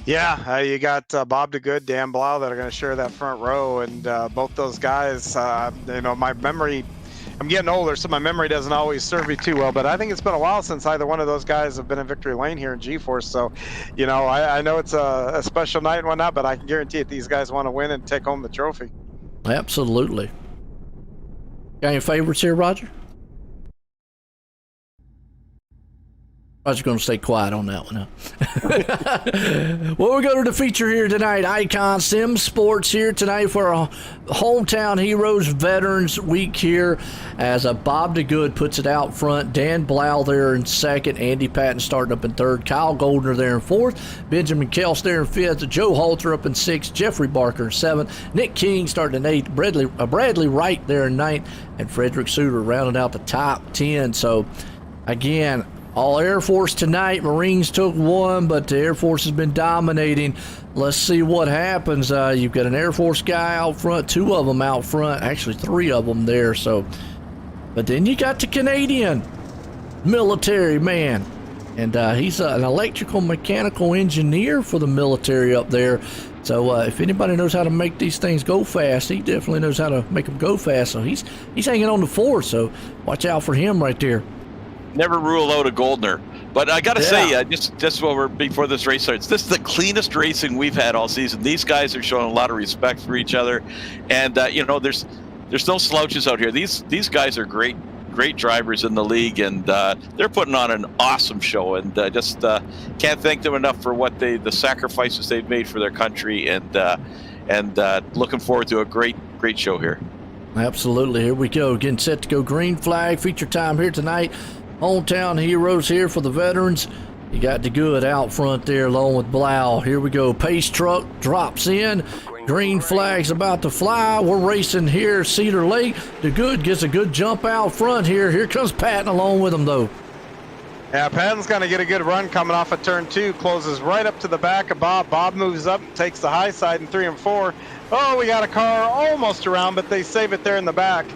Yeah, you got Bob DeGood, Dan Blau that are going to share that front row, and both those guys. My memory I'm getting older, so my memory doesn't always serve me too well. But I think it's been a while since either one of those guys have been in victory lane here in GeForce. So, you know, I know it's a special night and whatnot, but I can guarantee it, these guys want to win and take home the trophy. Absolutely. Got any favorites here, Roger? Roger's going to stay quiet on that one, huh? Well, we go to the feature here tonight. Icon Sim Sports here tonight for our Hometown Heroes Veterans Week here as Bob DeGood puts it out front. Dan Blau there in second. Andy Patton starting up in third. Kyle Goldner there in fourth. Benjamin Kels there in fifth. Joe Halter up in sixth. Jeffrey Barker in seventh. Nick King starting in eighth. Bradley Wright there in ninth. And Frederick Suter rounding out the top 10. So, again, all Air Force tonight. Marines took one, but the Air Force has been dominating. Let's see what happens. You've got an Air Force guy out front, two of them out front, actually three of them there. So, but then you got the Canadian military man, and he's an electrical mechanical engineer for the military up there. So if anybody knows how to make these things go fast, he definitely knows how to make them go fast. So he's hanging on the fort. So watch out for him right there. Never rule out a Goldner. But I got to say, just while we're before this race starts, this is the cleanest racing we've had all season. These guys are showing a lot of respect for each other, and you know, there's no slouches out here. These guys are great drivers in the league, and they're putting on an awesome show. And just can't thank them enough for what the sacrifices they've made for their country, and looking forward to a great show here. Absolutely. Here we go. Getting set to go green flag. Feature time here tonight. Hometown Heroes here for the veterans. You got DeGood out front there along with Blau. Here we go. Pace truck drops in. Green flag's about to fly. We're racing here. Cedar Lake. DeGood gets a good jump out front here. Here comes Patton along with him, though. Yeah, Patton's going to get a good run coming off of turn 2. Closes right up to the back of Bob. Bob moves up, takes the high side in 3 and 4. Oh, we got a car almost around, but they save it there in the back.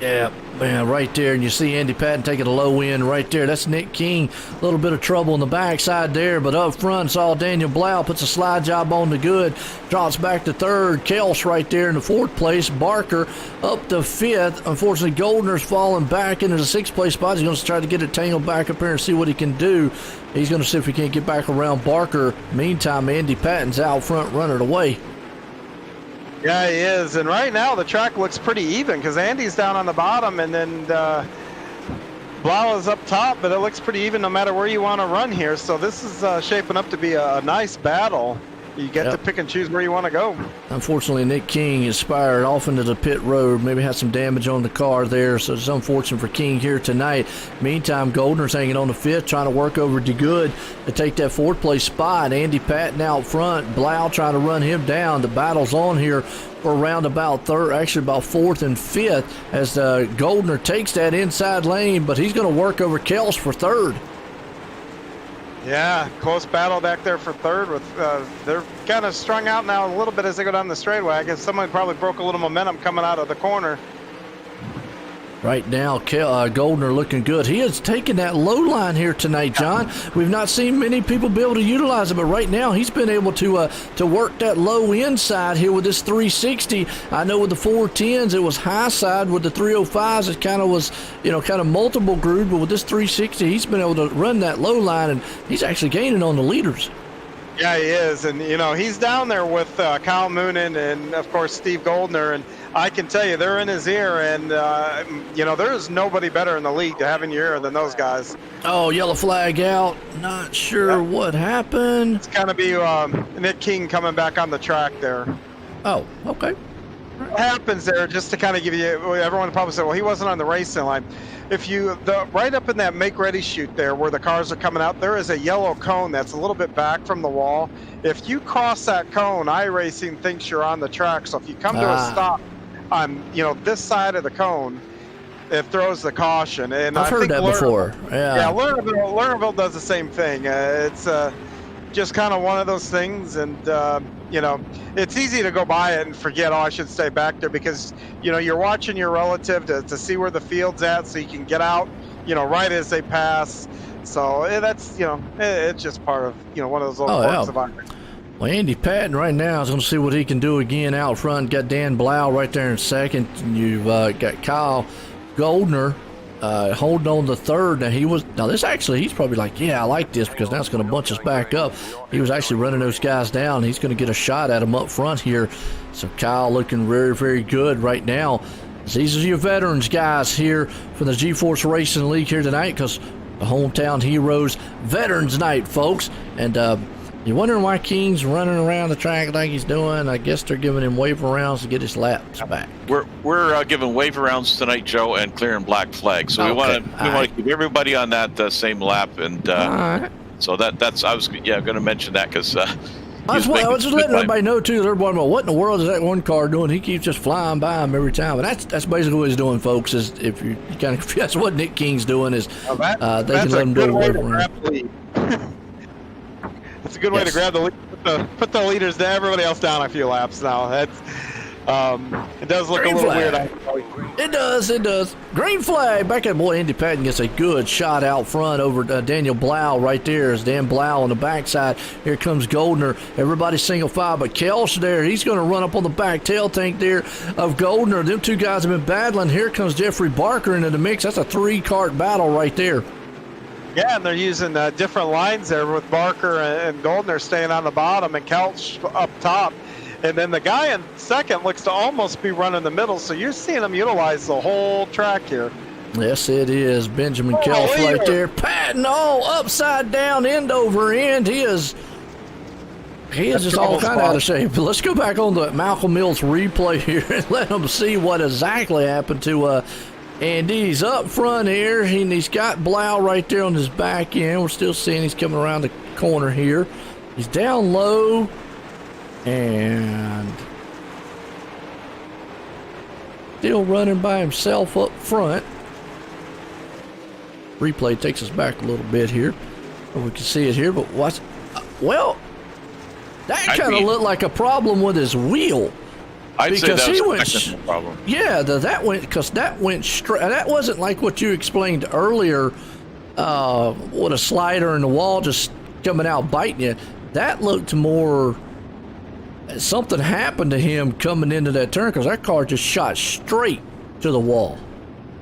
Yeah, man, right there, and you see Andy Patton taking a low end right there. That's Nick King. A little bit of trouble on the backside there, but up front saw Daniel Blau puts a slide job on the good, drops back to third. Kels right there in the fourth place. Barker up to fifth. Unfortunately, Goldner's falling back into the sixth place spot. He's going to try to get it tangled back up here and see what he can do. He's going to see if he can't get back around Barker. Meantime, Andy Patton's out front running away. Yeah, he is. And right now the track looks pretty even because Andy's down on the bottom and then Blau is up top, but it looks pretty even no matter where you want to run here. So this is shaping up to be a nice battle. You get to pick and choose where you want to go. Unfortunately, Nick King is fired off into the pit road. Maybe had some damage on the car there, so it's unfortunate for King here tonight. Meantime, Goldner's hanging on the fifth, trying to work over DeGood to take that fourth place spot. Andy Patton out front. Blau trying to run him down. The battle's on here for around about third, actually about fourth and fifth, as Goldner takes that inside lane, but he's going to work over Kels for third. Yeah, close battle back there for third. With they're kind of strung out now a little bit as they go down the straightaway. I guess someone probably broke a little momentum coming out of the corner. Right now, Goldner looking good. He has taken that low line here tonight, John. We've not seen many people be able to utilize it, but right now he's been able to work that low inside here with this 360. I know with the 410s it was high side. With the 305s it kind of was, kind of multiple groove, but with this 360 he's been able to run that low line, and he's actually gaining on the leaders. Yeah, he is, and he's down there with Kyle Moonen and of course Steve Goldner, and I can tell you they're in his ear, and there's nobody better in the league to have in your ear than those guys. Oh, yellow flag out. Not sure what happened. It's going to be Nick King coming back on the track there. Oh, okay. What happens there, just to kind of give you, everyone probably said, well, he wasn't on the racing line. If right up in that make ready chute there where the cars are coming out, there is a yellow cone that's a little bit back from the wall. If you cross that cone, iRacing thinks you're on the track. So if you come to a stop on this side of the cone, it throws the caution. And I've heard that before. Yeah, Lernerville does the same thing. It's just kind of one of those things, and it's easy to go by it and forget, I should stay back there, because you're watching your relative to see where the field's at so you can get out right as they pass. So that's it's just part of one of those little quirks of iRacing. Well, Andy Patton right now is going to see what he can do again out front. Got Dan Blau right there in second, and you've got Kyle Goldner holding on to third. Now he's probably like, yeah, I like this because now it's going to bunch us back up. He was actually running those guys down. He's going to get a shot at them up front here. So Kyle looking very, very good right now. These are your veterans guys here from the GeForce Racing League here tonight, because the Hometown Heroes Veterans Night, folks. And you're wondering why King's running around the track like he's doing. I guess they're giving him wave rounds to get his laps back. We're giving wave rounds tonight, Joe, and clearing black flags. So we want to keep everybody on that same lap, and so that's I was going to mention that because. I was just letting everybody know too. They're wondering, what in the world is that one car doing? He keeps just flying by him every time. And that's basically what he's doing, folks. Is if you kind of that's what Nick King's doing is they can let him do a wave around. That's a good way to grab the lead. Put the leaders down, everybody else down a few laps now. That's it does look Green a little flag. weird. It does. Green flag. Back at boy, Andy Patton gets a good shot out front over Daniel Blau right there. Is Dan Blau on the backside. Here comes Goldner. Everybody's single file, but Kelch there. He's going to run up on the back tail tank there of Goldner. Them two guys have been battling. Here comes Jeffrey Barker into the mix. That's a 3-cart battle right there. Yeah, and they're using different lines there with Barker and Goldner staying on the bottom and Kelch up top. And then the guy in second looks to almost be running the middle, so you're seeing him utilize the whole track here. Yes, it is. Benjamin Kelch right there. Patton all upside down, end over end. He is just all kind of out of shape. But let's go back on the Malcolm Mills replay here and let them see what exactly happened to Andy. He's up front here, and he's got Blau right there on his back end. We're still seeing he's coming around the corner here. He's down low. And still running by himself up front. Replay takes us back a little bit here. We can see it here, but watch. Well, that kind of looked like a problem with his wheel. I'd say that was a technical problem. Yeah, that went straight. That wasn't like what you explained earlier, with a slider in the wall just coming out biting you. That looked more. Something happened to him coming into that turn because that car just shot straight to the wall.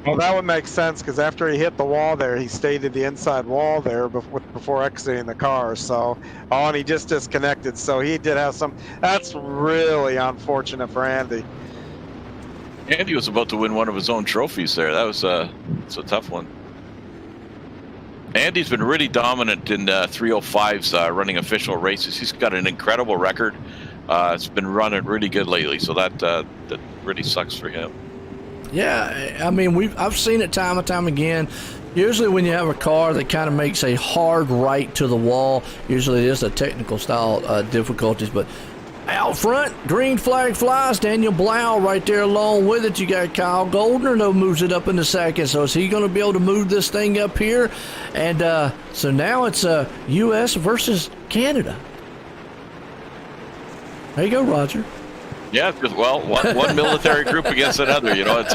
Well, that would make sense because after he hit the wall there, he stayed at the inside wall there before exiting the car. So, and he just disconnected. So he did have some. That's really unfortunate for Andy. Andy was about to win one of his own trophies there. That was it's a tough one. Andy's been really dominant in 305s running official races. He's got an incredible record. It's been running really good lately, so that really sucks for him. Yeah, I mean, I've seen it time and time again. Usually when you have a car that kind of makes a hard right to the wall, usually it is a technical style difficulties, but out front, green flag flies. Daniel Blau right there along with it. You got Kyle Goldner, though, moves it up into second. So is he going to be able to move this thing up here? And so now it's U.S. versus Canada. There you go, Roger. Yeah, well, one military group against another. You know, it's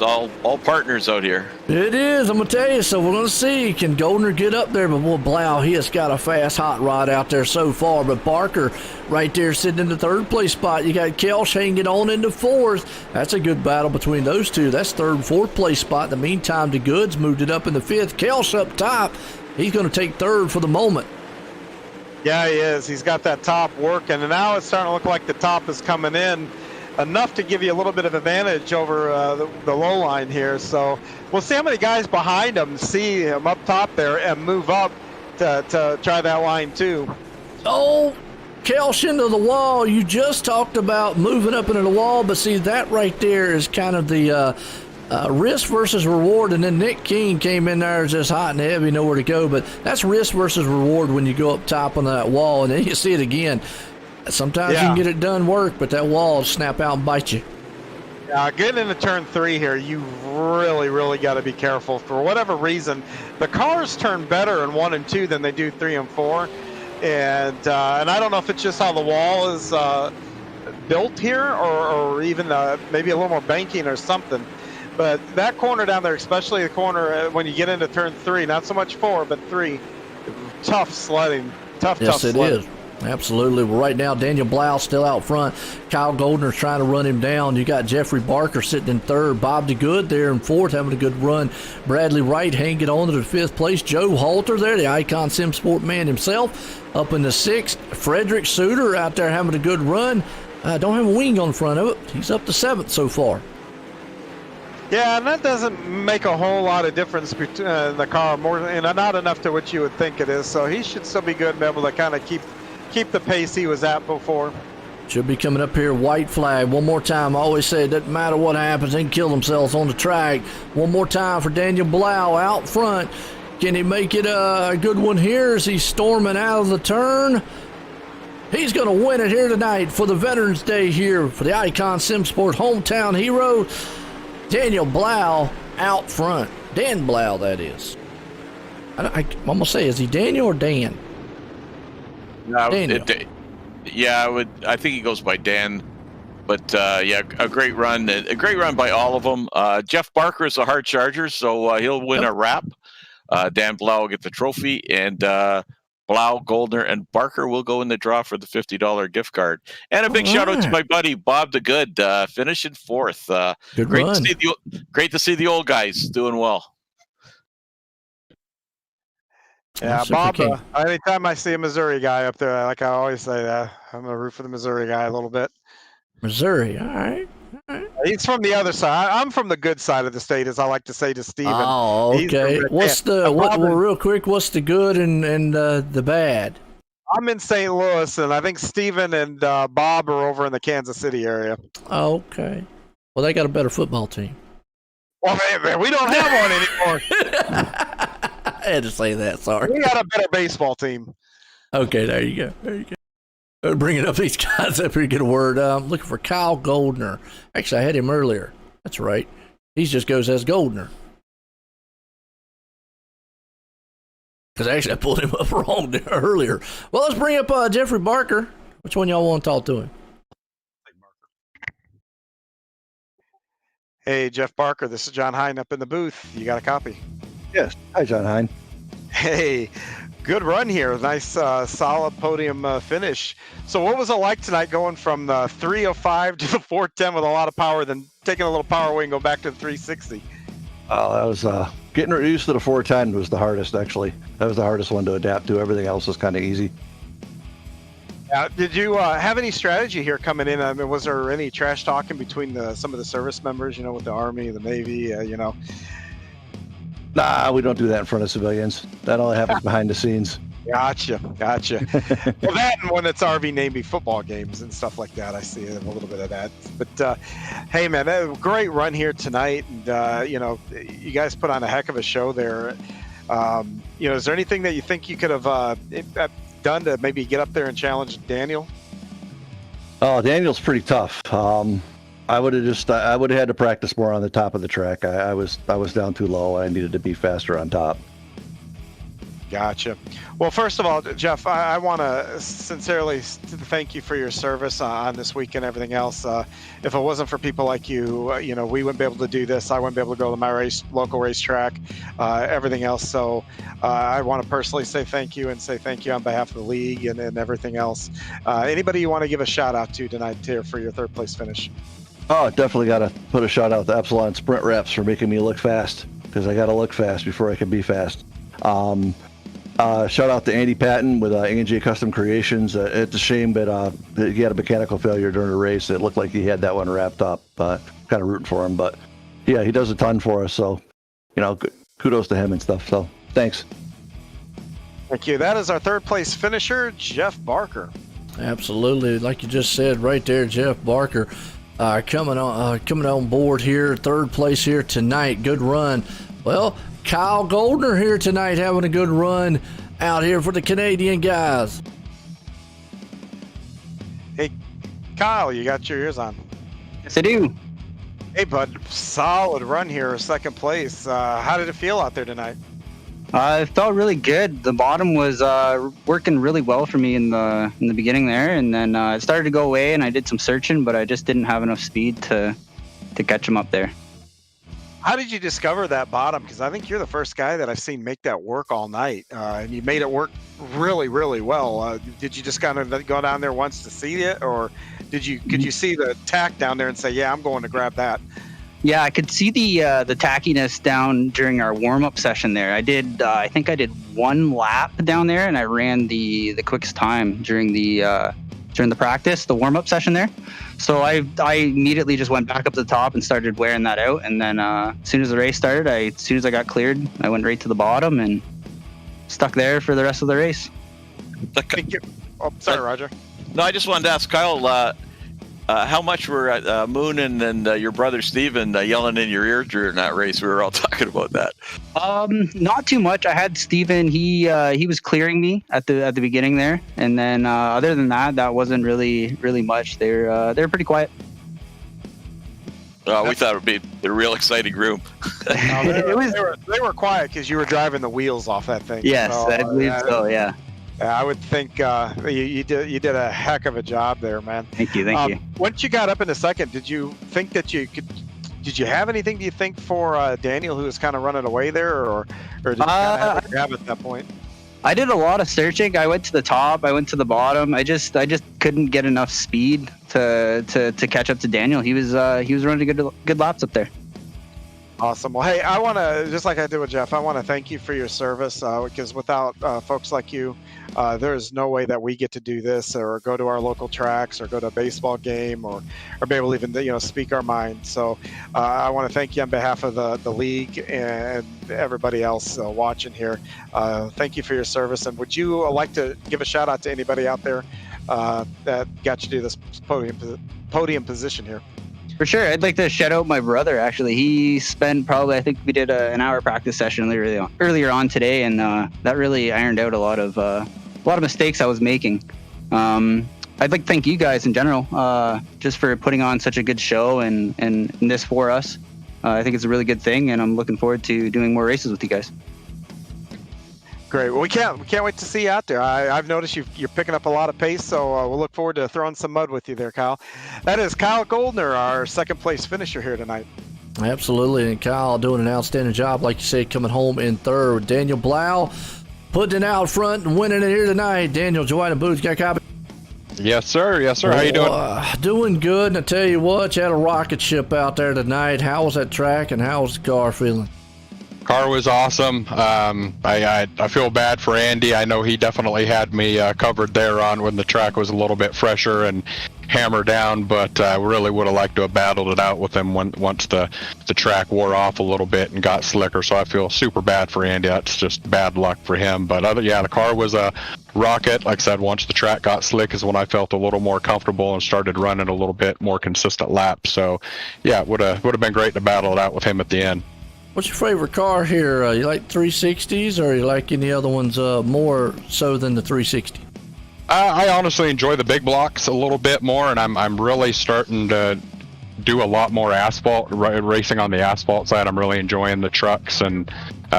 all partners out here. It is. I'm gonna tell you. So we're gonna see, can Goldner get up there? But boy, Blau, he has got a fast hot rod out there so far. But Barker right there sitting in the third place spot. You got Kelch hanging on into fourth. That's a good battle between those two. That's third and fourth place spot. In the meantime, the Goods moved it up in the fifth. Kelch up top. He's gonna take third for the moment. Yeah, he is. He's got that top working, and now it's starting to look like the top is coming in enough to give you a little bit of advantage over the low line here. So we'll see how many guys behind him see him up top there and move up to try that line too. Oh, Kelch into the wall. You just talked about moving up into the wall, but see, that right there is kind of the risk versus reward. And then Nick King came in there just hot and heavy, nowhere to go. But that's risk versus reward when you go up top on that wall, and then you see it again. Sometimes you can get it done work, but that wall will snap out and bite you. Getting into turn 3 here, you really got to be careful. For whatever reason, the cars turn better in 1 and 2 than they do 3 and 4. And I don't know if it's just how the wall is built here or even maybe a little more banking or something. But that corner down there, especially the corner when you get into turn 3, not so much 4, but 3, tough sledding. Tough sledding. Yes, it is. Absolutely. Well, right now, Daniel Blau still out front. Kyle Goldner's trying to run him down. You got Jeffrey Barker sitting in third. Bob DeGood there in fourth, having a good run. Bradley Wright hanging on to the fifth place. Joe Halter there, the Icon Sim Sport man himself, up in the sixth. Frederick Suter out there having a good run. Don't have a wing on the front of it. He's up to seventh so far. Yeah, and that doesn't make a whole lot of difference between the car, and not enough to what you would think it is. So he should still be good and be able to kind of keep the pace he was at before. Should be coming up here. White flag. One more time. I always say it doesn't matter what happens. They can kill themselves on the track. One more time for Daniel Blau out front. Can he make it a good one here as he's storming out of the turn? He's going to win it here tonight for the Veterans Day here for the Icon Sim Sport hometown hero. Daniel Blau out front. Dan Blau, that is. I'm going to say, is he Daniel or Dan? No, Daniel. I think he goes by Dan. But yeah, a great run. A great run by all of them. Jeff Barker is a hard charger, so he'll win a wrap. Dan Blau will get the trophy, and Blau, Goldner, and Barker will go in the draw for the $50 gift card. And a big shout out to my buddy Bob DeGood, finishing fourth. Good great run. Great to see the old guys doing well. Yeah, Bob, anytime I see a Missouri guy up there, like I always say, I'm going to root for the Missouri guy a little bit. Missouri, all right. He's from the other side. I'm from the good side of the state, as I like to say to Steven. Oh, okay. What's the real quick? What's the good and the bad? I'm in St. Louis, and I think Steven and Bob are over in the Kansas City area. Okay. Well, they got a better football team. Well, man, we don't have one anymore. I had to say that. Sorry. We got a better baseball team. Okay, there you go. There you go. Bringing up these guys up here to get a word. I'm looking for Kyle Goldner. Actually, I had him earlier. That's right. He just goes as Goldner. Because actually, I pulled him up wrong earlier. Well, let's bring up Jeffrey Barker. Which one y'all want to talk to him? Hey, Jeff Barker, this is John Hine up in the booth. You got a copy? Yes. Hi, John Hine. Hey, good run here. Nice, solid podium finish. So what was it like tonight going from the 305 to the 410 with a lot of power, then taking a little power away and go back to the 360? That was getting used to the 410 was the hardest, actually. That was the hardest one to adapt to. Everything else was kind of easy. Did you have any strategy here coming in? I mean, was there any trash talking between some of the service members, with the Army, the Navy, Nah, we don't do that in front of civilians. That only happens behind the scenes. Gotcha. Well, that and when it's RV Navy football games and stuff like that, I see a little bit of that. But hey, man, that was a great run here tonight, and you guys put on a heck of a show there. Is there anything that you think you could have done to maybe get up there and challenge Daniel? Oh, Daniel's pretty tough. I would have had to practice more on the top of the track. I was down too low. I needed to be faster on top. Gotcha. Well, first of all, Jeff, I want to sincerely thank you for your service on this week and everything else. If it wasn't for people like you, we wouldn't be able to do this. I wouldn't be able to go to my local racetrack, everything else. So I want to personally say thank you and say thank you on behalf of the league and everything else. Anybody you want to give a shout out to tonight here for your third place finish? Oh, definitely got to put a shout out to Epsilon Sprint Reps for making me look fast, because I got to look fast before I can be fast. Shout out to Andy Patton with A&J Custom Creations. It's a shame that he had a mechanical failure during the race. It looked like he had that one wrapped up. Kind of rooting for him, but yeah, he does a ton for us. So, kudos to him and stuff. So, thanks. Thank you. That is our third place finisher, Jeff Barker. Absolutely, like you just said right there, Jeff Barker. Coming on board here, third place here tonight. Good run. Well, Kyle Goldner here tonight having a good run out here for the Canadian guys. Hey, Kyle, you got your ears on? Yes, I do. Hey, bud, solid run here, second place. How did it feel out there tonight? It felt really good. The bottom was working really well for me in the beginning there, and then it started to go away, and I did some searching, but I just didn't have enough speed to catch him up there. How did you discover that bottom? Because I think you're the first guy that I've seen make that work all night, and you made it work really, really well. Did you just kind of go down there once to see it, or could you see the tack down there and say, "Yeah, I'm going to grab that"? Yeah, I could see the tackiness down during our warm-up session there. I did, I think I did 1 lap down there, and I ran the quickest time during the practice, the warm-up session there. So I immediately just went back up to the top and started wearing that out. And then as soon as the race started, as soon as I got cleared, I went right to the bottom and stuck there for the rest of the race. Thank you. Oh, sorry, Roger. No, I just wanted to ask Kyle, how much were Moon and your brother Steven yelling in your ear during that race? We were all talking about that. Not too much. I had Steven, he was clearing me at the beginning there, and then other than that wasn't really much. They're pretty quiet. We thought it would be a real exciting room. They were quiet because you were driving the wheels off that thing. Yes, so, I believe so. Yeah. I would think you did a heck of a job there, man. Thank you. Once you got up in a second, did you think that you could? Did you have anything? Do you think for Daniel, who was kind of running away there, or did you kind of have a grab at that point? I did a lot of searching. I went to the top. I went to the bottom. I just couldn't get enough speed to catch up to Daniel. He was running good laps up there. Awesome. Well, hey, I want to, just like I did with Jeff, I want to thank you for your service, because without folks like you, there is no way that we get to do this or go to our local tracks or go to a baseball game or be able to even speak our mind. So I want to thank you on behalf of the league and everybody else watching here. Thank you for your service. And would you like to give a shout out to anybody out there that got you to this podium position here? For sure. I'd like to shout out my brother, actually. He spent probably, I think we did an hour practice session earlier on today, and that really ironed out a lot of mistakes I was making. I'd like to thank you guys in general, just for putting on such a good show and this for us. I think it's a really good thing, and I'm looking forward to doing more races with you guys. Great. Well, we can't wait to see you out there. I've noticed you're picking up a lot of pace, so we'll look forward to throwing some mud with you there, Kyle. That is Kyle Goldner, our second place finisher here tonight. Absolutely, and Kyle doing an outstanding job, like you said, coming home in third. Daniel Blau putting it out front and winning it here tonight. Daniel, Joy and Boots, got a copy? Yes, sir. How you doing? Doing good, and I tell you what, you had a rocket ship out there tonight. How was that track, and how was the car feeling? Car was awesome. I feel bad for Andy. I know he definitely had me covered there on when the track was a little bit fresher and hammered down, but I really would have liked to have battled it out with him once the track wore off a little bit and got slicker. So I feel super bad for Andy. That's just bad luck for him. But the car was a rocket. Like I said, once the track got slick is when I felt a little more comfortable and started running a little bit more consistent laps. So yeah, it would have been great to battle it out with him at the end. What's your favorite car here? You like 360s, or you like any other ones more so than the 360? I honestly enjoy the big blocks a little bit more, and I'm really starting to do a lot more asphalt racing on the asphalt side. I'm really enjoying the trucks and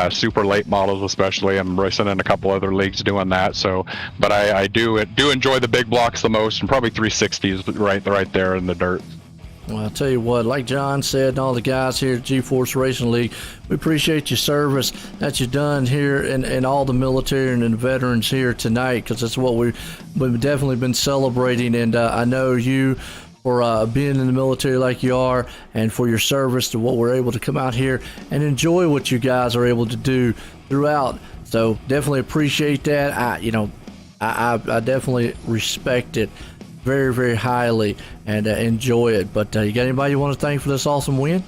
super late models, especially. I'm racing in a couple other leagues doing that. So, but I do enjoy the big blocks the most, and probably 360s right there in the dirt. Well, I'll tell you what, like John said and all the guys here at GForce Racing League, we appreciate your service that you've done here and all the military and the veterans here tonight, because that's what we've definitely been celebrating. And I know you for being in the military like you are, and for your service to what we're able to come out here and enjoy what you guys are able to do throughout. So definitely appreciate that. I definitely respect it very, very highly and enjoy it. But you got anybody you want to thank for this awesome win?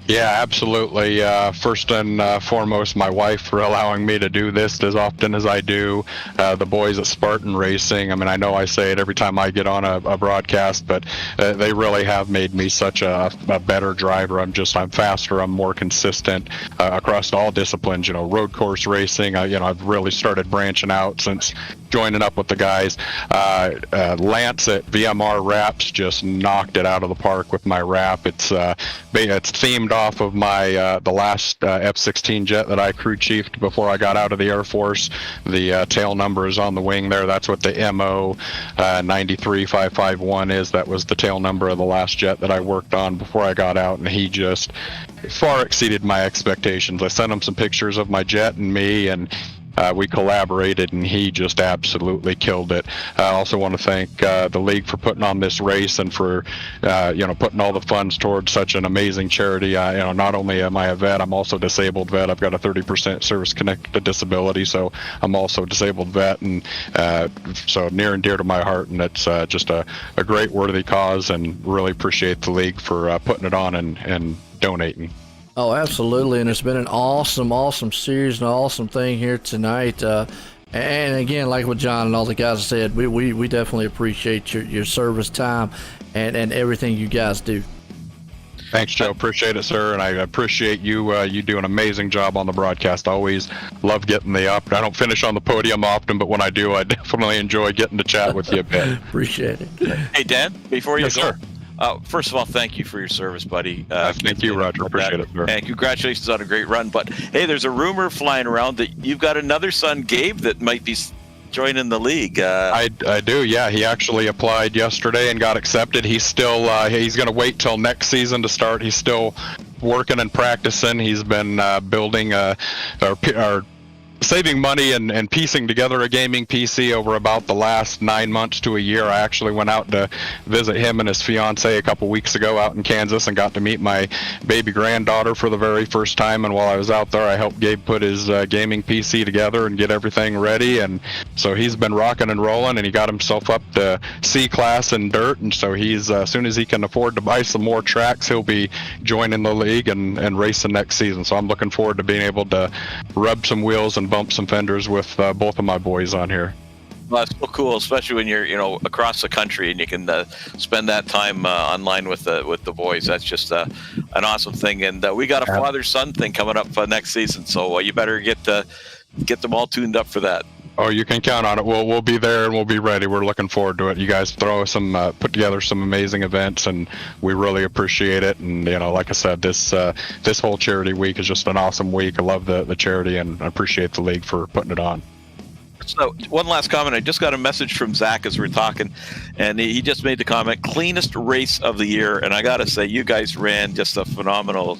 Yeah, absolutely. First and foremost, my wife for allowing me to do this as often as I do. The boys at Spartan Racing. I mean, I know I say it every time I get on a broadcast, but they really have made me such a better driver. I'm faster. I'm more consistent across all disciplines. Road course racing. I've really started branching out since joining up with the guys. Lance at VMR Wraps just knocked it out of the park with my wrap. It's themed off of my the last F-16 jet that I crew chiefed before I got out of the Air Force. The tail number is on the wing there. That's what the MO 93551 is. That was the tail number of the last jet that I worked on before I got out, and he just far exceeded my expectations. I sent him some pictures of my jet and me, and we collaborated, and he just absolutely killed it. I also want to thank the league for putting on this race and for putting all the funds towards such an amazing charity. Not only am I a vet, I'm also a disabled vet. I've got a 30% service-connected disability, so I'm also a disabled vet, and so near and dear to my heart. And it's just a great, worthy cause, and really appreciate the league for putting it on and donating. Oh, absolutely, and it's been an awesome series, an awesome thing here tonight. And again, like what John and all the guys said, we definitely appreciate your service time and everything you guys do. Thanks, Joe. Appreciate it, sir, and I appreciate you. You do an amazing job on the broadcast. Always love getting the up. I don't finish on the podium often, but when I do, I definitely enjoy getting to chat with you a bit. Appreciate it. Hey, Dan, before you Yes, go. sir. First of all, thank you for your service, buddy. Thank you, Roger. Appreciate it, sir. And congratulations on a great run. But hey, there's a rumor flying around that you've got another son, Gabe, that might be joining the league. I do, yeah. He actually applied yesterday and got accepted. He's still he's going to wait till next season to start. He's still working and practicing. He's been building our saving money and piecing together a gaming PC over about the last 9 months to a year. I actually went out to visit him and his fiance a couple weeks ago out in Kansas and got to meet my baby granddaughter for the very first time. And while I was out there, I helped Gabe put his gaming PC together and get everything ready. And so he's been rocking and rolling, and he got himself up to C class in dirt. And so he's as soon as he can afford to buy some more tracks, he'll be joining the league and racing next season. So I'm looking forward to being able to rub some wheels and bump some fenders with both of my boys on here. Well, that's so cool, especially when you're across the country and you can spend that time online with the boys. That's just an awesome thing. And we got a father-son thing coming up next season, so you better get them all tuned up for that. Oh, you can count on it. We'll be there and we'll be ready. We're looking forward to it. You guys put together some amazing events, and we really appreciate it. And like I said, this whole charity week is just an awesome week. I love the charity, and I appreciate the league for putting it on. So one last comment. I just got a message from Zach as we're talking, and he just made the comment, cleanest race of the year. And I got to say, you guys ran just a phenomenal.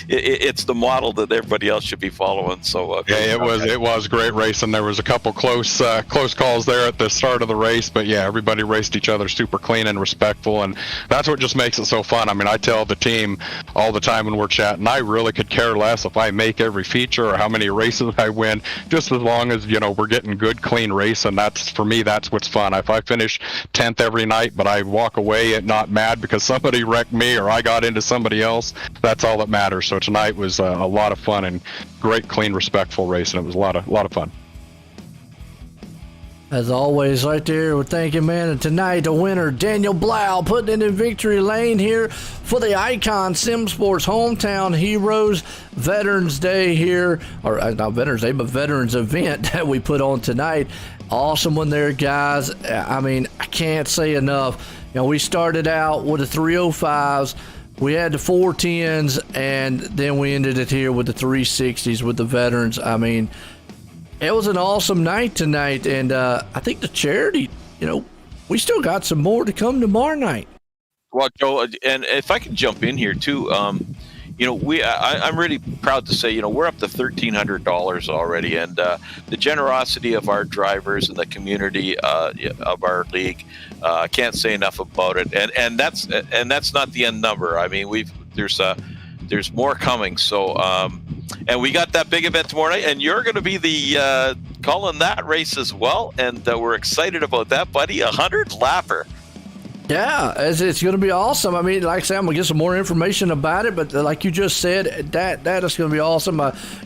It's the model that everybody else should be following. So yeah, it was great racing. There was a couple close calls there at the start of the race, but yeah, everybody raced each other super clean and respectful, and that's what just makes it so fun. I mean, I tell the team all the time when we're chatting, I really could care less if I make every feature or how many races I win, just as long as we're getting good, clean racing. That's for me. That's what's fun. If I finish 10th every night, but I walk away and not mad because somebody wrecked me or I got into somebody else, that's all that matters. So tonight was a lot of fun and great, clean, respectful race, and it was a lot of fun. As always, right there, well, thank you, man. And tonight, the winner, Daniel Blau, putting it in victory lane here for the Icon Sim Sports Hometown Heroes Veterans Day here, or not Veterans Day, but Veterans event that we put on tonight. Awesome one there, guys. I mean, I can't say enough. We started out with the 305s. We had the 410s, and then we ended it here with the 360s with the veterans. I mean, it was an awesome night tonight, and I think the charity, we still got some more to come tomorrow night. Well, Joe, and if I can jump in here too, I'm really proud to say, we're up to $1,300 already, and the generosity of our drivers and the community of our league, I can't say enough about it. And that's not the end number. I mean, there's more coming. So, and we got that big event tomorrow night, and you're going to be the calling that race as well, and we're excited about that, buddy. 100 lapper. Yeah, it's going to be awesome. I mean, like I said, I'm going to get some more information about it, but like you just said, that is going to be awesome.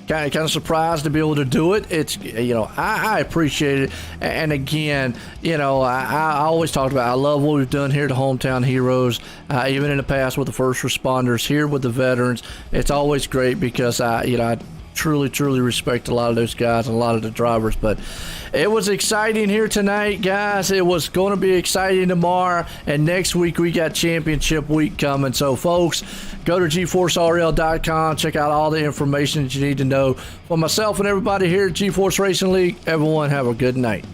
Kind of surprised to be able to do it. It's, I appreciate it. And again, I always talked about, I love what we've done here at the Hometown Heroes, even in the past with the first responders, here with the veterans. It's always great because, truly respect a lot of those guys and a lot of the drivers. But it was exciting here tonight, guys. It was going to be exciting tomorrow, and next week we got championship week coming. So folks, go to GForceRL.com, check out all the information that you need to know. For myself and everybody here at GeForce Racing League, everyone have a good night.